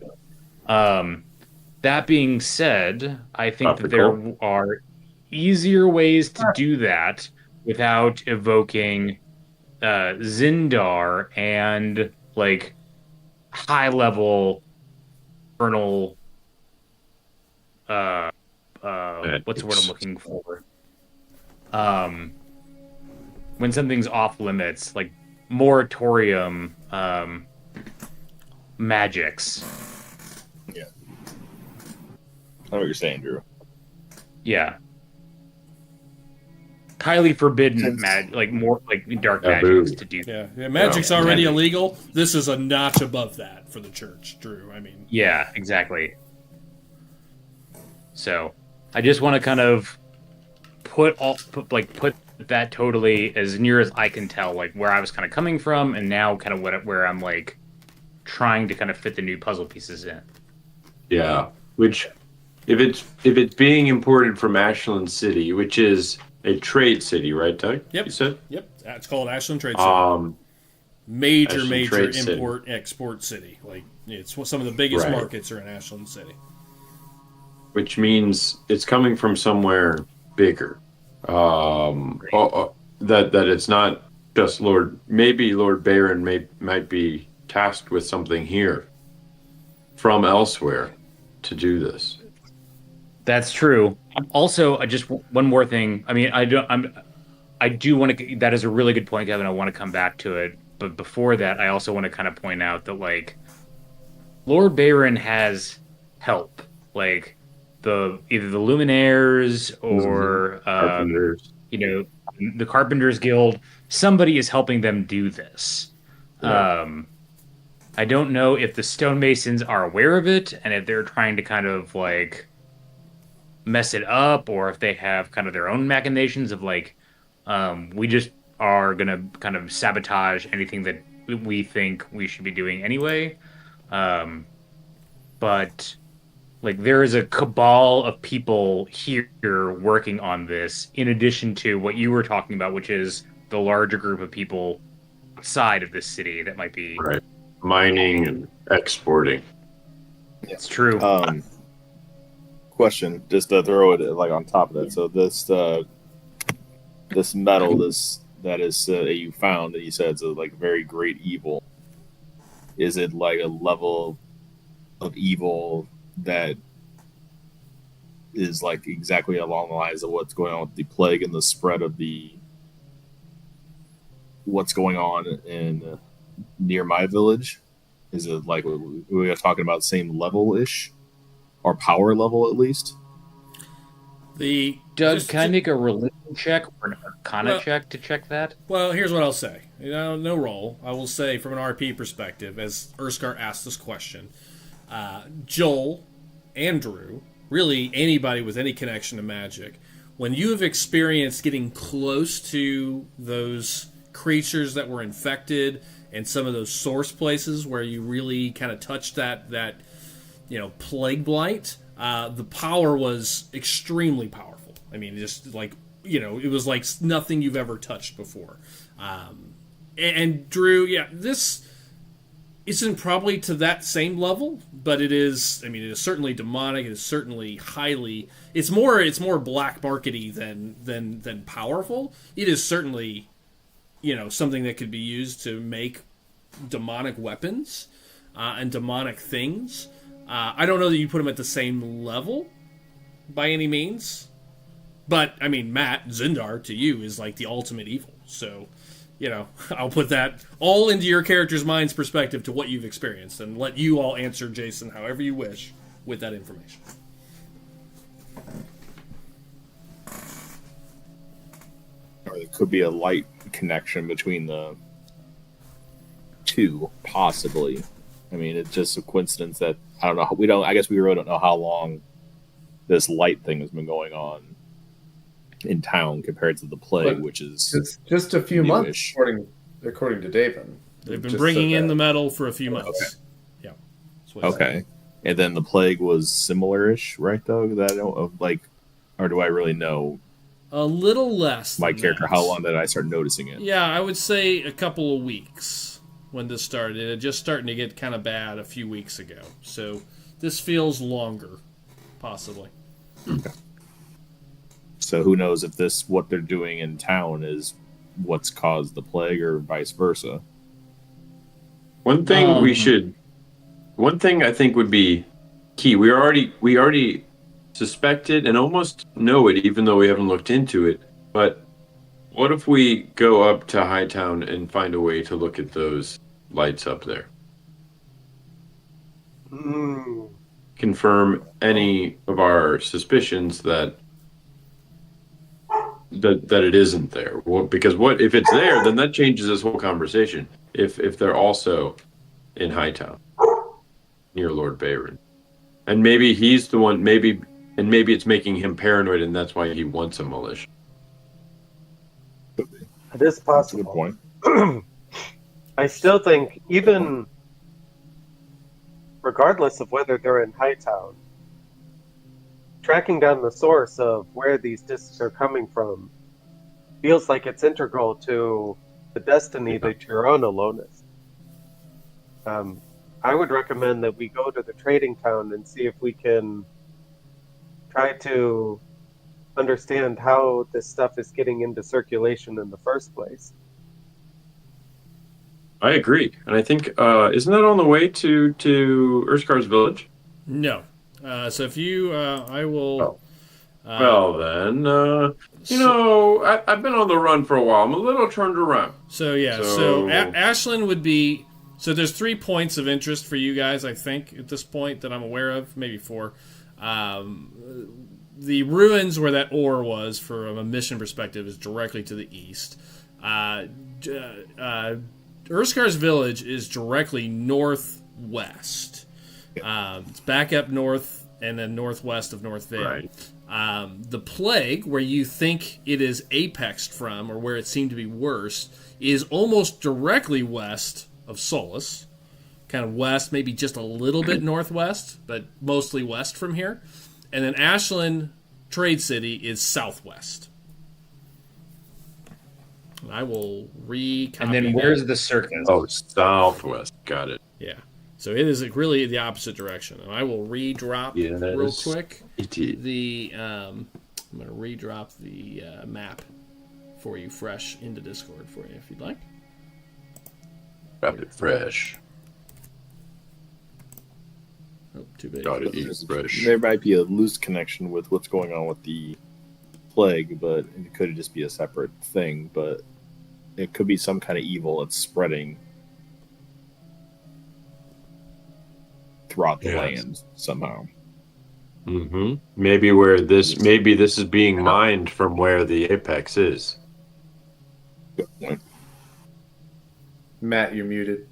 That being said, I think that there are easier ways to do that without evoking Zindar and like high level infernal what's the word I'm looking for? When something's off limits, like moratorium magics. Yeah. I know what you're saying, Drew. Yeah. Highly forbidden like more like dark magics to do. Yeah, magic's already illegal. This is a notch above that for the church, Drew. I mean, yeah, exactly. So, I just want to kind of put that totally as near as I can tell, like where I was kind of coming from, and now kind of where I'm like trying to kind of fit the new puzzle pieces in. Yeah, which if it's being imported from Ashland City, which is a trade city, right, Doug? Yep. You said? Yep. It's called Ashland Trade City. Major City. import-export city. Like, it's some of the biggest markets are in Ashland City. Which means it's coming from somewhere bigger. That it's not just Lord. Maybe Lord Bayron might be tasked with something here from elsewhere to do this. That's true. Also, just one more thing. I mean, I do want to. That is a really good point, Kevin. I want to come back to it, but before that, I also want to kind of point out that like Lord Bayron has help, like either the Luminaires or Carpenters. The Carpenters Guild. Somebody is helping them do this. Yeah. I don't know if the stonemasons are aware of it and if they're trying to kind of like mess it up, or if they have kind of their own machinations of like, we just are gonna kind of sabotage anything that we think we should be doing anyway. But like there is a cabal of people here working on this, in addition to what you were talking about, which is the larger group of people outside of this city that might be mining and exporting. It's true. Question, just to throw it like on top of that. So this metal, that is that you found, that you said is like very great evil. Is it like a level of evil that is like exactly along the lines of what's going on with the plague and the spread of what's going on in near my village? Is it like we are talking about same level-ish, or power level at least? Doug, can I make a religion check or an arcana check to check that? Well, here's what I'll say. No roll. I will say from an RP perspective, as Urskar asked this question, Joel, Andrew, really anybody with any connection to magic, when you have experienced getting close to those creatures that were infected and some of those source places where you really kind of touched that plague blight, the power was extremely powerful. I mean, just like, it was like nothing you've ever touched before. And Drew, this isn't probably to that same level, but it is. I mean, it is certainly demonic. It is certainly highly. It's more black markety than powerful. It is certainly, something that could be used to make demonic weapons and demonic things. I don't know that you put them at the same level by any means, but I mean, Matt, Zindar to you is like the ultimate evil. So, I'll put that all into your character's mind's perspective to what you've experienced, and let you all answer Jason however you wish with that information. Or there could be a light connection between the two, possibly. I mean, it's just a coincidence that I don't know. I guess we really don't know how long this light thing has been going on in town compared to the plague, which is it's just a few months, according to David. They've been bringing in the metal for a few months. Okay. Yeah. Okay. And then the plague was similar-ish, right? Though or do I really know? A little less. My character. How long did I start noticing it? Yeah, I would say a couple of weeks when this started. It just starting to get kind of bad a few weeks ago. So this feels longer, possibly. Okay. So who knows if what they're doing in town is what's caused the plague or vice versa. One thing I think would be key. We already suspected and almost know it, even though we haven't looked into it. But what if we go up to Hightown and find a way to look at those lights up there? Confirm any of our suspicions that it isn't there. Well, because what if it's there? Then that changes this whole conversation. If they're also in Hightown near Lord Bayron, and maybe he's the one. Maybe it's making him paranoid, and that's why he wants a militia. It is possible. Good point. I still think, even regardless of whether they're in Hightown, tracking down the source of where these discs are coming from feels like it's integral to the destiny that you're on, Alonis. I would recommend that we go to the trading town and see if we can try to understand how this stuff is getting into circulation in the first place. I agree, and I think isn't that on the way to Urskar's village? No. So if you, I will. Well then, I've been on the run for a while. I'm a little turned around. So Ashlyn would be. So there's 3 points of interest for you guys, I think, at this point that I'm aware of, maybe 4. The ruins where that ore was, from a mission perspective, is directly to the east. Urskar's village is directly northwest. It's back up north and then northwest of North Vale. Right. The plague, where you think it is apexed from, or where it seemed to be worse, is almost directly west of Solus. Kind of west, maybe just a little bit northwest, but mostly west from here. And then Ashland Trade City is southwest. I will recopy. And then where's the circus? Oh, southwest. Got it. Yeah. So it is really the opposite direction. And I will redrop real quick. I'm going to redrop the map for you fresh into Discord for you if you'd like. Drop it fresh. Oh, too big. Got it fresh. There might be a loose connection with what's going on with the plague, but it could just be a separate thing. But it could be some kind of evil that's spreading throughout the land somehow. Mm-hmm. Maybe this is being mined from where the apex is. Good point. Matt, you're muted.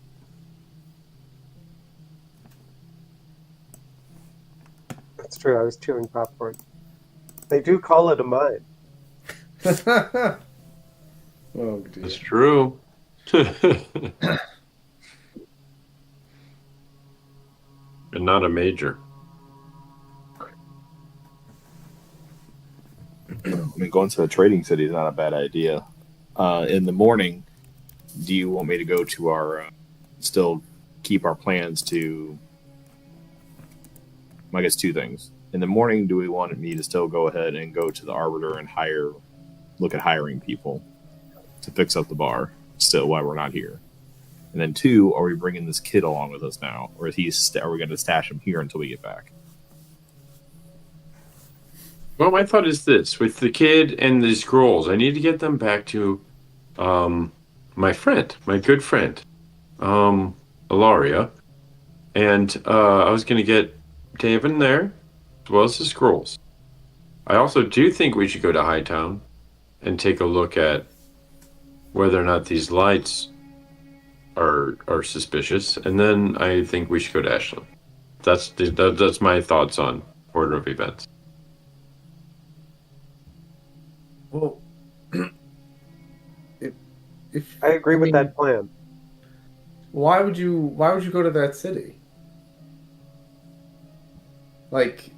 That's true. I was chewing popcorn. They do call it a mine. Oh, dear. It's true. And not a major. I mean, going to the trading city is not a bad idea. In the morning, do you want me to go to our still keep our plans to, I guess, two things. In the morning, do we want me to still go ahead and go to the Arbiter and look at hiring people to fix up the bar still while we're not here? And then two, are we bringing this kid along with us now? Or are we going to stash him here until we get back? Well, my thought is this. With the kid and the scrolls, I need to get them back to my good friend, Ilaria. And I was going to get Daven there, as well as the scrolls. I also do think we should go to Hightown and take a look at whether or not these lights are suspicious. And then I think we should go to Ashland. That's my thoughts on order of events. Well, I agree with that plan. Why would you go to that city? Like,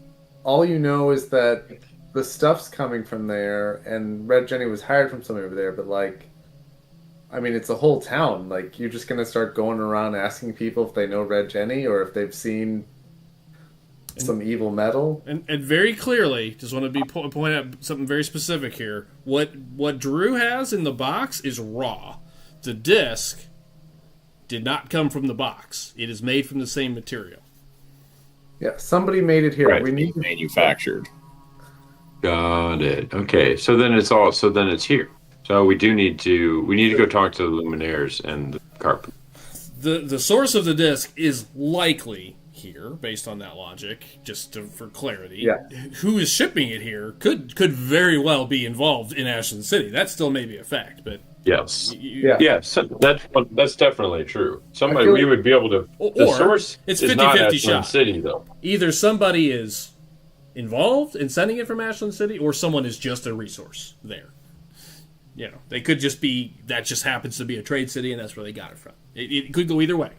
all you know is that the stuff's coming from there, and Red Jenny was hired from somewhere over there, but like, I mean, it's a whole town. Like, you're just gonna start going around asking people if they know Red Jenny or if they've seen some evil metal. And very clearly, just want to point out something very specific here. What Drew has in the box is raw. The disc did not come from the box. It is made from the same material. Yeah, somebody made it here. Right, We need manufactured. Got it. Okay, so then it's here. So we need to go talk to the Luminaires and the Carpet. The source of the disc is likely here, based on that logic, for clarity. Yeah. Who is shipping it here could very well be involved in Ashland City. That still may be a fact, but yes, Yeah. yes, that's definitely true. Somebody we would be able to. The or source it's is 50-50 not Ashland shot. City, though. Either somebody is involved in sending it from Ashland City, or someone is just a resource there. You know, they could just be, that just happens to be a trade city, and that's where they got it from. It could go either way.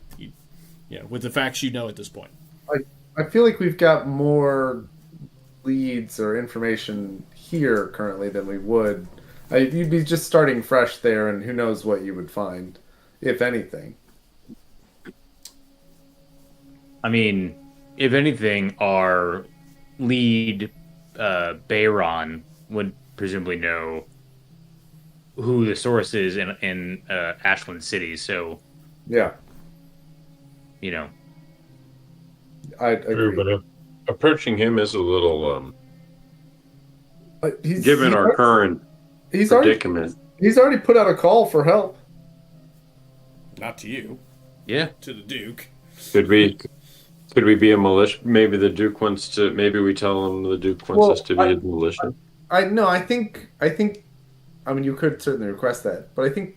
With the facts you know at this point. I feel like we've got more leads or information here currently than we would. You'd be just starting fresh there, and who knows what you would find, if anything. I mean, if anything, our lead, Bayron, would presumably know who the source is in Ashland City. So, Yeah, you know, I True, agree. but approaching him is a little He's- given our current he's already predicament. put out a call for help. Not to you, yeah. to the Duke. Could we be a militia? Maybe the Duke wants to. Maybe we tell him the Duke wants us to be a militia. I think. I mean, you could certainly request that, but I think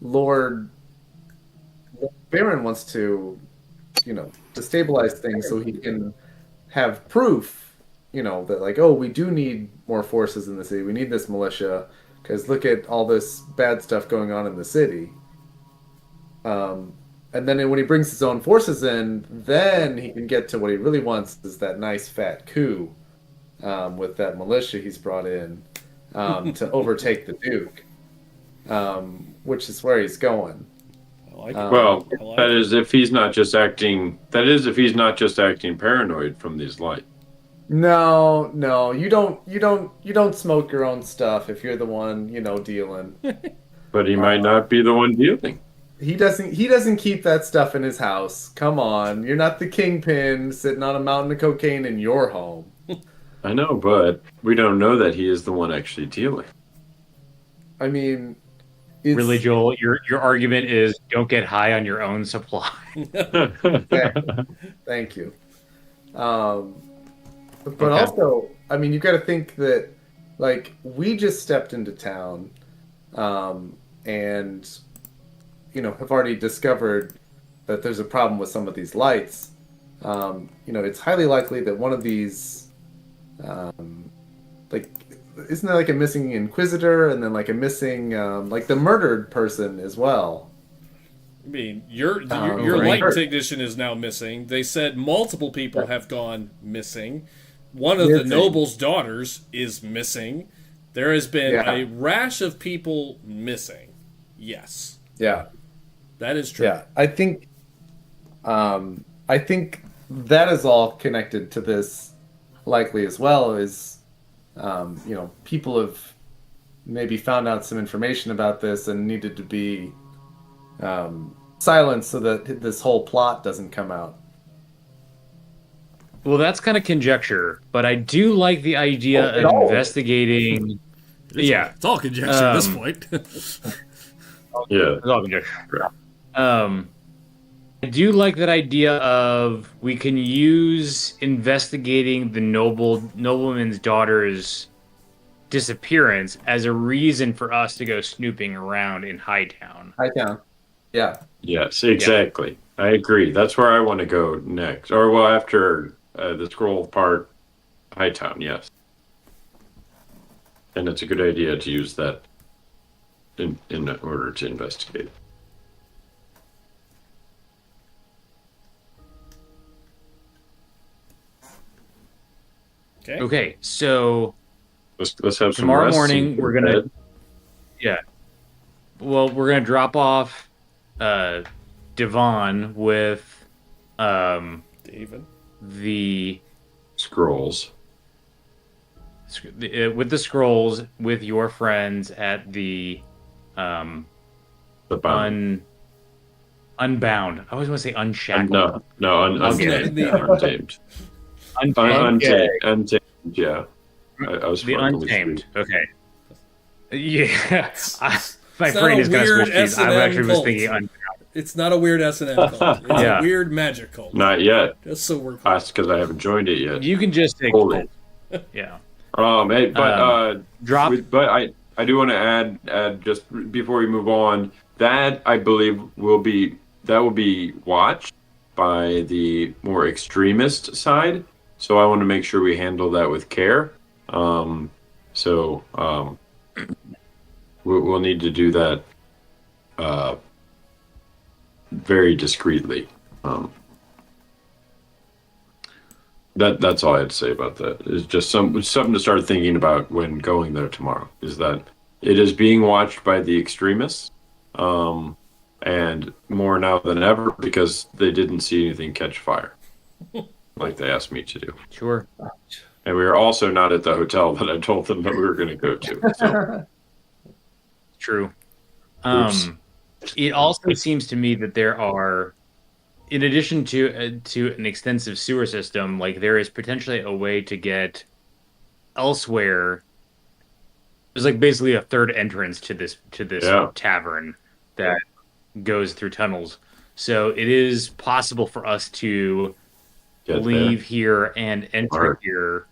Lord Baron wants to, to stabilize things so he can have proof, that like, oh, we do need more forces in the city. We need this militia because look at all this bad stuff going on in the city. And then when he brings his own forces in, then he can get to what he really wants, is that nice fat coup with that militia he's brought in to overtake the Duke, which is where he's going. I like it. Well, I like that it. is if he's not just acting. That is if he's not just acting paranoid from these lights. No, you don't smoke your own stuff if you're the one, dealing. But he might not be the one dealing. He doesn't keep that stuff in his house. Come on, you're not the kingpin sitting on a mountain of cocaine in your home. I know, but we don't know that he is the one actually dealing. I mean, Really, Joel, your argument is don't get high on your own supply. Thank you. But also, I mean, you got to think that, like, we just stepped into town, and have already discovered that there's a problem with some of these lights. It's highly likely that one of these, isn't there like a missing Inquisitor and then like a missing, like the murdered person as well? I mean, your right. light technician is now missing. They said multiple people have gone missing. One of the Missing. noble's daughters is missing. There has been Yeah. a rash of people missing. Yes, Yeah. that is true. Yeah, I think I think that is all connected to this, likely as well. Is people have maybe found out some information about this and needed to be silenced so that this whole plot doesn't come out. Well, that's kind of conjecture, but I do like the idea of investigating. It's all conjecture at this point. Yeah, it's all conjecture. I do like that idea of we can use investigating the nobleman's daughter's disappearance as a reason for us to go snooping around in Hightown. Yeah. Yes, exactly. Yeah. I agree. That's where I want to go next. Or, well, after the scroll part, Hightown, yes. And it's a good idea to use that in order to investigate. Okay, so let's have some tomorrow rest morning we're gonna we're gonna drop off Devon with David the scrolls with the scrolls with your friends at the bound. Unbound. I always want to say unshackled. Untamed. Untamed. Yeah. I was the Untamed. Okay. Yeah. My brain is going to switch these. I actually was thinking Unbound. It's not a weird S&M cult. It's a weird magic cult. Not yet. Just so we're clear. That's because I haven't joined it yet. You can just take cult. Yeah. Hey, but drop. But I do want to add just before we move on that I believe will be watched by the more extremist side. So I want to make sure we handle that with care. We'll need to do that very discreetly. That's all I had to say about that. It's just something to start thinking about when going there tomorrow. Is that it is being watched by the extremists, and more now than ever because they didn't see anything catch fire, like they asked me to do. Sure. And we were also not at the hotel that I told them that we were going to go to. So. True. It also seems to me that there are, in addition to an extensive sewer system, like there is potentially a way to get elsewhere. There's like basically a third entrance to this tavern that goes through tunnels. So it is possible for us to leave here and enter here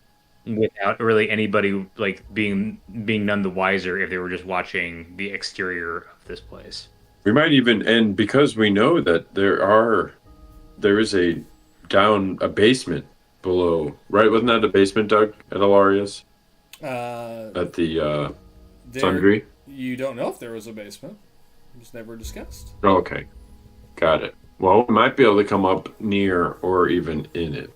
without really anybody like being none the wiser if they were just watching the exterior of this place. We might even, and because we know that there is a basement below, right? Wasn't that a basement, Doug, at Alaria's? At the Sundry? You don't know if there was a basement. It was never discussed. Okay. Got it. Well, we might be able to come up near or even in it.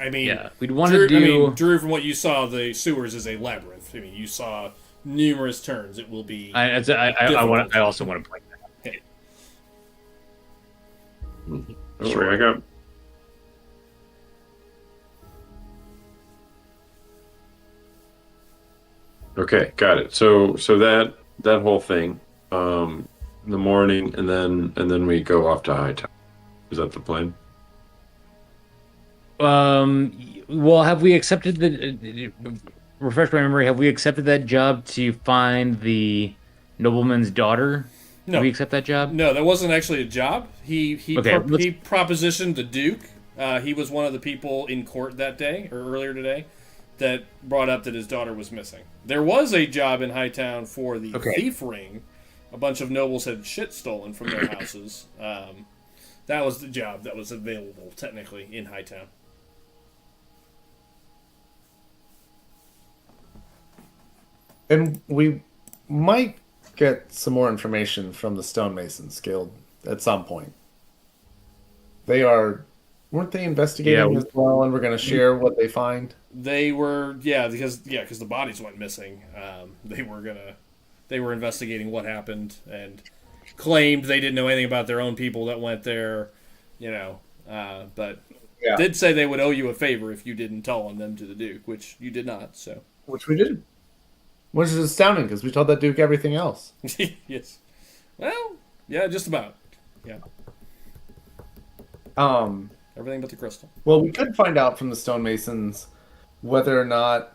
I mean, we'd want to do... Drew, from what you saw, the sewers is a labyrinth. I mean, you saw numerous turns. It will be. I also want to point that out. Okay. Sure, I got. Okay, got it. So that whole thing, in the morning, and then we go off to Hightown. Is that the plan? Well, have we accepted refresh my memory, have we accepted that job to find the nobleman's daughter? No. Did we accept that job? No, that wasn't actually a job. He propositioned the Duke. He was one of the people in court that day, or earlier today, that brought up that his daughter was missing. There was a job in Hightown for the thief ring. A bunch of nobles had shit stolen from their houses. That was the job that was available, technically, in Hightown. And we might get some more information from the Stonemasons Guild at some point. Weren't they investigating as well, and we're going to share what they find? They were, because the bodies went missing. They were investigating what happened, and claimed they didn't know anything about their own people that went there, but did say they would owe you a favor if you didn't tell on them to the Duke, which you did not. So, which we did, which is astounding because we told that Duke everything else. Yes. Well, yeah, just about. Yeah. Everything but the crystal. Well, we could find out from the stonemasons whether or not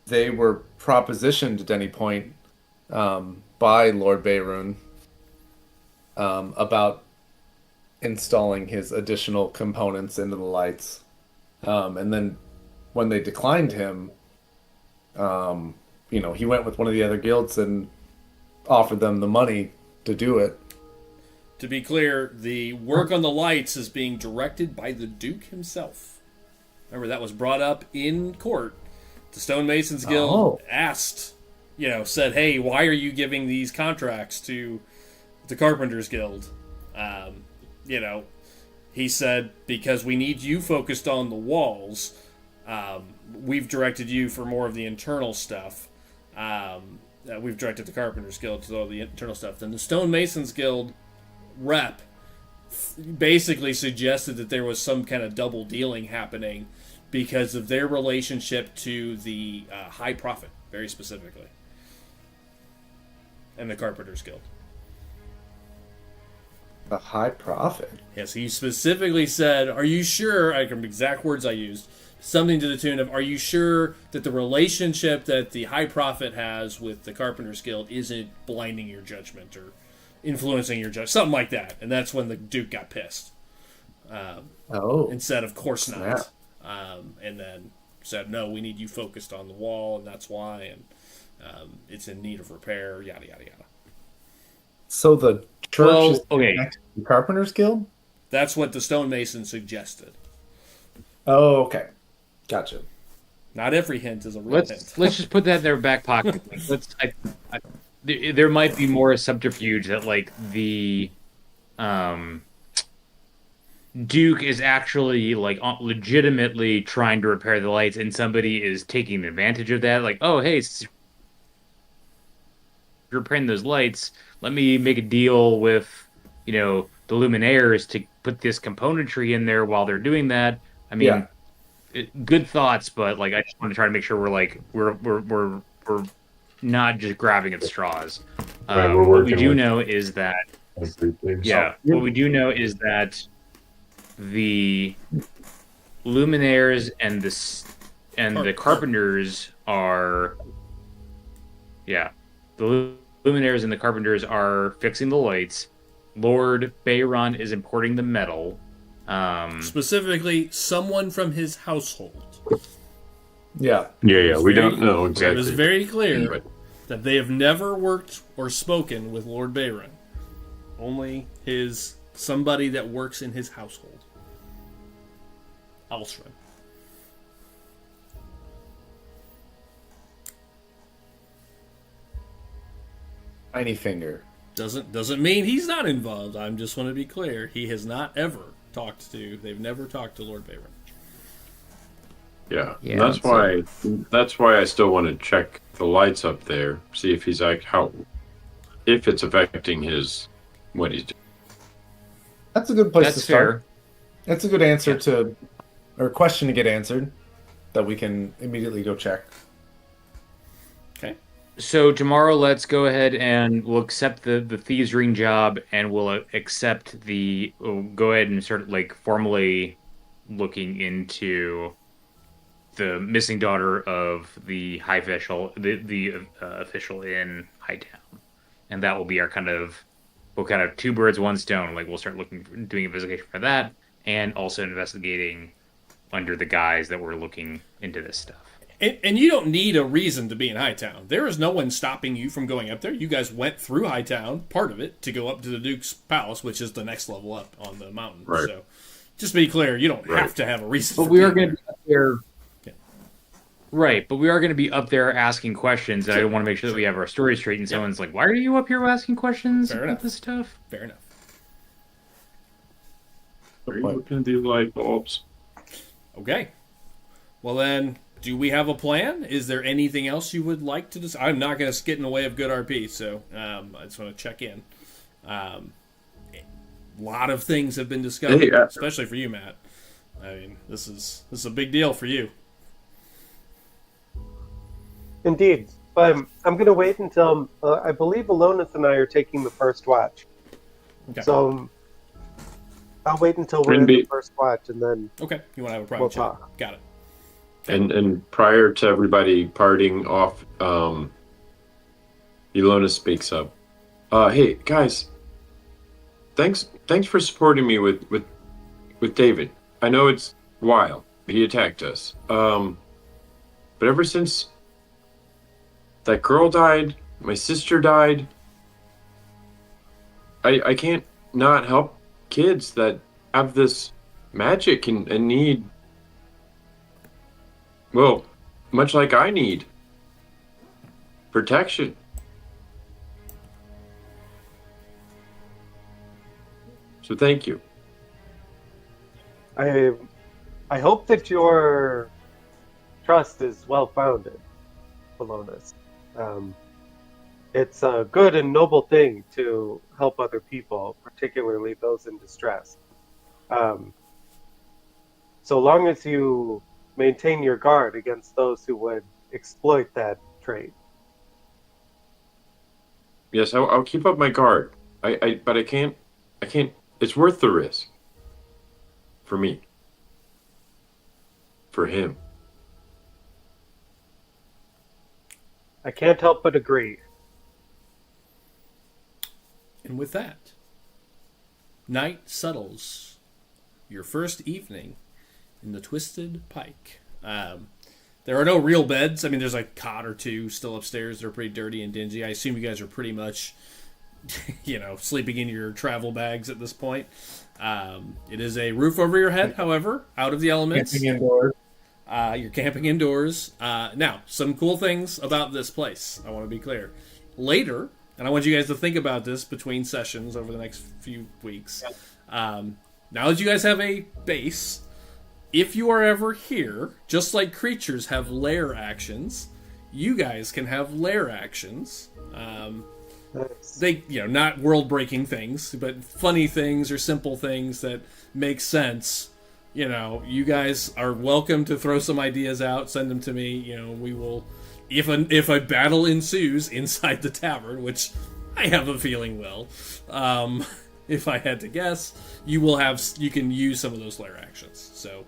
they were propositioned at any point by Lord Beirun about installing his additional components into the lights. And then when they declined him, he went with one of the other guilds and offered them the money to do it. To be clear, the work on the lights is being directed by the Duke himself. Remember, that was brought up in court. The Stonemasons Guild asked, said, hey, why are you giving these contracts to the Carpenters Guild? He said, because we need you focused on the walls. We've directed you for more of the internal stuff. We've directed the Carpenters Guild to all the internal stuff. Then the Stonemasons Guild rep basically suggested that there was some kind of double dealing happening because of their relationship to the High Prophet, very specifically, and the Carpenters Guild. The High Prophet? Yes, he specifically said, are you sure, exact words I used, something to the tune of, are you sure that the relationship that the High Prophet has with the Carpenters Guild isn't blinding your judgment or influencing your judgment, something like that. And that's when the Duke got pissed. And said, of course not. And then said, no, we need you focused on the wall, and that's why, and it's in need of repair, yada, yada, yada. So the church is connected to the Carpenters Guild? That's what the Stonemason suggested. Oh, okay. Gotcha. Not every hint is a real hint. Let's just put that in their back pocket. There might be more subterfuge that, the Duke is actually, legitimately trying to repair the lights, and somebody is taking advantage of that. Oh, hey, you're repairing those lights. Let me make a deal with, the Luminaires to put this componentry in there while they're doing that. I mean, good thoughts, but, I just want to try to make sure we're not just grabbing at straws. What we do know is that what we do know is that the Luminaires and the Carpenters are the Luminaires and the Carpenters are fixing the lights. Lord Beirun is importing the metal. Specifically, someone from his household. Yeah. We don't know exactly. It was very clear that they have never worked or spoken with Lord Beirun. Only somebody that works in his household. Alsrin. Tiny finger. Doesn't mean he's not involved. I just want to be clear. He has not ever they've never talked to Lord Beirun. Yeah, that's why I still want to check the lights up there, see if he's if it's affecting what he's doing. That's a good place to start. That's a good answer or question to get answered that we can immediately go check. Okay. So tomorrow, let's go ahead and we'll accept the Thieves Ring job, and we'll go ahead and start formally looking into the missing daughter of the high official, the official in Hightown, and that will be our kind of two birds, one stone. We'll start doing investigation for that, and also investigating under the guise that we're looking into this stuff. And you don't need a reason to be in Hightown. There is no one stopping you from going up there. You guys went through Hightown, part of it, to go up to the Duke's Palace, which is the next level up on the mountain. Right. So, just to be clear, you don't have to have a reason. But we are going to be up there. Yeah. Right, but we are going to be up there asking questions, and I want to make sure that we have our story straight. And someone's like, "Why are you up here asking questions about this stuff?" Fair enough. Are you looking at the light bulbs? Okay. Well then, do we have a plan? Is there anything else you would like to discuss? I'm not going to get in the way of good RP, so I just want to check in. A lot of things have been discussed, especially for you, Matt. I mean, this is a big deal for you. Indeed. But I'm going to wait until I believe Alonis and I are taking the first watch. Okay. So I'll wait until we're in the first watch, and then okay, you want to have a private chat? Talk. Got it. Okay. And prior to everybody parting off, Ilona speaks up. Hey guys, thanks for supporting me with David. I know it's wild. He attacked us. But ever since that girl died, my sister died, I can't not help kids that have this magic and need, well, much like I need protection. So thank you. I hope that your trust is well founded, Alonis. It's a good and noble thing to help other people, particularly those in distress. So long as you maintain your guard against those who would exploit that trait. Yes, I'll keep up my guard. But I can't. It's worth the risk. For me. For him. I can't help but agree. And with that, night settles. Your first evening in the Twisted Pike. There are no real beds. I mean, there's a cot or two still upstairs. They're pretty dirty and dingy. I assume you guys are pretty much, sleeping in your travel bags at this point. It is a roof over your head, however, out of the elements. Camping indoors. You're camping indoors. Now, some cool things about this place. I want to be clear. Later, and I want you guys to think about this between sessions over the next few weeks. Now that you guys have a base, if you are ever here, just like creatures have lair actions, you guys can have lair actions. They, not world-breaking things, but funny things or simple things that make sense. You guys are welcome to throw some ideas out, send them to me. We will, if a battle ensues inside the tavern, which I have a feeling will, if I had to guess, you can use some of those lair actions. So,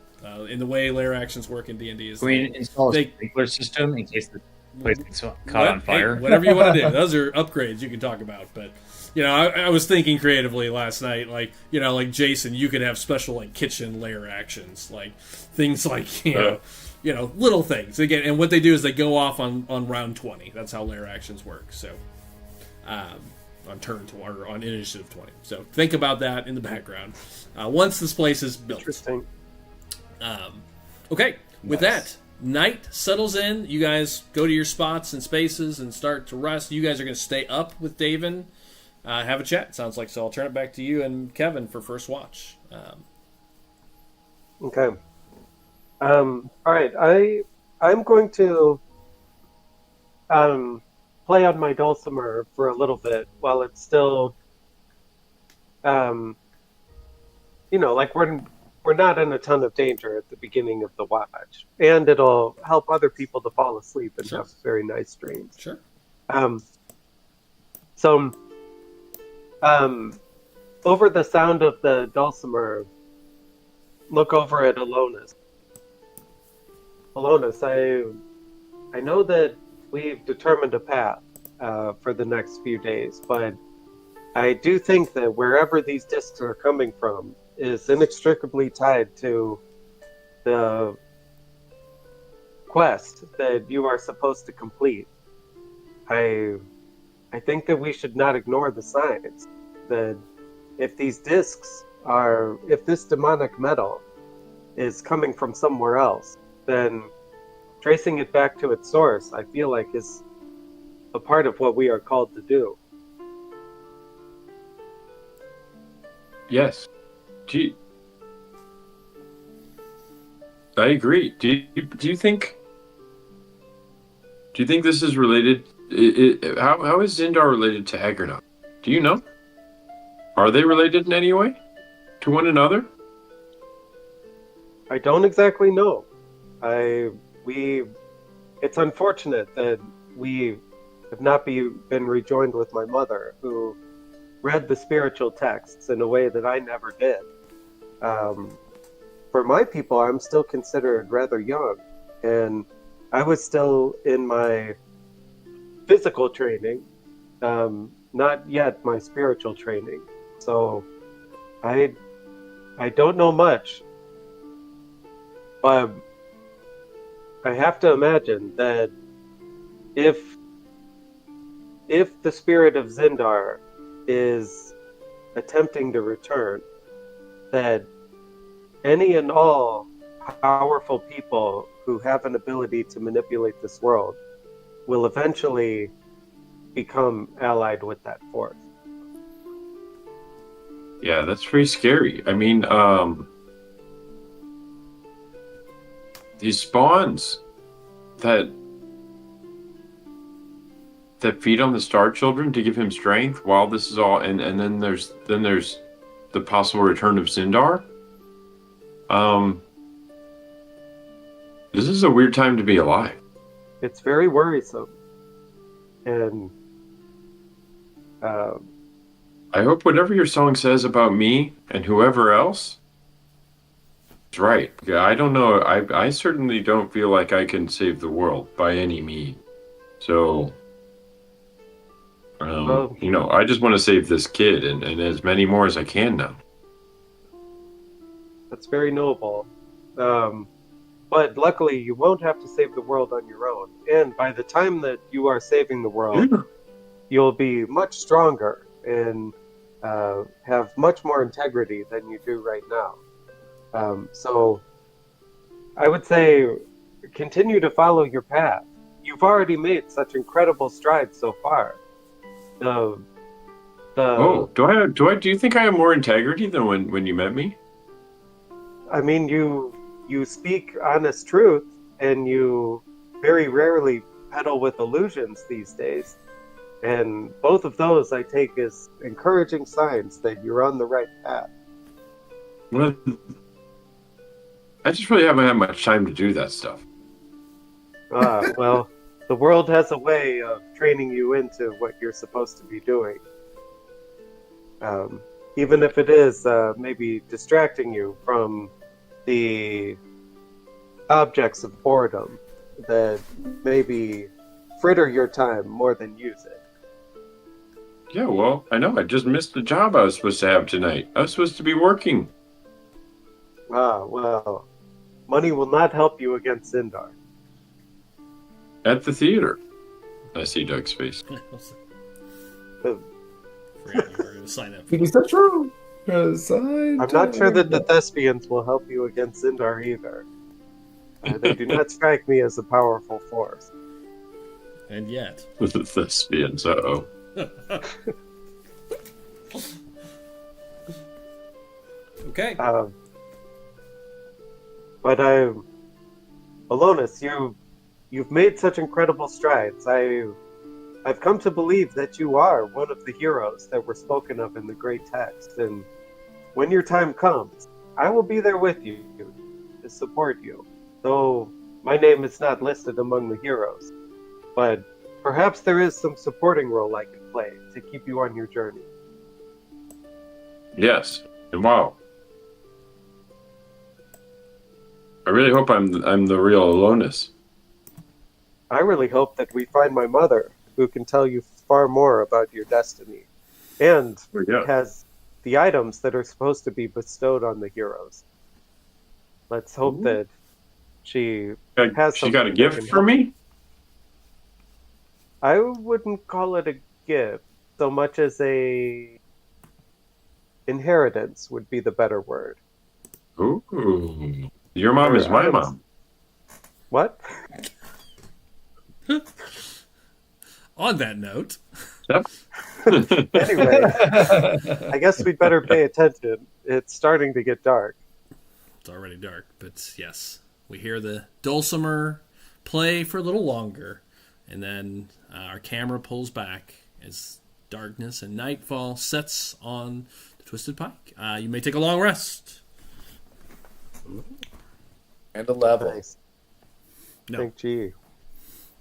in the way lair actions work in D&D is, can we install a sprinkler system in case the place gets caught on fire? Hey, whatever you want to do. Those are upgrades you can talk about, but. I was thinking creatively last night, like Jason, you could have special kitchen lair actions, things little things. Again, and what they do is they go off on round 20. That's how lair actions work. So, on turn 20 or on initiative 20. So think about that in the background. Once this place is built. Interesting. Okay, with that, night settles in. You guys go to your spots and spaces and start to rest. You guys are going to stay up with David. Have a chat, sounds like. So I'll turn it back to you and Kevin for first watch. Okay. All right. I'm going to play on my dulcimer for a little bit while it's still, we're not in a ton of danger at the beginning of the watch, and it'll help other people to fall asleep and have very nice dreams. Sure. Over the sound of the dulcimer, look over at Alonis. Alonis, I know that we've determined a path for the next few days, but I do think that wherever these discs are coming from is inextricably tied to the quest that you are supposed to complete. I think that we should not ignore the signs that if this demonic metal is coming from somewhere else, then tracing it back to its source, I feel like is a part of what we are called to do. Yes. I agree. Do you think Do you think this is related? How is Zindar related to Aggernaut? Do you know? Are they related in any way to one another? I don't exactly know. It's unfortunate that we have not been rejoined with my mother, who read the spiritual texts in a way that I never did. For my people, I'm still considered rather young, and I was still in my physical training, not yet my spiritual training. So I don't know much, but I have to imagine that if the spirit of Zindar is attempting to return, that any and all powerful people who have an ability to manipulate this world will eventually become allied with that force. Yeah, that's pretty scary. I mean, these spawns that feed on the Star Children to give him strength while this is all, and then there's the possible return of Zindar. This is a weird time to be alive. It's very worrisome, and I hope whatever your song says about me and whoever else is right. Yeah, I don't know. I certainly don't feel like I can save the world by any means. So, I just want to save this kid and as many more as I can now. That's very noble. But luckily, you won't have to save the world on your own. And by the time that you are saving the world, you'll be much stronger and have much more integrity than you do right now. So I would say continue to follow your path. You've already made such incredible strides so far. Do you think I have more integrity than when you met me? I mean, you speak honest truth, and you very rarely peddle with illusions these days. And both of those I take as encouraging signs that you're on the right path. Well, I just really haven't had much time to do that stuff. Well, the world has a way of training you into what you're supposed to be doing. Even if it is maybe distracting you from the objects of boredom that maybe fritter your time more than use it. Yeah, well, I know. I just missed the job I was supposed to have tonight. I was supposed to be working. Well, money will not help you against Zindar. At the theater. I see Doug's face. The- Forgot you were going to sign up. Is that true? I'm not sure that the thespians will help you against Zindar either. They do not strike me as a powerful force. And yet. With the thespians, uh-oh. Okay. But Alonis, you've made such incredible strides. I've come to believe that you are one of the heroes that were spoken of in the great text, and when your time comes, I will be there with you to support you. Though my name is not listed among the heroes, but perhaps there is some supporting role I can play to keep you on your journey. Yes, and wow. I really hope I'm the real Alonis. I really hope that we find my mother, who can tell you far more about your destiny, and has the items that are supposed to be bestowed on the heroes. Let's hope that she has. She got a gift for me? I wouldn't call it a gift so much as a inheritance would be the better word. Ooh. Your mom is my mom. What? On that note. Yep. Anyway, I guess we'd better pay attention. It's starting to get dark. It's already dark, but yes. We hear the dulcimer play for a little longer And then our camera pulls back as darkness and nightfall sets on the Twisted Pike. You may take a long rest. And a level. Nice. No. Thank G.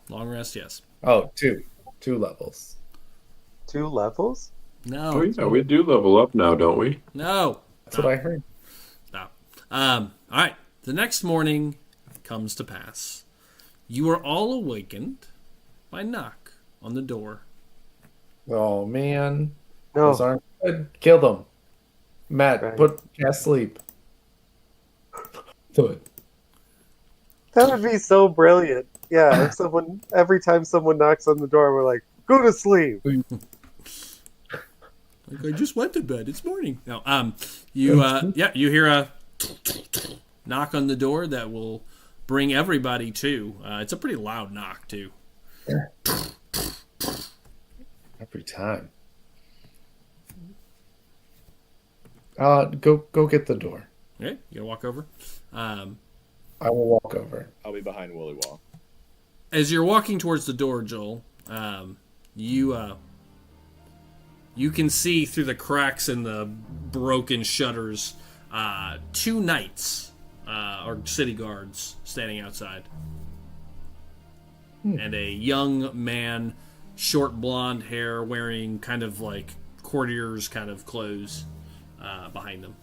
Long rest, yes. Oh, two. 2 levels. 2 levels? No. Oh, yeah, we do level up now, don't we? No. That's what I heard. No. All right. The next morning comes to pass. You are all awakened by a knock on the door. Oh, man. No. Those aren't good. Kill them. Matt, Right. cast sleep. Do it. That would be so brilliant. Yeah, if every time someone knocks on the door, we're like, go to sleep. Like, I just went to bed. It's morning. No. You hear a knock on the door that will bring everybody to. It's a pretty loud knock too. Every time. Go get the door. Okay, you gonna walk over. I will walk over. I'll be behind Willy Wall. As you're walking towards the door, Joel, you can see through the cracks in the broken shutters 2 knights or city guards standing outside, and a young man, short blonde hair, wearing kind of like courtiers kind of clothes behind them.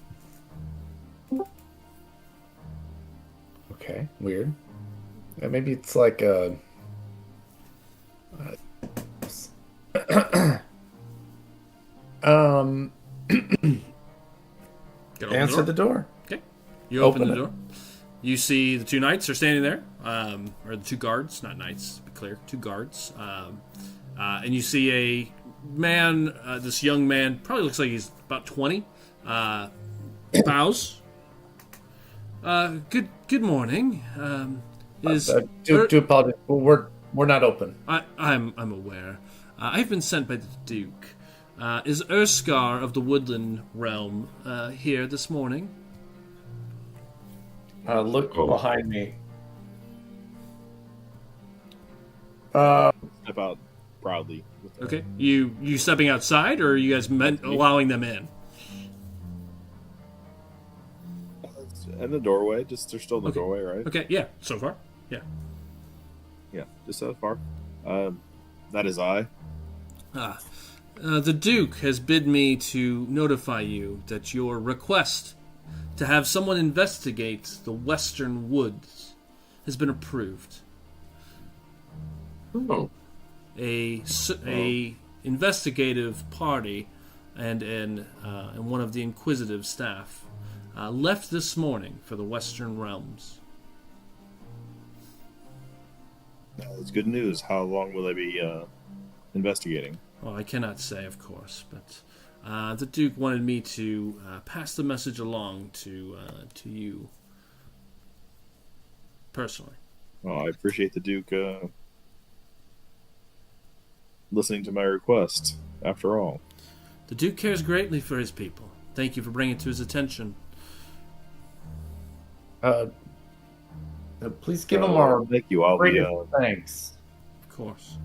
Okay, weird. Yeah, maybe it's like a... answer the door. Okay. You open the it. door. You see the 2 knights are standing there, or the 2 guards, not knights, to be clear, 2 guards. And you see a man, this young man, probably looks like he's about 20, bows. Good morning. Do apologize. We're not open. I'm aware. I've been sent by the Duke. Is Urskar of the Woodland Realm here this morning? Look behind me. Step out proudly. Okay. You stepping outside, or are you guys allowing them in? In the doorway, they're still in the doorway, right? Okay, yeah, so far. Yeah. Yeah, just so far. That is I. The Duke has bid me to notify you that your request to have someone investigate the Western Woods has been approved. Oh. A investigative party and one of the inquisitive staff left this morning for the Western Realms. It's good news. How long will they be investigating? Well, I cannot say, of course, but the Duke wanted me to pass the message along to you personally. Well, I appreciate the Duke listening to my request, after all. The Duke cares greatly for his people. Thank you for bringing it to his attention. Please give him our thank you. I'll be thanks. Of course.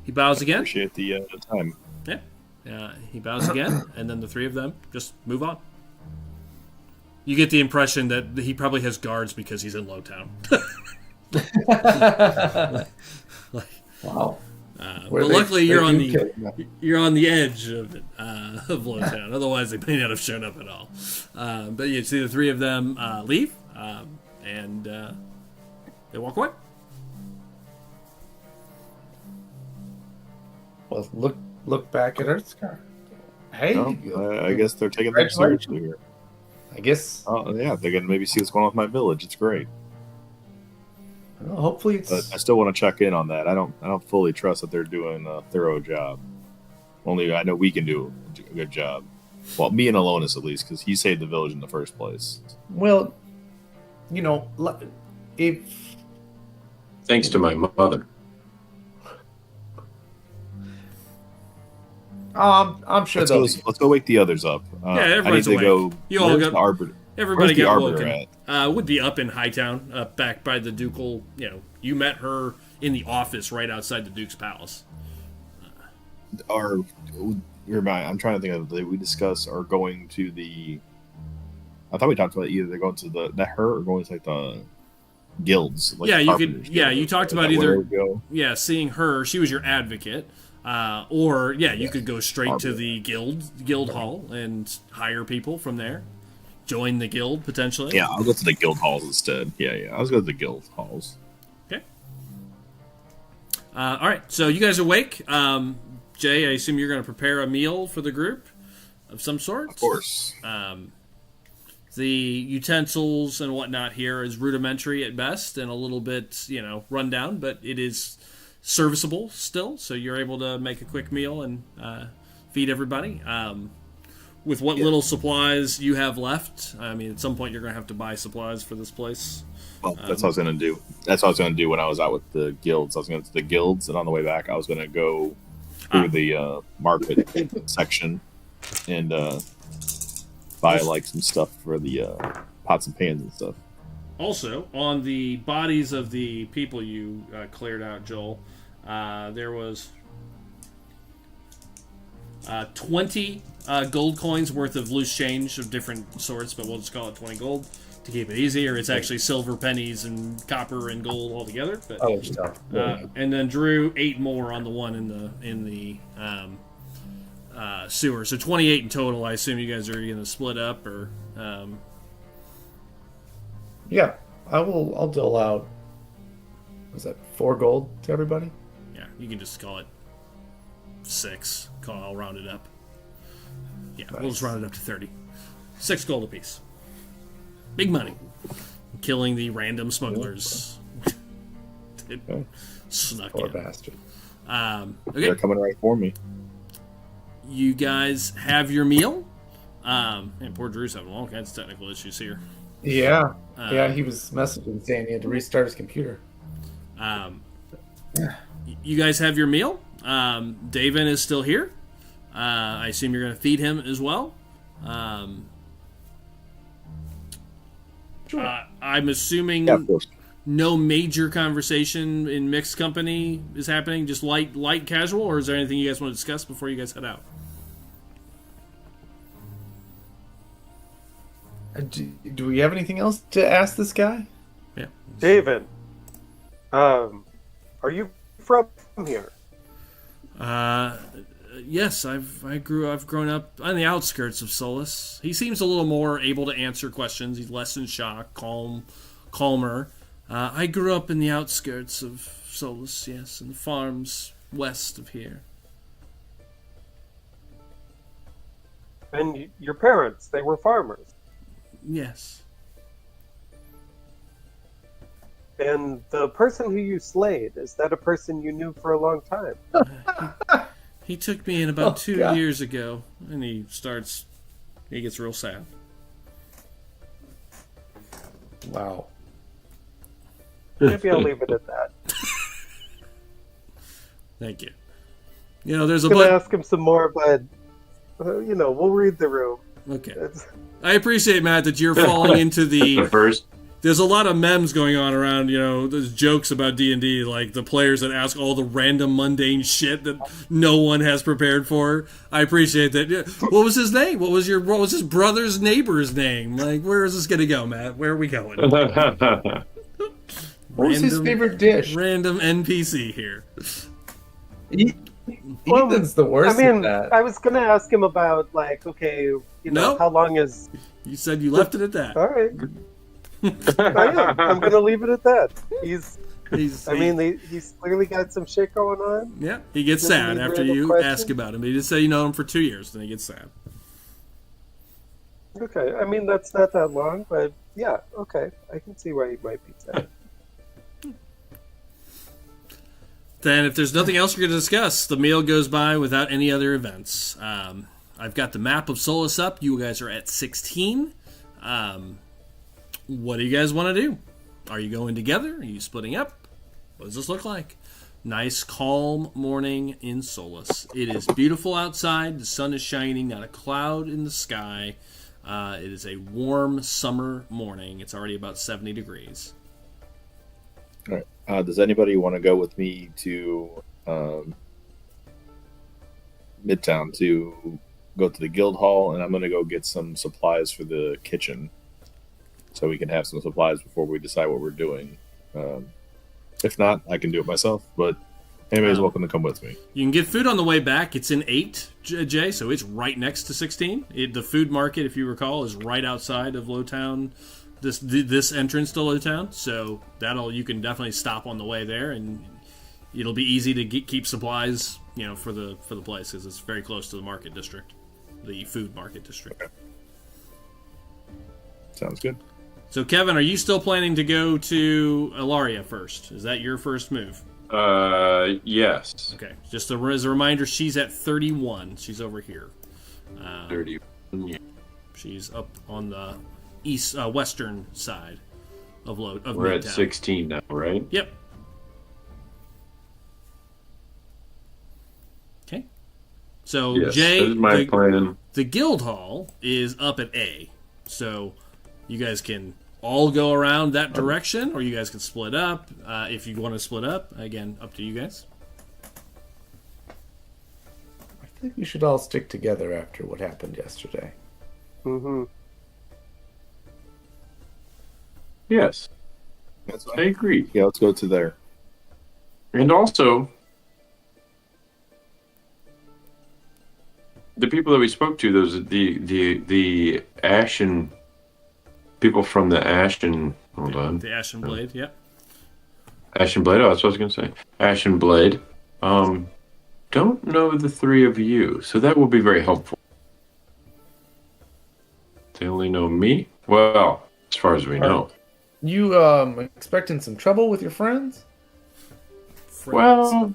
He bows again. Appreciate the time. Yeah. He bows again, and then the 3 of them just move on. You get the impression that he probably has guards because he's in Lowtown. Wow. But luckily, you're on the edge of it, of Lowtown. Otherwise, they may not have shown up at all. But you see the 3 of them leave, and they walk away. Well, look back at Earthscar. Hey, I guess they're taking things seriously here. I guess. Oh yeah, they're gonna maybe see what's going on with my village. It's great. Well, hopefully, it's. But I still want to check in on that. I don't fully trust that they're doing a thorough job. Only I know we can do a good job. Well, me and Alonis at least, because he saved the village in the first place. Well, if. Thanks to my mother. I'm sure let's go wake the others up. Everybody's awake. You all got. Everybody got woken. At? Would be up in Hightown, back by the ducal, You met her in the office right outside the Duke's palace. I'm trying to think of we discussed are going to the. I thought we talked about either they're going to her or going to like the guilds. Like you could. Yeah, you talked about either. Yeah, seeing her. She was your advocate. Or you could go straight to the guild hall and hire people from there. Join the guild potentially. Yeah, I'll go to the guild halls instead. Yeah, I'll go to the guild halls. Okay. All right, so you guys awake. Jay, I assume you're going to prepare a meal for the group of some sort. Of course. The utensils and whatnot here is rudimentary at best and a little bit, rundown, but it is serviceable still. So you're able to make a quick meal and feed everybody. With what little supplies you have left, I mean, at some point you're going to have to buy supplies for this place. Well, that's what I was going to do. That's what I was going to do when I was out with the guilds. I was going to the guilds, and on the way back, I was going to go through the market section and buy like some stuff for the pots and pans and stuff. Also, on the bodies of the people you cleared out, Joel, there was 20 gold coins worth of loose change of different sorts, but we'll just call it 20 gold to keep it easier. It's actually silver pennies and copper and gold all together. But, and then Drew 8 more on the one in the sewer. So 28 in total. I assume you guys are going to split up or. Yeah, I'll dole out. Was that 4 gold to everybody? Yeah, you can just call it 6. I'll round it up. Yeah, nice. We'll just round it up to 30. 6 gold apiece. Big money. Killing the random smugglers. Okay. Snuck Poor in. bastard. Okay. They're coming right for me. You guys have your meal. And poor Drew's having all kinds of technical issues here. Yeah. He was messaging saying he had to restart his computer. You guys have your meal. Davin is still here. I assume you're going to feed him as well. Sure. I'm assuming no major conversation in mixed company is happening, just light casual, or is there anything you guys want to discuss before you guys head out? Do we have anything else to ask this guy? Yeah. David, are you from here? Yes, I've grown up on the outskirts of Solus. He seems a little more able to answer questions. He's less in shock, calmer. I grew up in the outskirts of Solus, yes, in the farms west of here. And your parents, they were farmers. Yes. And the person who you slayed, is that a person you knew for a long time? He took me in about 2 years ago, and he gets real sad. Wow. Maybe I'll leave it at that. Thank you. There's a I'm going to ask him some more, but, we'll read the room. Okay. I appreciate, Matt, that you're falling into the first. There's a lot of memes going on around, there's jokes about D&D, like the players that ask all the random mundane shit that no one has prepared for. I appreciate that. What was his name? What was his brother's neighbor's name? Like, where is this going to go, Matt? Where are we going? What was his favorite dish? Random NPC here. Ethan's the worst at that. I was going to ask him about, how long is... You said you left it at that. All right. I'm going to leave it at that. He's clearly got some shit going on. Yeah, he gets sad after you ask about him. He just say you know him for 2 years, then he gets sad. Okay, that's not that long, but yeah, okay. I can see why he might be sad. Then if there's nothing else you're going to discuss, the meal goes by without any other events. I've got the map of Solus up. You guys are at 16. What do you guys want to do? Are you going together? Are you splitting up? What does this look like? Nice, calm morning in Solus. It is beautiful outside. The sun is shining. Not a cloud in the sky. It is a warm summer morning. It's already about 70 degrees. All right. Does anybody want to go with me to Midtown to go to the guild hall? And I'm going to go get some supplies for the kitchen, so we can have some supplies before we decide what we're doing. If not, I can do it myself. But anybody's welcome to come with me. You can get food on the way back. It's in 8, Jay, so it's right next to 16. The food market, if you recall, is right outside of Lowtown. This entrance to Lowtown, so you can definitely stop on the way there, and it'll be easy to keep supplies, for the place, because it's very close to the market district, the food market district. Okay. Sounds good. So, Kevin, are you still planning to go to Ilaria first? Is that your first move? Yes. Okay. Just as a reminder, she's at 31. She's over here. 31. Yeah. She's up on the western side of We're Midtown. at 16 now, right? Yep. Okay. So, Yes, Jay, this is my plan. The guild hall is up at A. So, you guys can all go around that direction, or you guys can split up. If you want to split up, again, up to you guys. I think we should all stick together after what happened yesterday. Mm-hmm. Yes, That's I agree. Yeah, let's go to there. And also, the people that we spoke to, those the Ashen people from the Ashen. Hold on, The Ashen Blade, yep. Ashen Blade. Oh, that's what I was going to say. Ashen Blade. Don't know the three of you, so that will be very helpful. They only know me. Well, as far as we know. You expecting some trouble with your friends? Well,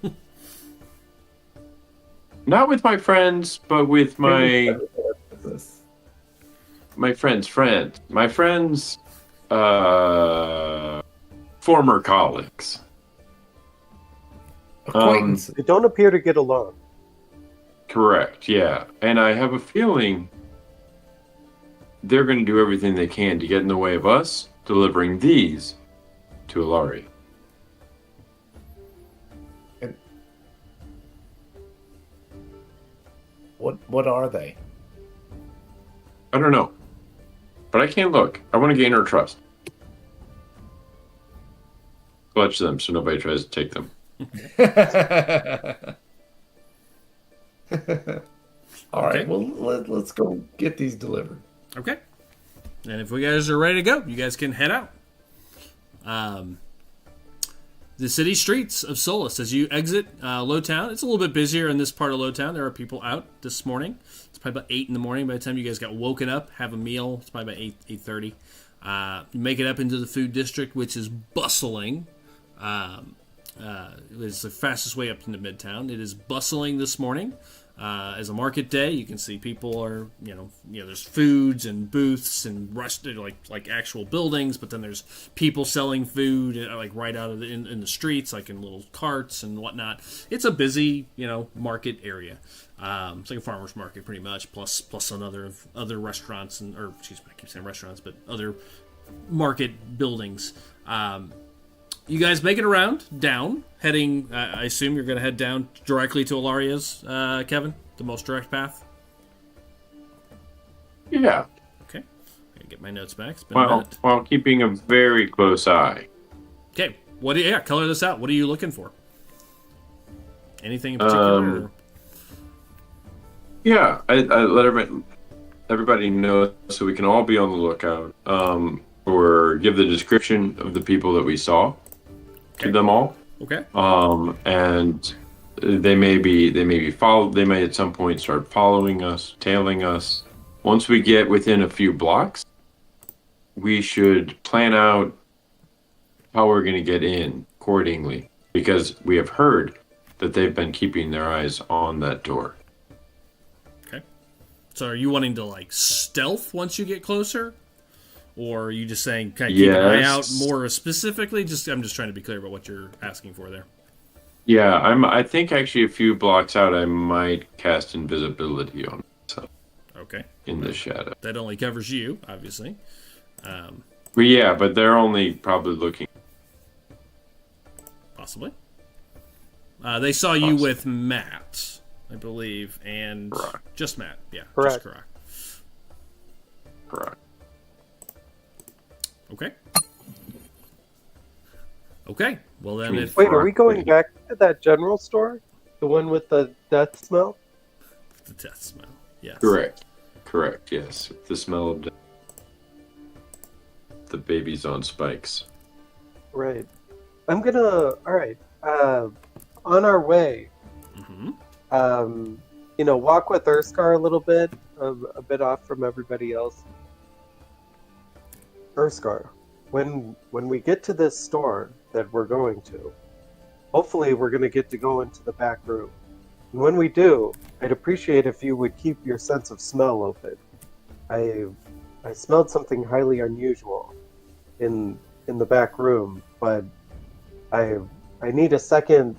not with my friends, but with my friend's friend. My friend's former colleagues. Acquaintances. They don't appear to get along. Correct, yeah. And I have a feeling they're going to do everything they can to get in the way of us delivering these to Ilari. And what are they? I don't know. But I can't look. I want to gain her trust. Clutch them so nobody tries to take them. All right, Okay. well, let's go get these delivered. Okay. And if you guys are ready to go, you guys can head out. The city streets of Solus, as you exit Lowtown, it's a little bit busier in this part of Lowtown. There are people out this morning. It's probably about 8 in the morning by the time you guys got woken up, have a meal. It's probably about 8:30. You make it up into the food district, which is bustling. It's the fastest way up into Midtown. It is bustling this morning. As a market day, you can see people are, there's foods and booths and like actual buildings, but then there's people selling food like right out of in the streets, like in little carts and whatnot. It's a busy, market area. It's like a farmer's market pretty much, plus some other restaurants I keep saying restaurants, but other market buildings. You guys make it around, down, heading, I assume you're going to head down directly to Ilaria's, Kevin? The most direct path? Yeah. Okay. I'm going to get my notes back. It's been a minute. While keeping a very close eye. Okay. Color this out. What are you looking for? Anything in particular? Or? Yeah, I let everybody know so we can all be on the lookout, or give the description of the people that we saw. To them all. Okay. And they may follow. They may at some point start following us, tailing us. Once we get within a few blocks, we should plan out how we're going to get in accordingly, because we have heard that they've been keeping their eyes on that door. Okay. So are you wanting to stealth once you get closer? Or are you just saying, kind of keep an eye out more specifically? I'm just trying to be clear about what you're asking for there. Yeah, I think actually a few blocks out, I might cast invisibility on myself. Okay. In the shadow. That only covers you, obviously. But yeah, but they're only probably looking They saw you with Matt, I believe, and Correct. just Matt. Yeah, Correct. just correct. Correct. Okay. Okay. Well then, if Wait, are we going back to that general store? The one with the death smell? the death smell. Yes. Correct. Correct. Yes. The smell of the babies on spikes. Right. I'm gonna. All right. On our way, Mm-hmm. walk with Urskar a little bit, a bit off from everybody else. Urskar, when we get to this store that we're going to, hopefully we're gonna get to go into the back room. And when we do, I'd appreciate if you would keep your sense of smell open. I smelled something highly unusual in the back room, but I need a second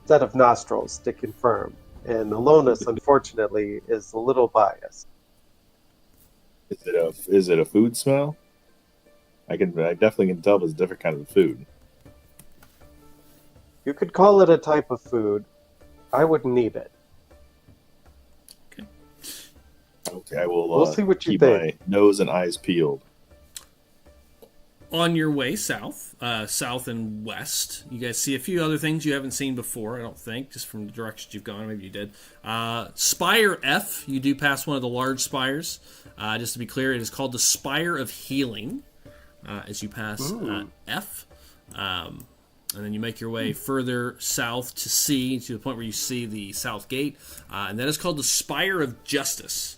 set of nostrils to confirm. And Alonis, unfortunately, is a little biased. Is it a food smell? I definitely can tell it's a different kind of food. You could call it a type of food. I wouldn't need it. Okay, I will. We'll see what you keep think. my nose and eyes peeled. On your way south, south and west, you guys see a few other things you haven't seen before, I don't think, just from the directions you've gone. Maybe you did. Spire F, you do pass one of the large spires. Just to be clear, it is called the Spire of Healing as you pass F. And then you make your way further south to C, to the point where you see the south gate. And that is called the Spire of Justice.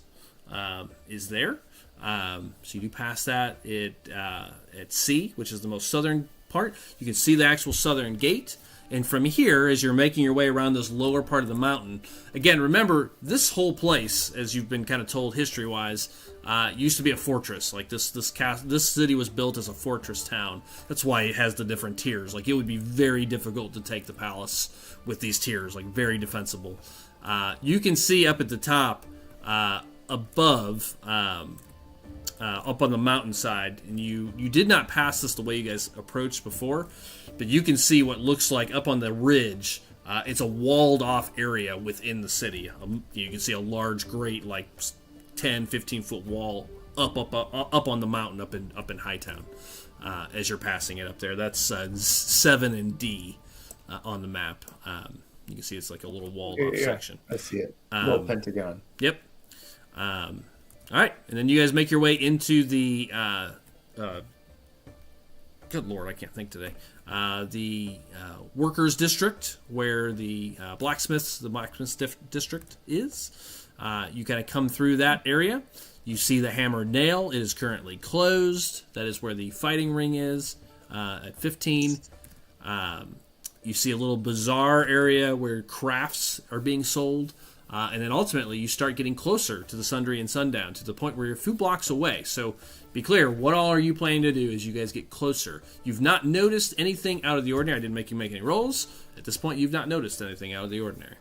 Is there. So you do pass that at C, which is the most southern part. You can see the actual southern gate. And from here, as you're making your way around this lower part of the mountain, again, remember, this whole place, as you've been kind of told history-wise, used to be a fortress. Like this city was built as a fortress town. That's why it has the different tiers. Like, it would be very difficult to take the palace with these tiers, like very defensible. You can see up at the top, above, up on the mountainside, and you did not pass this the way you guys approached before, but you can see what looks like up on the ridge. It's a walled off area within the city. You can see a large, great, like 10, 15-foot wall up on the mountain up in Hightown as you're passing it up there. That's 7 and D on the map. You can see it's like a little walled off section. I see it. Little pentagon. Yep. All right, and then you guys make your way into the good lord, I can't think today. The workers' district, where the blacksmiths district is. You kind of come through that area. You see the Hammer and Nail. It is currently closed. That is where the fighting ring is at 15. You see a little bazaar area where crafts are being sold. And then ultimately, you start getting closer to the Sundry and Sundown, to the point where you're a few blocks away. So be clear, what all are you planning to do as you guys get closer? You've not noticed anything out of the ordinary. I didn't make you make any rolls. At this point, you've not noticed anything out of the ordinary.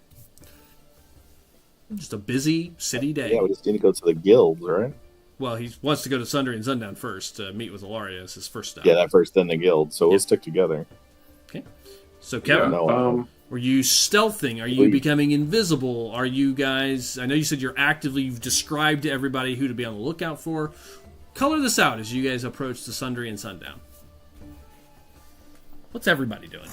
Just a busy city day. Yeah, we just need to go to the guilds, right? Well, he wants to go to Sundry and Sundown first to meet with Ilaria as his first stop. Yeah, that first, then the guild. So we'll stick together. Okay. So, Kevin, were you stealthing? Are you becoming invisible? Are you guys... I know you said you've described to everybody who to be on the lookout for. Color this out as you guys approach the Sundry and Sundown. What's everybody doing?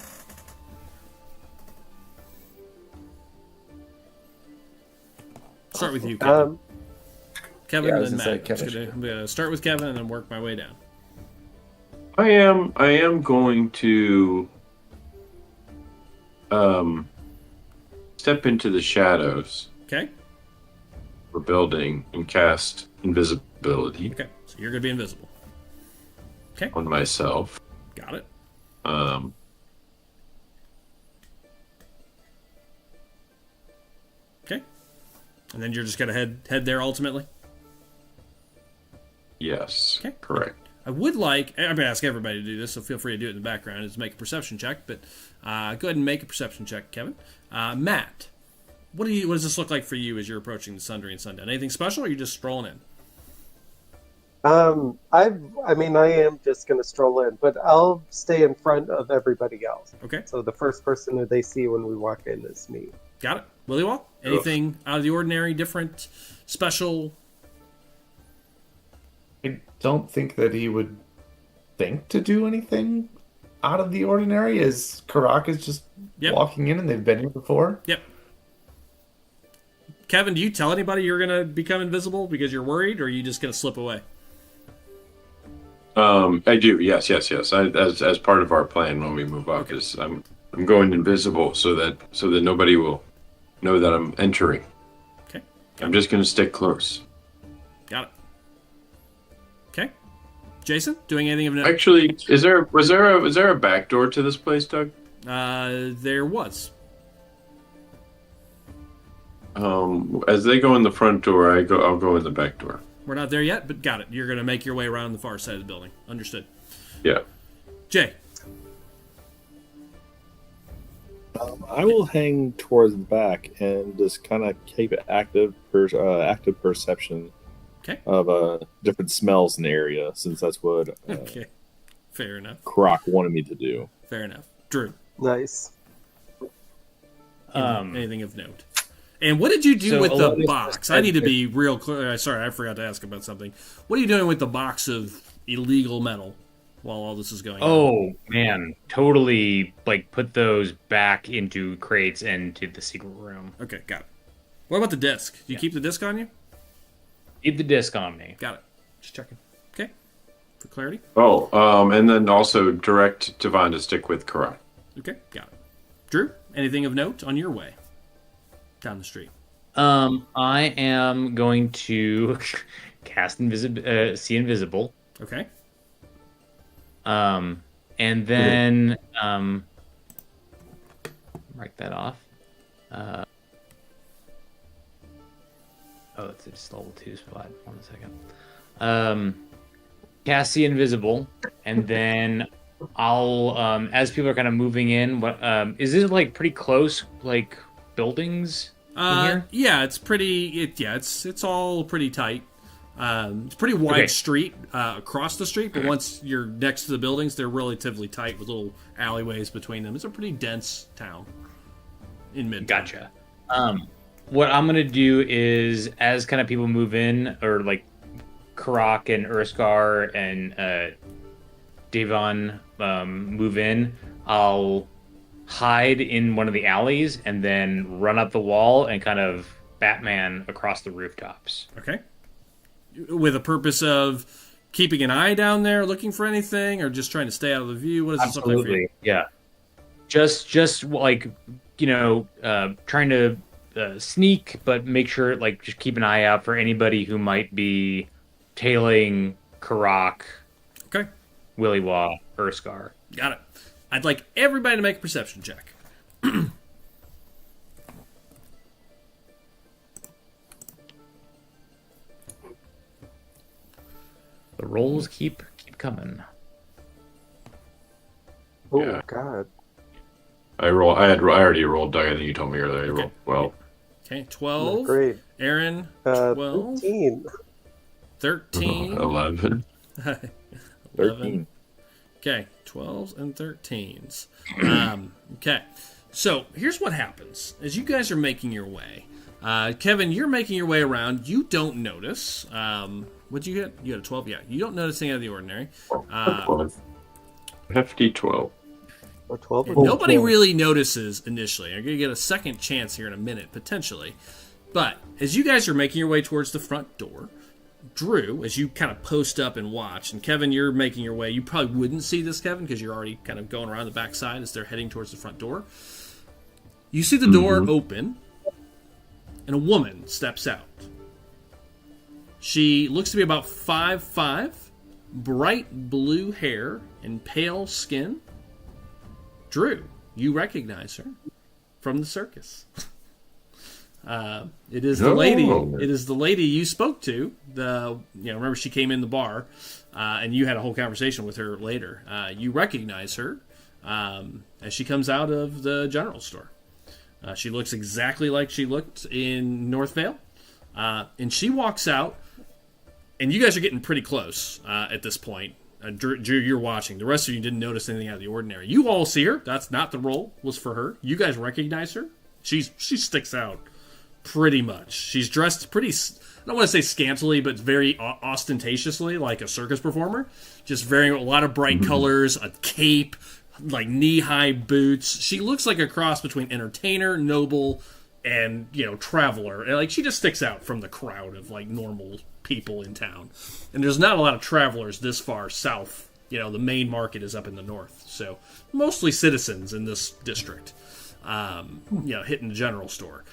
Start with you, Kevin. Kevin and then Matt. I'm going to start with Kevin and then work my way down. I am going to step into the shadows. Okay. We're building and cast invisibility. Okay, so you're going to be invisible. Okay. On myself. Got it. Okay. And then you're just going to head there ultimately? Yes. Okay. Correct. I would like... I'm going to ask everybody to do this, so feel free to do it in the background. Is make a perception check, but go ahead and make a perception check, Kevin. Matt, what does this look like for you as you're approaching the Sundry and Sundown? Anything special, or are you just strolling in? I am just gonna stroll in, but I'll stay in front of everybody else. Okay. So the first person that they see when we walk in is me. Got it. Willy Wall? Anything out of the ordinary, different, special? I don't think that he would think to do anything out of the ordinary, as Karak is just walking in and they've been here before. Yep. Kevin, do you tell anybody you're going to become invisible because you're worried, or are you just going to slip away? I do. Yes. As part of our plan when we move up, is I'm going invisible so that nobody will know that I'm entering. Okay. I'm just going to stick close. Got it. Okay. Jason, doing anything of note? Actually, was there a back door to this place, Doug? There was. As they go in the front door, I'll go in the back door. We're not there yet, but got it. You're going to make your way around the far side of the building. Understood. Yeah. Jay. I will hang towards the back and just kind of keep active perception of different smells in the area, since that's what okay. Fair enough. Croc wanted me to do. Fair enough. Drew. Nice. Anything of note? And what did you do with the box? I need to be real clear. Sorry, I forgot to ask about something. What are you doing with the box of illegal metal while all this is going on? Oh, man. Totally, put those back into crates and to the secret room. Okay, got it. What about the disc? Do you keep the disc on you? Keep the disc on me. Got it. Just checking. Okay. For clarity. Oh, and then also direct Devon to stick with Karat. Okay, got it. Drew, anything of note on your way down the street? I am going to cast see invisible. Okay. And then mark that off. It's just level 2 spot. 1 second. Cast see invisible, and then I'll as people are kind of moving in. What is this pretty close buildings? Yeah, it's pretty. It's all pretty tight. It's a pretty wide street across the street, but once you're next to the buildings, they're relatively tight with little alleyways between them. It's a pretty dense town in Midtown. Gotcha. What I'm gonna do is, as kind of people move in, or Karak and Urskar and Devon move in, I'll hide in one of the alleys and then run up the wall and kind of Batman across the rooftops. Okay. With a purpose of keeping an eye down there, looking for anything, or just trying to stay out of the view? What does this look like for you? Yeah. Just trying to sneak, but make sure just keep an eye out for anybody who might be tailing Karak, okay, Willy Wah, Urskar. Got it. I'd like everybody to make a perception check. The rolls keep coming. Oh, yeah. God. I already rolled, Doug. I think you told me earlier. I rolled well. Okay, 12. Great. Aaron, 12. 13. 11. 13. Okay, 12s and 13s. Okay, so here's what happens. As you guys are making your way, Kevin, you're making your way around. You don't notice. What'd you get? You had a 12? Yeah, you don't notice anything out of the ordinary. 12. Hefty 12. Or 12 or nobody 12. really notices initially. You're going to get a second chance here in a minute, potentially. But as you guys are making your way towards the front door, Drew, as you kind of post up and watch, and Kevin, you're making your way. You probably wouldn't see this, Kevin, because you're already kind of going around the backside as they're heading towards the front door. You see the door open, and a woman steps out. She looks to be about 5'5", bright blue hair and pale skin. Drew, you recognize her from the circus. It is the lady. It is the lady you spoke to. Remember she came in the bar, and you had a whole conversation with her later. You recognize her as she comes out of the general store. She looks exactly like she looked in North Vale, and she walks out And you guys are getting pretty close at this point. Drew, you're watching. The rest of you didn't notice anything out of the ordinary. You all see her. That's not the roll. Was for her. You guys recognize her. She sticks out pretty much. She's dressed pretty, I don't want to say scantily, but very ostentatiously, like a circus performer. Just wearing a lot of bright colors, a cape, like knee-high boots. She looks like a cross between entertainer, noble, and, traveler. And, like, she just sticks out from the crowd of, like, normal people in town. And there's not a lot of travelers this far south. The main market is up in the north. So, mostly citizens in this district, hitting the general store.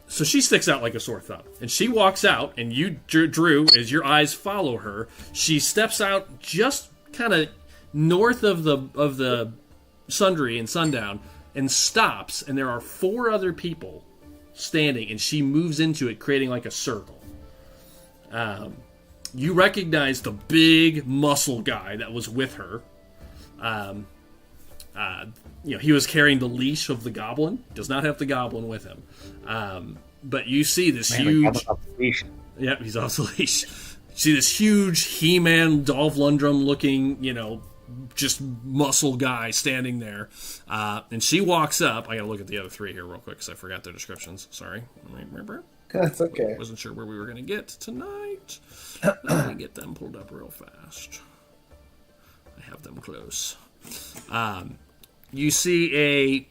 So she sticks out like a sore thumb. And she walks out, and you, Drew, as your eyes follow her, she steps out just kind of north of the Sundry and Sundown, and stops, and there are 4 other people standing, and she moves into it, creating like a circle. You recognize the big muscle guy that was with her. He was carrying the leash of the goblin. Does not have the goblin with him. But you see this huge... Yeah, he's also leash. See this huge He-Man, Dolph Lundgren looking, just muscle guy standing there. And she walks up. I gotta look at the other 3 here real quick because I forgot their descriptions. Sorry. Remember? That's okay. Wasn't sure where we were gonna get tonight. Let me get them pulled up real fast. I have them close. You see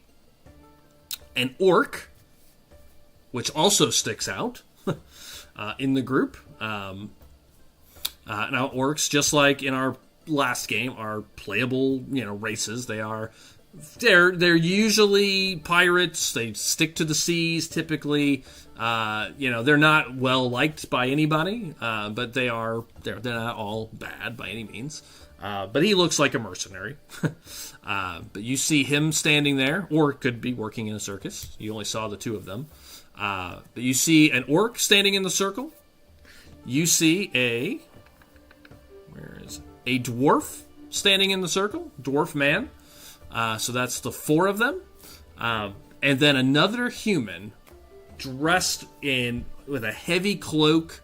an orc, which also sticks out in the group. Now orcs, just like in our last game, are playable, races. They're usually pirates. They stick to the seas typically. They're not well liked by anybody, but they're not all bad by any means. But he looks like a mercenary. But you see him standing there, or could be working in a circus. You only saw the 2 of them. But you see an orc standing in the circle. You see a dwarf standing in the circle, dwarf man. So that's the 4 of them. And then another human dressed with a heavy cloak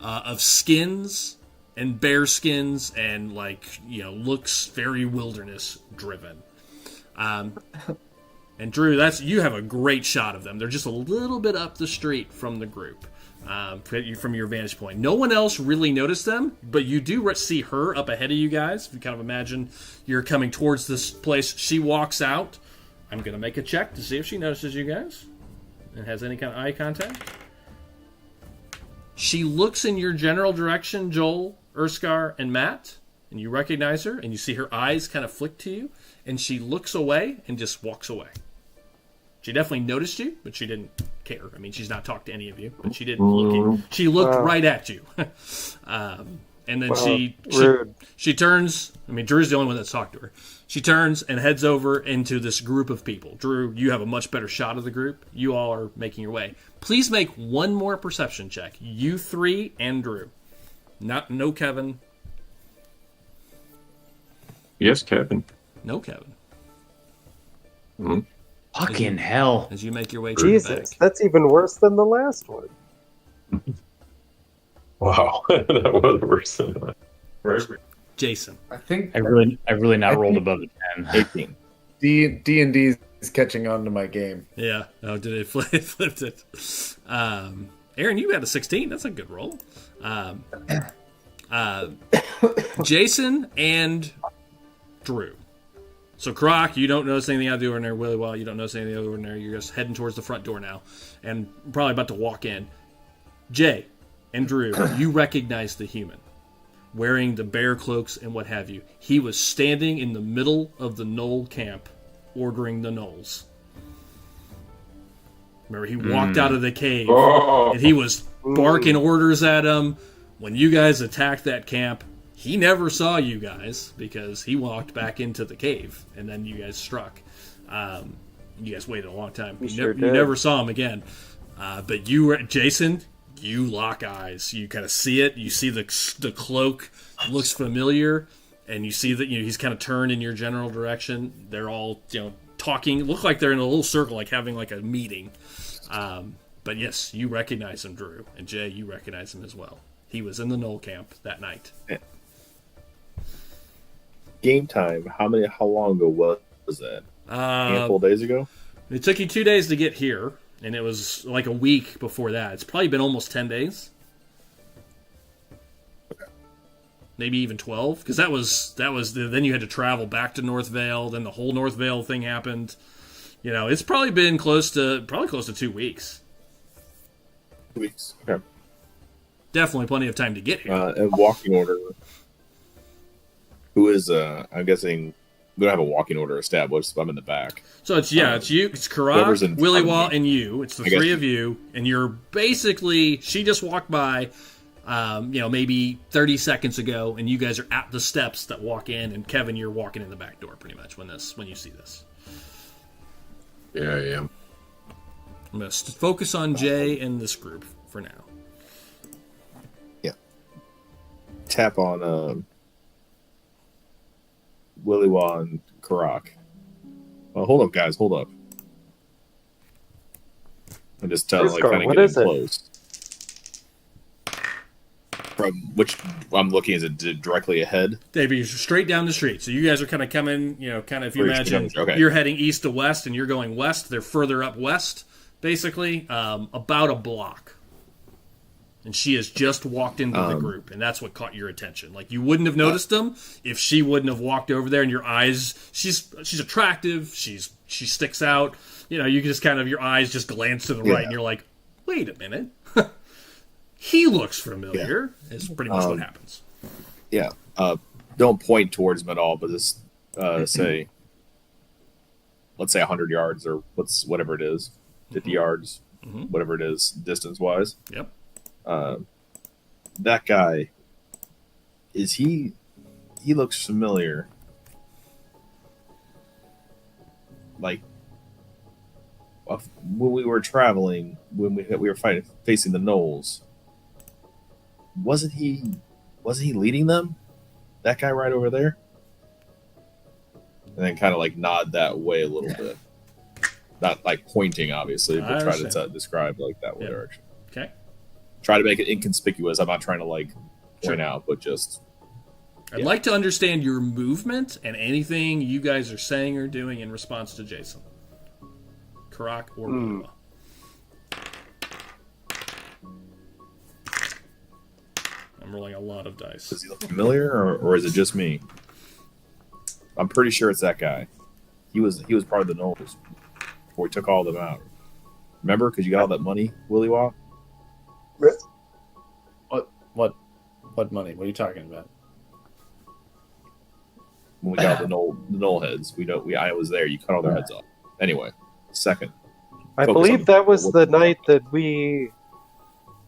of skins and bear skins, and looks very wilderness driven. And Drew, you have a great shot of them. They're just a little bit up the street from the group, from your vantage point. No one else really noticed them, but you do see her up ahead of you guys. If you kind of imagine you're coming towards this place, she walks out. I'm going to make a check to see if she notices you guys and has any kind of eye contact. She looks in your general direction, Joel, Urskar, and Matt, and you recognize her, and you see her eyes kind of flick to you, and she looks away and just walks away. She definitely noticed you, but she didn't care. I mean, she's not talked to any of you, but she didn't look. She looked right at you, and then she turns. I mean, Drew's the only one that's talked to her. She turns and heads over into this group of people. Drew, you have a much better shot of the group. You all are making your way. Please make one more perception check. You 3 and Drew. No Kevin. Yes, Kevin. No Kevin. Mm-hmm. Fucking hell. As you make your way to Jesus, the back. that's even worse than the last one. Wow, that was worse than that. Jason. I think I really not rolled above a 10. 18. D&D is catching on to my game. Yeah. Oh, did it flipped it? Aaron, you had a 16. That's a good roll. Jason and Drew. So, Croc, you don't notice anything out of the ordinary. Really well, you don't notice anything out of the ordinary. You're just heading towards the front door now, and probably about to walk in. Jay and Drew, you recognize the human, wearing the bear cloaks and what have you. He was standing in the middle of the Knoll camp, ordering the Knolls. Remember, he walked out of the cave, and he was barking orders at him. When you guys attacked that camp, he never saw you guys because he walked back into the cave, and then you guys struck. You guys waited a long time. You never saw him again. But you, Jason, you lock eyes. You kind of see it. You see the cloak looks familiar, and you see that he's kind of turned in your general direction. They're all talking. Look like they're in a little circle, like having like a meeting. But yes, you recognize him, Drew, and Jay, you recognize him as well. He was in the Knoll camp that night. Game time. How long ago was that? A handful of days ago? It took you 2 days to get here, and it was like a week before that. It's probably been almost 10 days. Okay. Maybe even 12, because that was then you had to travel back to North Vale, then the whole North Vale thing happened. You know, it's probably been close to 2 weeks. 2 weeks. Okay. Definitely plenty of time to get here. And walking order. Who is, I'm guessing, we don't have a walking order established, so I'm in the back. So it's you, it's Karak, Willy Wall, and you. It's the three of you, and you're basically, she just walked by, maybe 30 seconds ago, and you guys are at the steps that walk in, and Kevin, you're walking in the back door pretty much when you see this. Yeah, I am. I'm going to focus on Jay and this group for now. Yeah. Tap on Willy Wall and Karak. Well, hold up, guys. Hold up. And just tell kind of get in close. From which I'm looking, is it directly ahead? They'd be straight down the street. So you guys are kind of coming, if you imagine you're heading east to west and you're going west, they're further up west, basically, about a block. And she has just walked into the group, and that's what caught your attention. Like, you wouldn't have noticed them if she wouldn't have walked over there, and your eyes, she's attractive, she sticks out. You can just your eyes just glance to the right, and you're like, wait a minute. He looks familiar, is pretty much what happens. Yeah. Don't point towards him at all, but just say, let's say 100 yards or whatever it is, 50 yards, whatever it is, distance-wise. Yep. That guy, he looks familiar. Like, when we were traveling, when we were facing the Knolls, wasn't he leading them? That guy right over there? And then kind of nod that way a little bit. Not pointing, obviously, but try to describe that direction. Okay. Try to make it inconspicuous. I'm not trying to point out, but just. I'd like to understand your movement and anything you guys are saying or doing in response to Jason. Karak or Wilma. I'm rolling a lot of dice. Does he look familiar, or is it just me? I'm pretty sure it's that guy. He was part of the Knolls before we took all of them out. Remember, because you got all that money, Willy Wall? What money? What are you talking about? When we got the Knoll heads, I was there. You cut all their heads off. Anyway, second. I believe that was the night that we.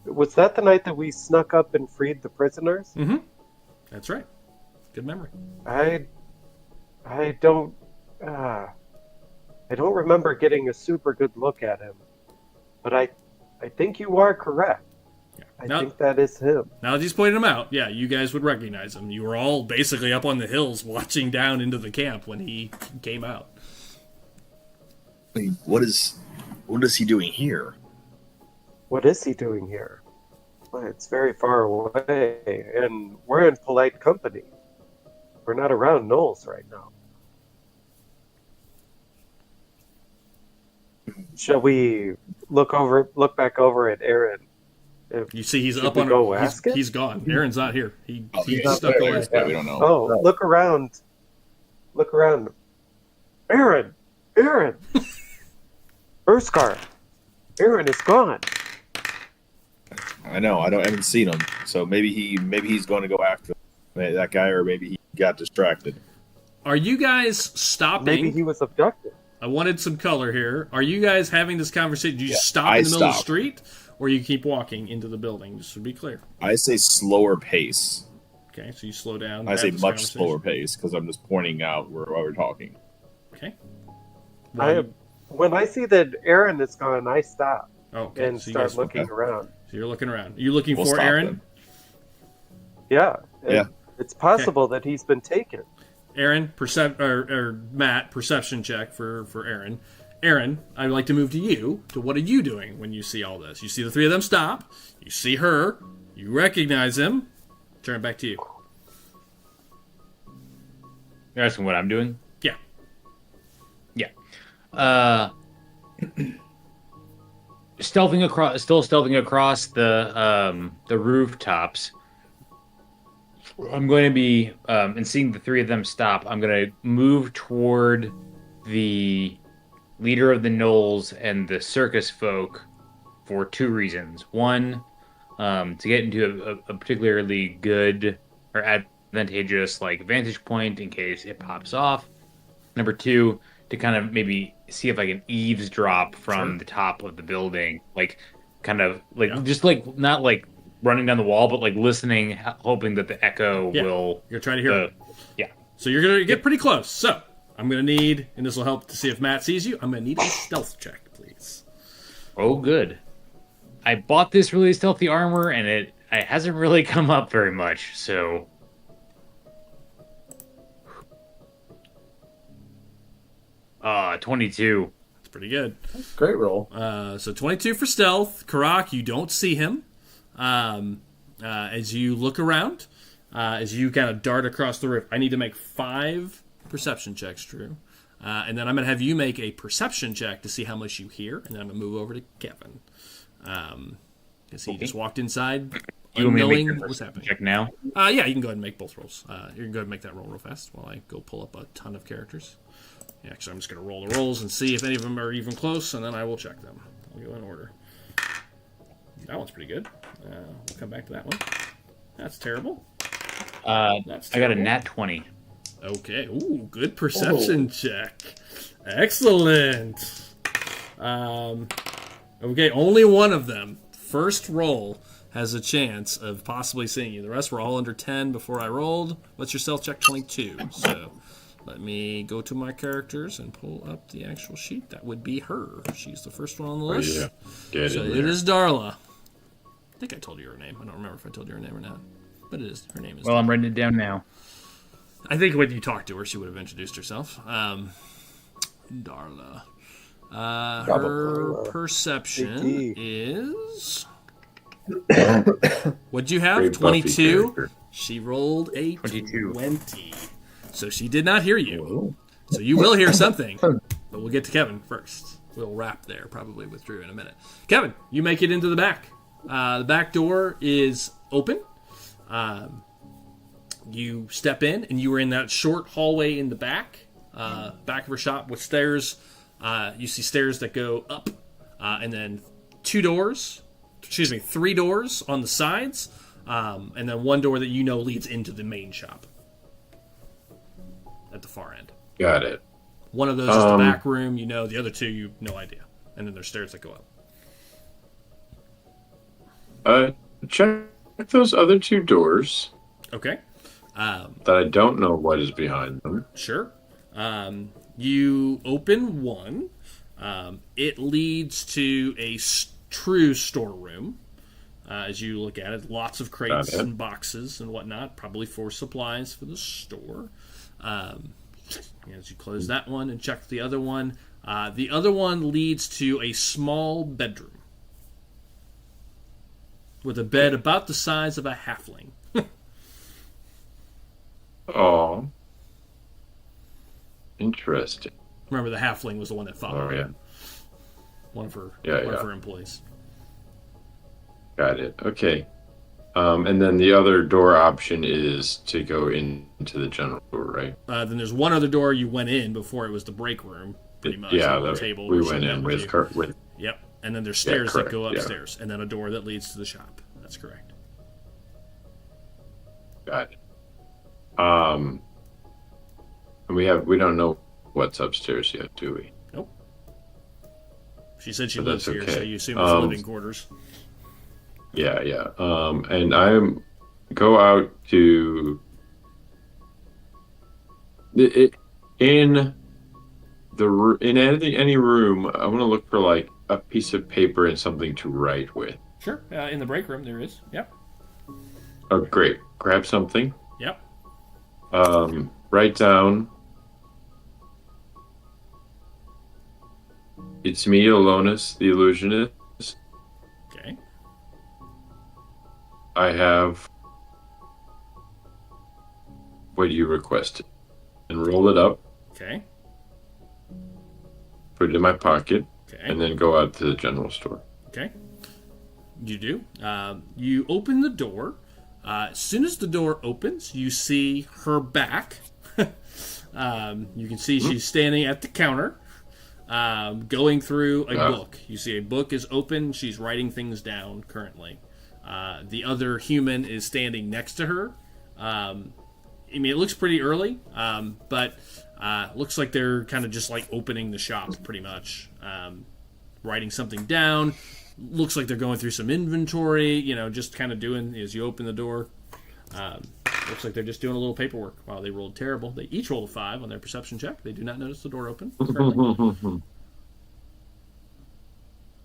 Was that the night that we snuck up and freed the prisoners? Mm-hmm. That's right. Good memory. I don't remember getting a super good look at him, but I think you are correct. Yeah. I think that is him. Now that he's pointed him out, yeah, you guys would recognize him. You were all basically up on the hills watching down into the camp when he came out. I mean, what is he doing here? What is he doing here? Well, it's very far away, and we're in polite company. We're not around Knolls right now. Shall we look back over at Aaron? You see, he's up on. He's gone. Aaron's not here. He's stuck away. We don't know. Oh, look around! Look around! Aaron! Urskar! Aaron is gone. I know. I haven't seen him, so maybe he's going to go after that guy, or maybe he got distracted. Are you guys stopping? Maybe he was abducted. I wanted some color here. Are you guys having this conversation? Do you stop in the middle of the street, or you keep walking into the building? Just to be clear. I say slower pace. Okay, so you slow down. I say much slower pace because I'm just pointing out while we're talking. Okay. When I see that Aaron is gone, I stop and so start looking around. So you're looking around. Are you looking for Aaron? Then. Yeah. Yeah. It's possible that he's been taken. Aaron, Matt, perception check for Aaron. Aaron, I'd like to move to you. To what are you doing when you see all this? You see the three of them stop. You see her. You recognize him. Turn it back to you. You're asking what I'm doing? Yeah. Yeah. Still stealthing across the rooftops. I'm going to be, and seeing the three of them stop, I'm going to move toward the leader of the gnolls and the circus folk for two reasons. One, to get into a particularly good or advantageous vantage point in case it pops off. Number two, to kind of maybe see if I can eavesdrop from the top of the building, just not running down the wall, but listening, hoping that the echo will. You're trying to hear. So you're gonna get pretty close. So I'm gonna need, and this will help to see if Matt sees you. I'm gonna need a stealth check, please. Oh, good. I bought this really stealthy armor, and it hasn't really come up very much. So. 22. That's pretty good. Great roll. So 22 for stealth. Karak, you don't see him. As you look around, as you kind of dart across the roof, I need to make 5 perception checks, Drew. And then I'm going to have you make a perception check to see how much you hear, and then I'm going to move over to Kevin. Because he just walked inside, unknowing what's happening. Check now? Yeah, you can go ahead and make both rolls. You can go ahead and make that roll real fast while I go pull up a ton of characters. Yeah, actually, I'm just going to roll the rolls and see if any of them are even close, and then I will check them. I'll go in order. That one's pretty good. We'll come back to that one. That's terrible. That's terrible. I got a nat 20. Okay. Ooh, good perception check. Excellent. Okay, only one of them. First roll has a chance of possibly seeing you. The rest were all under 10 before I rolled. What's your stealth check? 22. So let me go to my characters and pull up the actual sheet. That would be her. She's the first one on the list. Yeah. So it is Darla. I think I told you her name. I don't remember if I told you her name or not. But it is. Her name is Well, Darla. I'm writing it down now. I think when you talked to her, she would have introduced herself. Darla. Her perception is... What'd you have? 22? She rolled a 22. 20. So she did not hear you. So you will hear something. But we'll get to Kevin first. We'll wrap there, probably with Drew in a minute. Kevin, you make it into the back. The back door is open. You step in, and you are in that short hallway in the back of her shop with stairs. You see stairs that go up, and then 3 doors on the sides, and then one door that you know leads into the main shop at the far end. Got it. One of those is the back room, the other two, you no idea. And then there's stairs that go up. Check those other 2 doors. Okay. That I don't know what is behind them. Sure. You open one. It leads to a true storeroom. As you look at it, lots of crates and boxes and whatnot, probably for supplies for the store. As you close that one and check the other one leads to a small bedroom with a bed about the size of a halfling. Oh, interesting. Remember, the halfling was the one that followed her. One of her employees. Got it. Okay. And then the other door option is to go into the general door, right? Then there's one other door you went in before it was the break room, pretty much. Yeah, the table. We went in with. Yep. And then there's stairs that go upstairs, and then a door that leads to the shop. That's correct. Got it. And we don't know what's upstairs yet, do we? Nope. She said she lives here, so you assume it's living quarters. Yeah. And I go out to in any room. I want to look for like a piece of paper and something to write with. Sure. In the break room, there is. Yep. Oh, great! Grab something. Yep. Write down. It's me, Alonis, the illusionist. Okay. I have what you requested. And roll it up, Okay. put it in my pocket, Okay. and then go out to the general store. Okay. You do. You open the door. As soon as the door opens, you see her back. You can see she's standing at the counter, going through a book. You see a book is open. She's writing things down currently. The other human is standing next to her. I mean, it looks pretty early, but looks like they're kind of just like opening the shop pretty much. Writing something down. Looks like they're going through some inventory, just kind of doing as you open the door. Looks like they're just doing a little paperwork. Wow, they rolled terrible. They each rolled a 5 on their perception check. They do not notice the door open.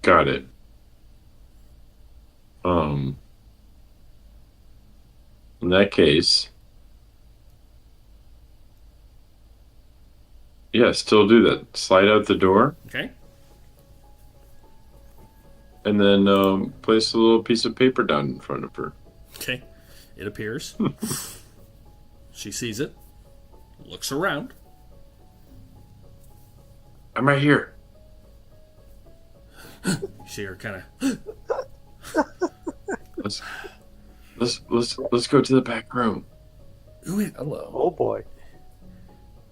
Got it. In that case, yeah, still do that. Slide out the door. Okay. And then place a little piece of paper down in front of her. Okay. It appears. She sees it. Looks around. I'm right here. You see her kind of. Let's go to the back room. Hello. Oh boy.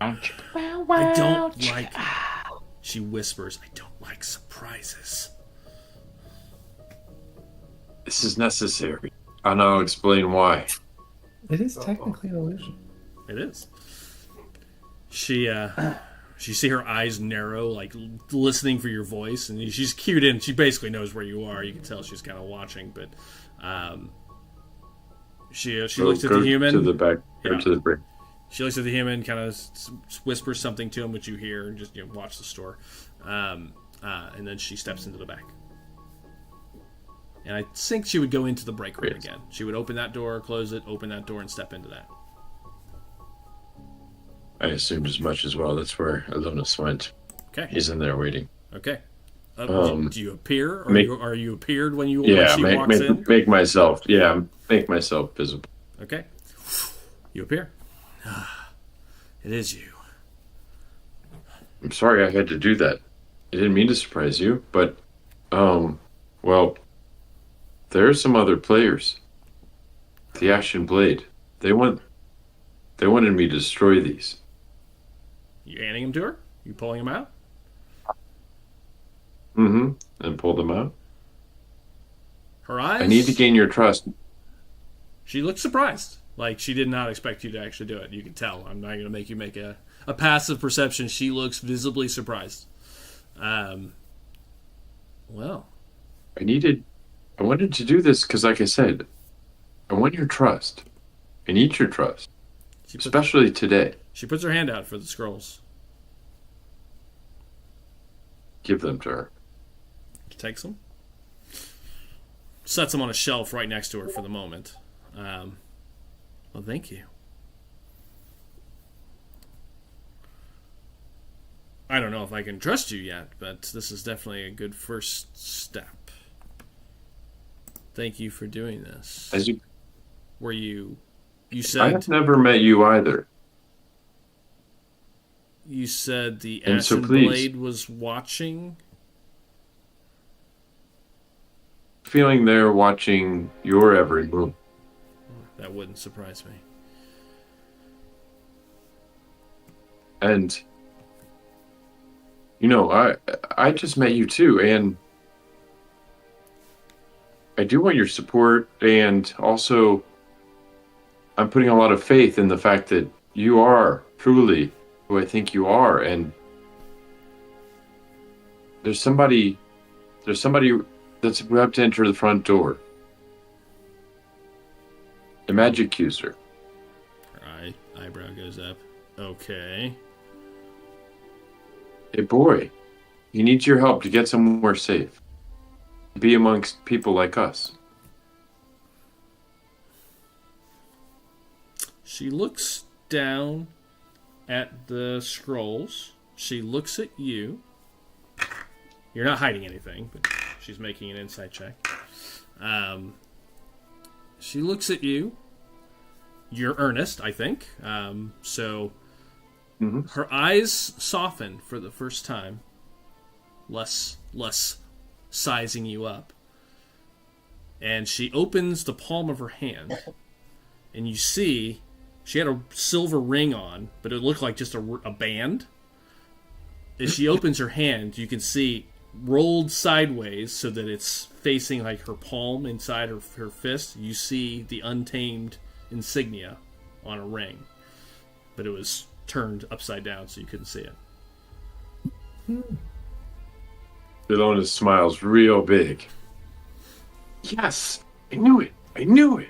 I don't like. She whispers, I don't like surprises. This is necessary. And I'll explain why. It is technically an illusion. It is. She see her eyes narrow, like listening for your voice, and she's cued in. She basically knows where you are. You can tell she's kind of watching, but she looks at the human to the back or to the break. She looks at the human, kind of whispers something to him, which you hear, and just watch the store, and then she steps into the back. And I think she would go into the break room again. She would open that door, close it, open that door, and step into that. I assumed as much as well. That's where Alonis went. Okay. He's in there waiting. Okay. Do you appear? Or are you appeared when she walks in? Make myself visible. Okay. You appear. It is you. I'm sorry I had to do that. I didn't mean to surprise you, but, well, there are some other players. The Ashen Blade. They wanted me to destroy these. You handing them to her? You pulling them out? Mm-hmm. And pull them out. Her eyes? I need to gain your trust. She looks surprised. Like she did not expect you to actually do it. You can tell. I'm not going to make you make a passive perception. She looks visibly surprised. Well. I wanted to do this because, like I said, I want your trust. I need your trust. Especially today. She puts her hand out for the scrolls. Give them to her. She takes them. Sets them on a shelf right next to her for the moment. Well, thank you. I don't know if I can trust you yet, but this is definitely a good first step. Thank you for doing this. You said... I have never met you either. You said the Ashen Blade was watching? Feeling they're watching your every move. That wouldn't surprise me. And, I just met you too, and I do want your support, and also I'm putting a lot of faith in the fact that you are truly who I think you are, and there's somebody that's about to enter the front door. A magic user. Her eyebrow goes up. Okay. Hey boy, he needs your help to get somewhere safe. Be amongst people like us. She looks down at the scrolls. She looks at you. You're not hiding anything, but she's making an insight check. she looks at you. You're earnest, I think. So her eyes soften for the first time, less sizing you up. And she opens the palm of her hand, and you see she had a silver ring on, but it looked like just a band. As she opens her hand, you can see rolled sideways so that it's facing like her palm inside her fist. You see the untamed insignia on a ring, but it was turned upside down so you couldn't see it. Ilona smiles real big. Yes, I knew it. I knew it.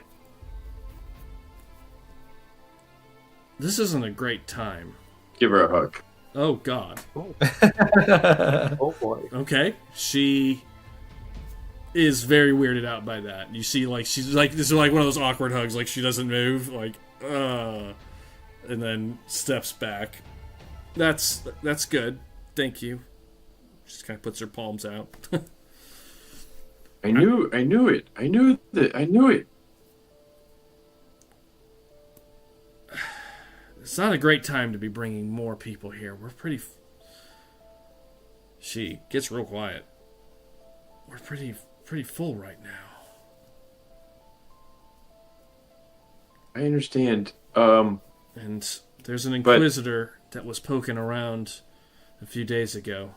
This isn't a great time. Give her a hug. Oh, God. Oh boy. Okay. She is very weirded out by that. You see, like, she's like, this is like one of those awkward hugs, like she doesn't move, like, and then steps back. That's good. Thank you. She just kind of puts her palms out. I knew it. I knew it. It's not a great time to be bringing more people here. We're pretty... She gets real quiet. We're pretty full right now. I understand. And there's an Inquisitor that was poking around a few days ago.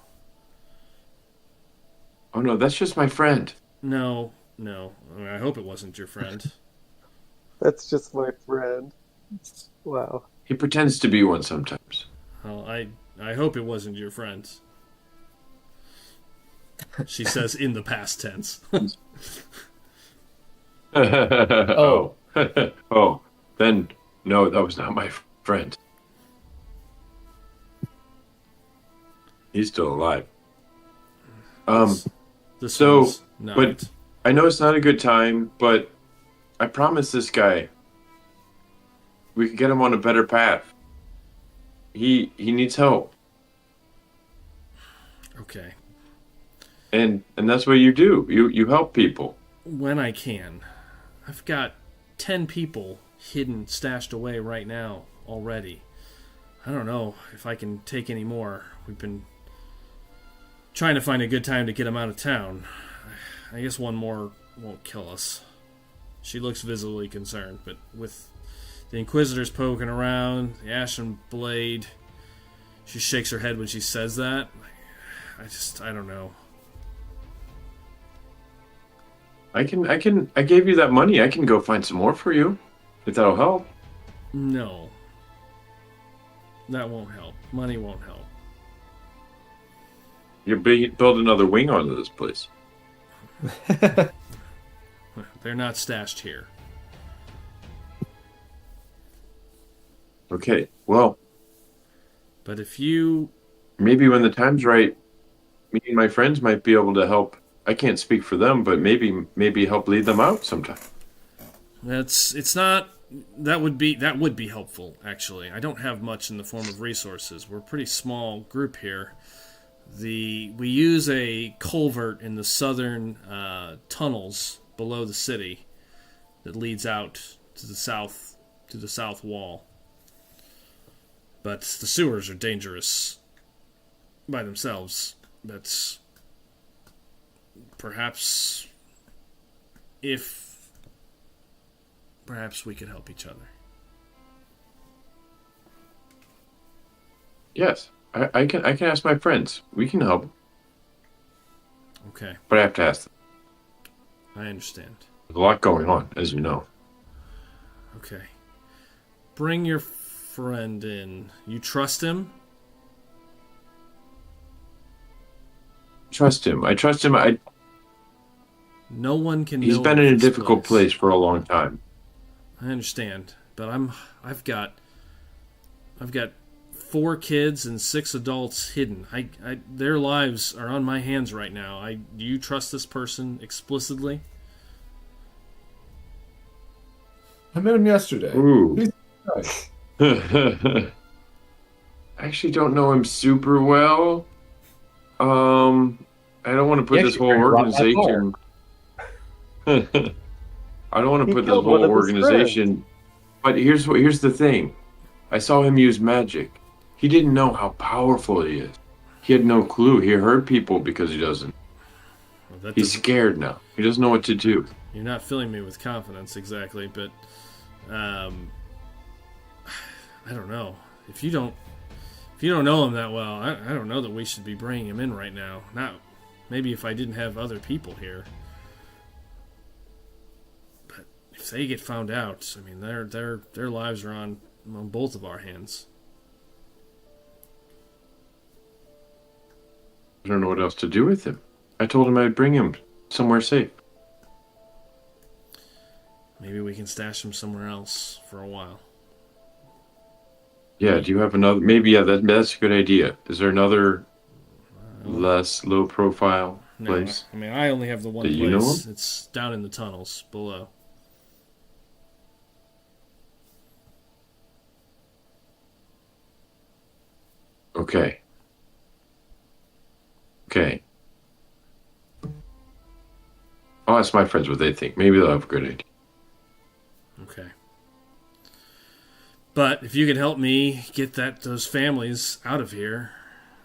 Oh no, that's just my friend. No. I mean, I hope it wasn't your friend. That's just my friend. Wow. He pretends to be one sometimes. Well, I hope it wasn't your friend. She says in the past tense. Oh. Oh. Then, no, that was not my friend. He's still alive. This So, one's not. but I know it's not a good time, but I promised this guy we could get him on a better path. He needs help. Okay. And that's what you do. You help people. When I can. I've got 10 people hidden, stashed away right now already. I don't know if I can take any more. We've been trying to find a good time to get them out of town. I guess one more won't kill us. She looks visibly concerned, but with the Inquisitors poking around, the Ashen Blade, she shakes her head when she says that. I don't know. I gave you that money. I can go find some more for you, if that'll help. No. That won't help. Money won't help. You build another wing onto this place. They're not stashed here. Okay, well. But if you... Maybe when the time's right, me and my friends might be able to help. I can't speak for them, but maybe help lead them out sometime. It's not... That would be helpful, actually. I don't have much in the form of resources. We're a pretty small group here. We use a culvert in the southern tunnels below the city that leads out to the south wall. But the sewers are dangerous by themselves. That's perhaps we could help each other. Yes, I can ask my friends. We can help. Okay. But I have to ask them. I understand. There's a lot going on, as you know. Okay. Bring your friend in. You trust him? Trust him. I trust him. No one can. He's been in a difficult place for a long time. I understand, but I've got 4 kids and 6 adults hidden. Their lives are on my hands right now. Do you trust this person explicitly? I met him yesterday. Ooh. He's nice. I actually don't know him super well. I don't want to put this whole organization. I don't want He to put this killed one whole of his organization. But here's the thing. I saw him use magic. He didn't know how powerful he is. He had no clue. He hurt people because he doesn't. Well, He's scared now. He doesn't know what to do. You're not filling me with confidence exactly, but I don't know. If you don't know him that well, I don't know that we should be bringing him in right now. Not maybe if I didn't have other people here. But if they get found out, I mean their lives are on both of our hands. I don't know what else to do with him. I told him I'd bring him somewhere safe. Maybe we can stash him somewhere else for a while. Yeah, do you have another? Maybe, yeah, that's a good idea. Is there another less low-profile place? I mean, I only have the one place. You know him? It's down in the tunnels below. Okay. I'll ask my friends what they think. Maybe they'll have a good idea. Okay. But if you could help me get those families out of here,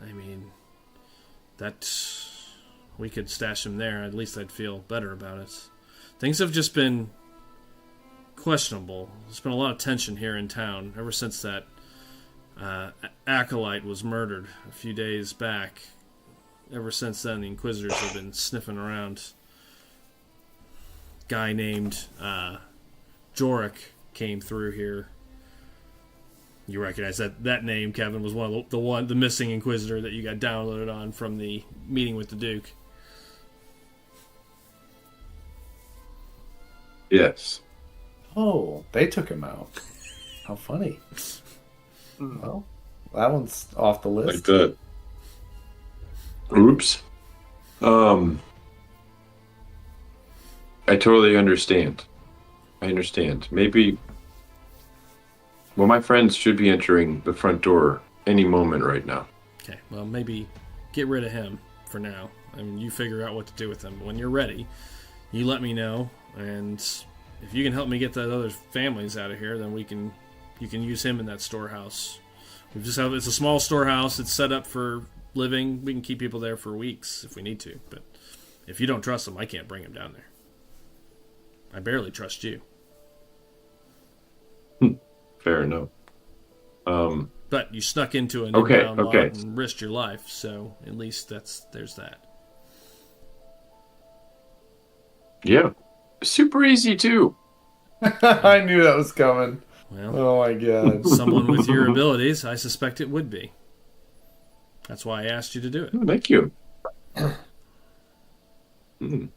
I mean, we could stash them there. At least I'd feel better about it. Things have just been questionable. There's been a lot of tension here in town ever since that acolyte was murdered a few days back. Ever since then, the Inquisitors have been sniffing around. Guy named Jorik came through here. You recognize that name, Kevin, was one of the missing Inquisitor that you got downloaded on from the meeting with the Duke. Yes. Oh, they took him out. How funny. Well, that one's off the list. Like that. Oops. I totally understand. I understand. Maybe. Well, my friends should be entering the front door any moment right now. Okay, well, maybe get rid of him for now. I mean, you figure out what to do with him. When you're ready, you let me know, and if you can help me get the other families out of here, then you can use him in that storehouse. It's a small storehouse. It's set up for living. We can keep people there for weeks if we need to. But if you don't trust them, I can't bring them down there. I barely trust you. Fair enough. But you snuck into an inbound lot and risked your life, so at least there's that. Yeah. Super easy, too. I knew that was coming. Well, oh my god. Someone with your abilities, I suspect it would be. That's why I asked you to do it. Oh, thank you. You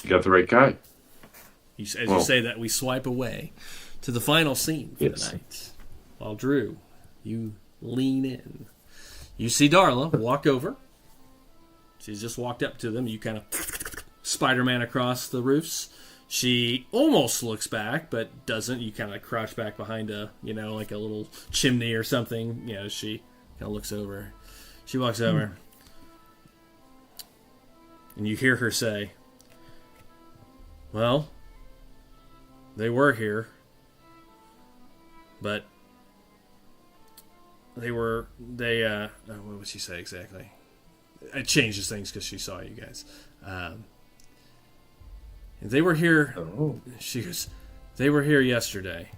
got the right guy. You say that, we swipe away to the final scene for the night. While Drew, you lean in. You see Darla walk over. She's just walked up to them. You kind of Spider-Man across the roofs. She almost looks back, but doesn't. You kind of crouch back behind like a little chimney or something. She kind of looks over. She walks over. And you hear her say, well, they were here, but what would she say exactly? It changes things because she saw you guys. They were here. Oh. She goes, they were here yesterday,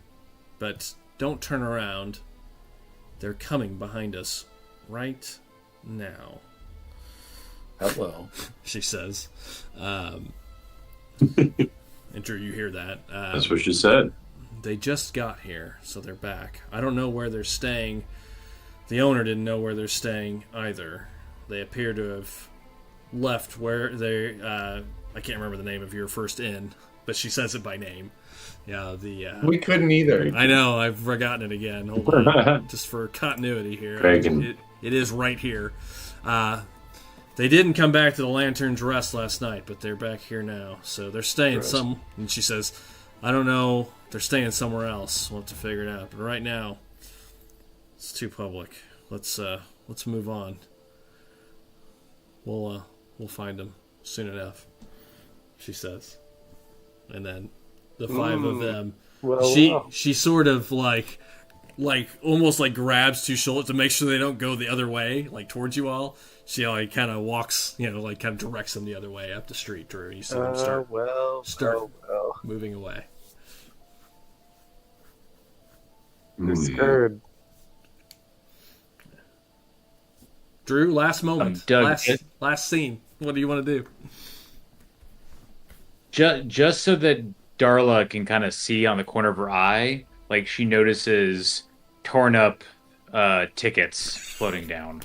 but don't turn around. They're coming behind us right now. Hello. She says. And Drew, you hear that. That's what she said. They just got here, so they're back. I don't know where they're staying. The owner didn't know where they're staying either. They appear to have left where they... I can't remember the name of your first inn, but she says it by name. Yeah, we couldn't either. I know, I've forgotten it again. Hold on. Just for continuity here. It is right here. They didn't come back to the Lantern's Rest last night, but they're back here now. So they're staying and she says, I don't know, they're staying somewhere else. We'll have to figure it out. But right now, it's too public. Let's move on. We'll find them soon enough, she says. And then the five of them. Well, she sort of like almost like grabs two shoulders to make sure they don't go the other way, like towards you all. She like kind of walks, like kind of directs them the other way up the street, Drew. You see them start moving away. You're scared. Drew, last moment, Doug, last scene. What do you want to do? Just so that Darla can kind of see on the corner of her eye, like she notices torn up tickets floating down.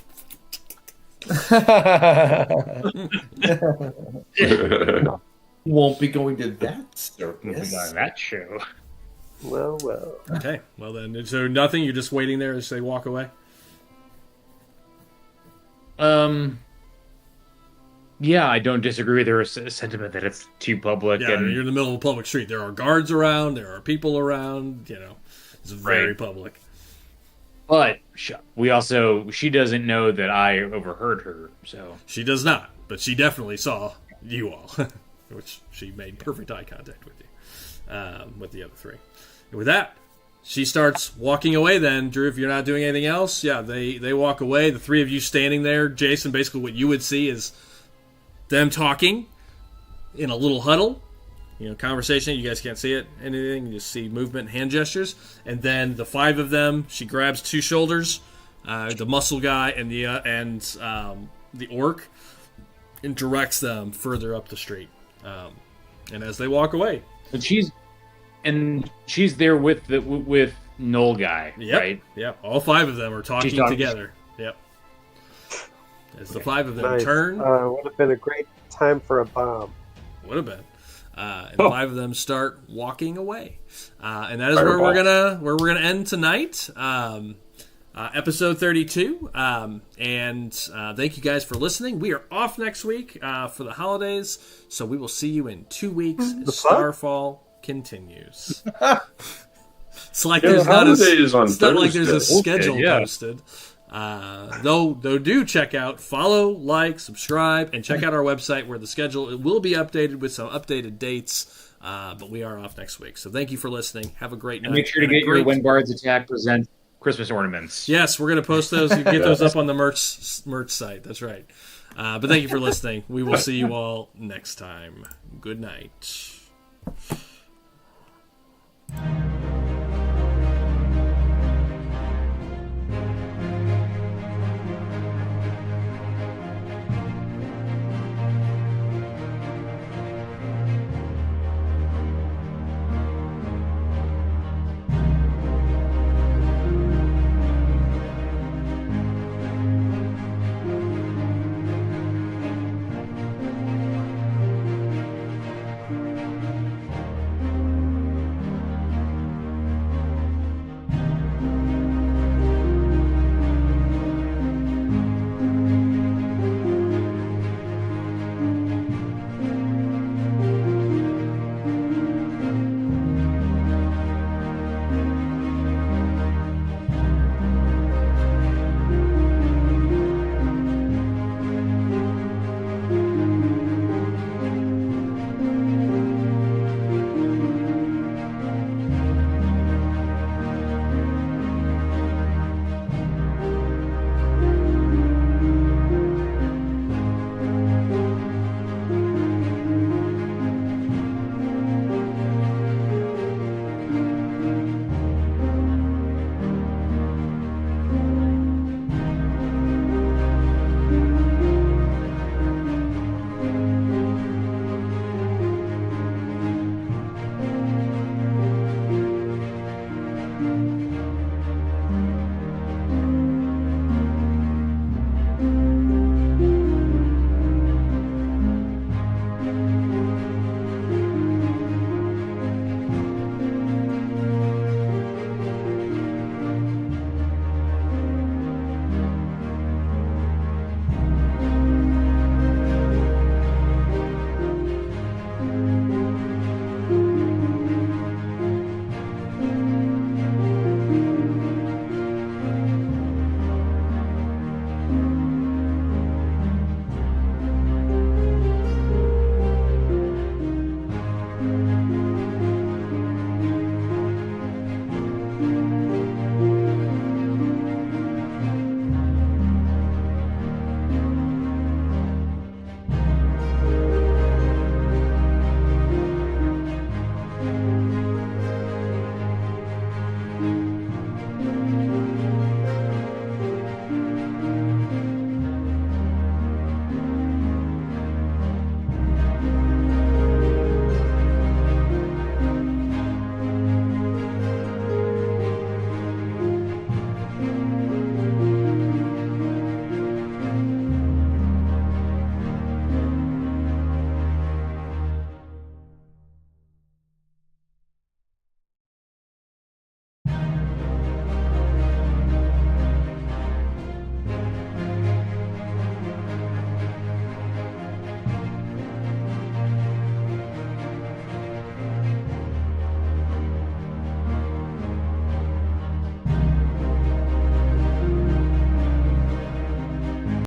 Won't be going to that Moving on that show. Well. Okay, well then, so nothing. You're just waiting there as they walk away. Yeah, I don't disagree with her sentiment that it's too public. Yeah, and you're in the middle of a public street. There are guards around. There are people around. It's very public. But she doesn't know that I overheard her. So she does not, but she definitely saw you all, which she made perfect eye contact with you, with the other three. And with that, she starts walking away. Then, Drew, if you're not doing anything else, they walk away. The three of you standing there, Jason. Basically, what you would see is them talking in a little huddle, conversation. You guys can't see it, anything. You just see movement, hand gestures, and then the five of them. She grabs two shoulders, the muscle guy and the orc, and directs them further up the street. And as they walk away, and she's there with Knoll guy, right? Yep. All five of them are talking together. Yep. As the five of them turn, would have been a great time for a bomb. Would have been. And five of them start walking away, and that is where we're gonna end tonight, episode 32. And thank you guys for listening. We are off next week for the holidays, so we will see you in 2 weeks as Starfall continues. It's like there's not like there's a schedule posted. Though do check out, follow, like, subscribe, and check out our website where the schedule will be updated with some updated dates. But we are off next week. So thank you for listeing. Have a great night. And make sure to get your When Bards Attack present Christmas ornaments. Yes, we're going to post those. You can get those up on the merch site. That's right. But thank you for listening. We will see you all next time. Good night.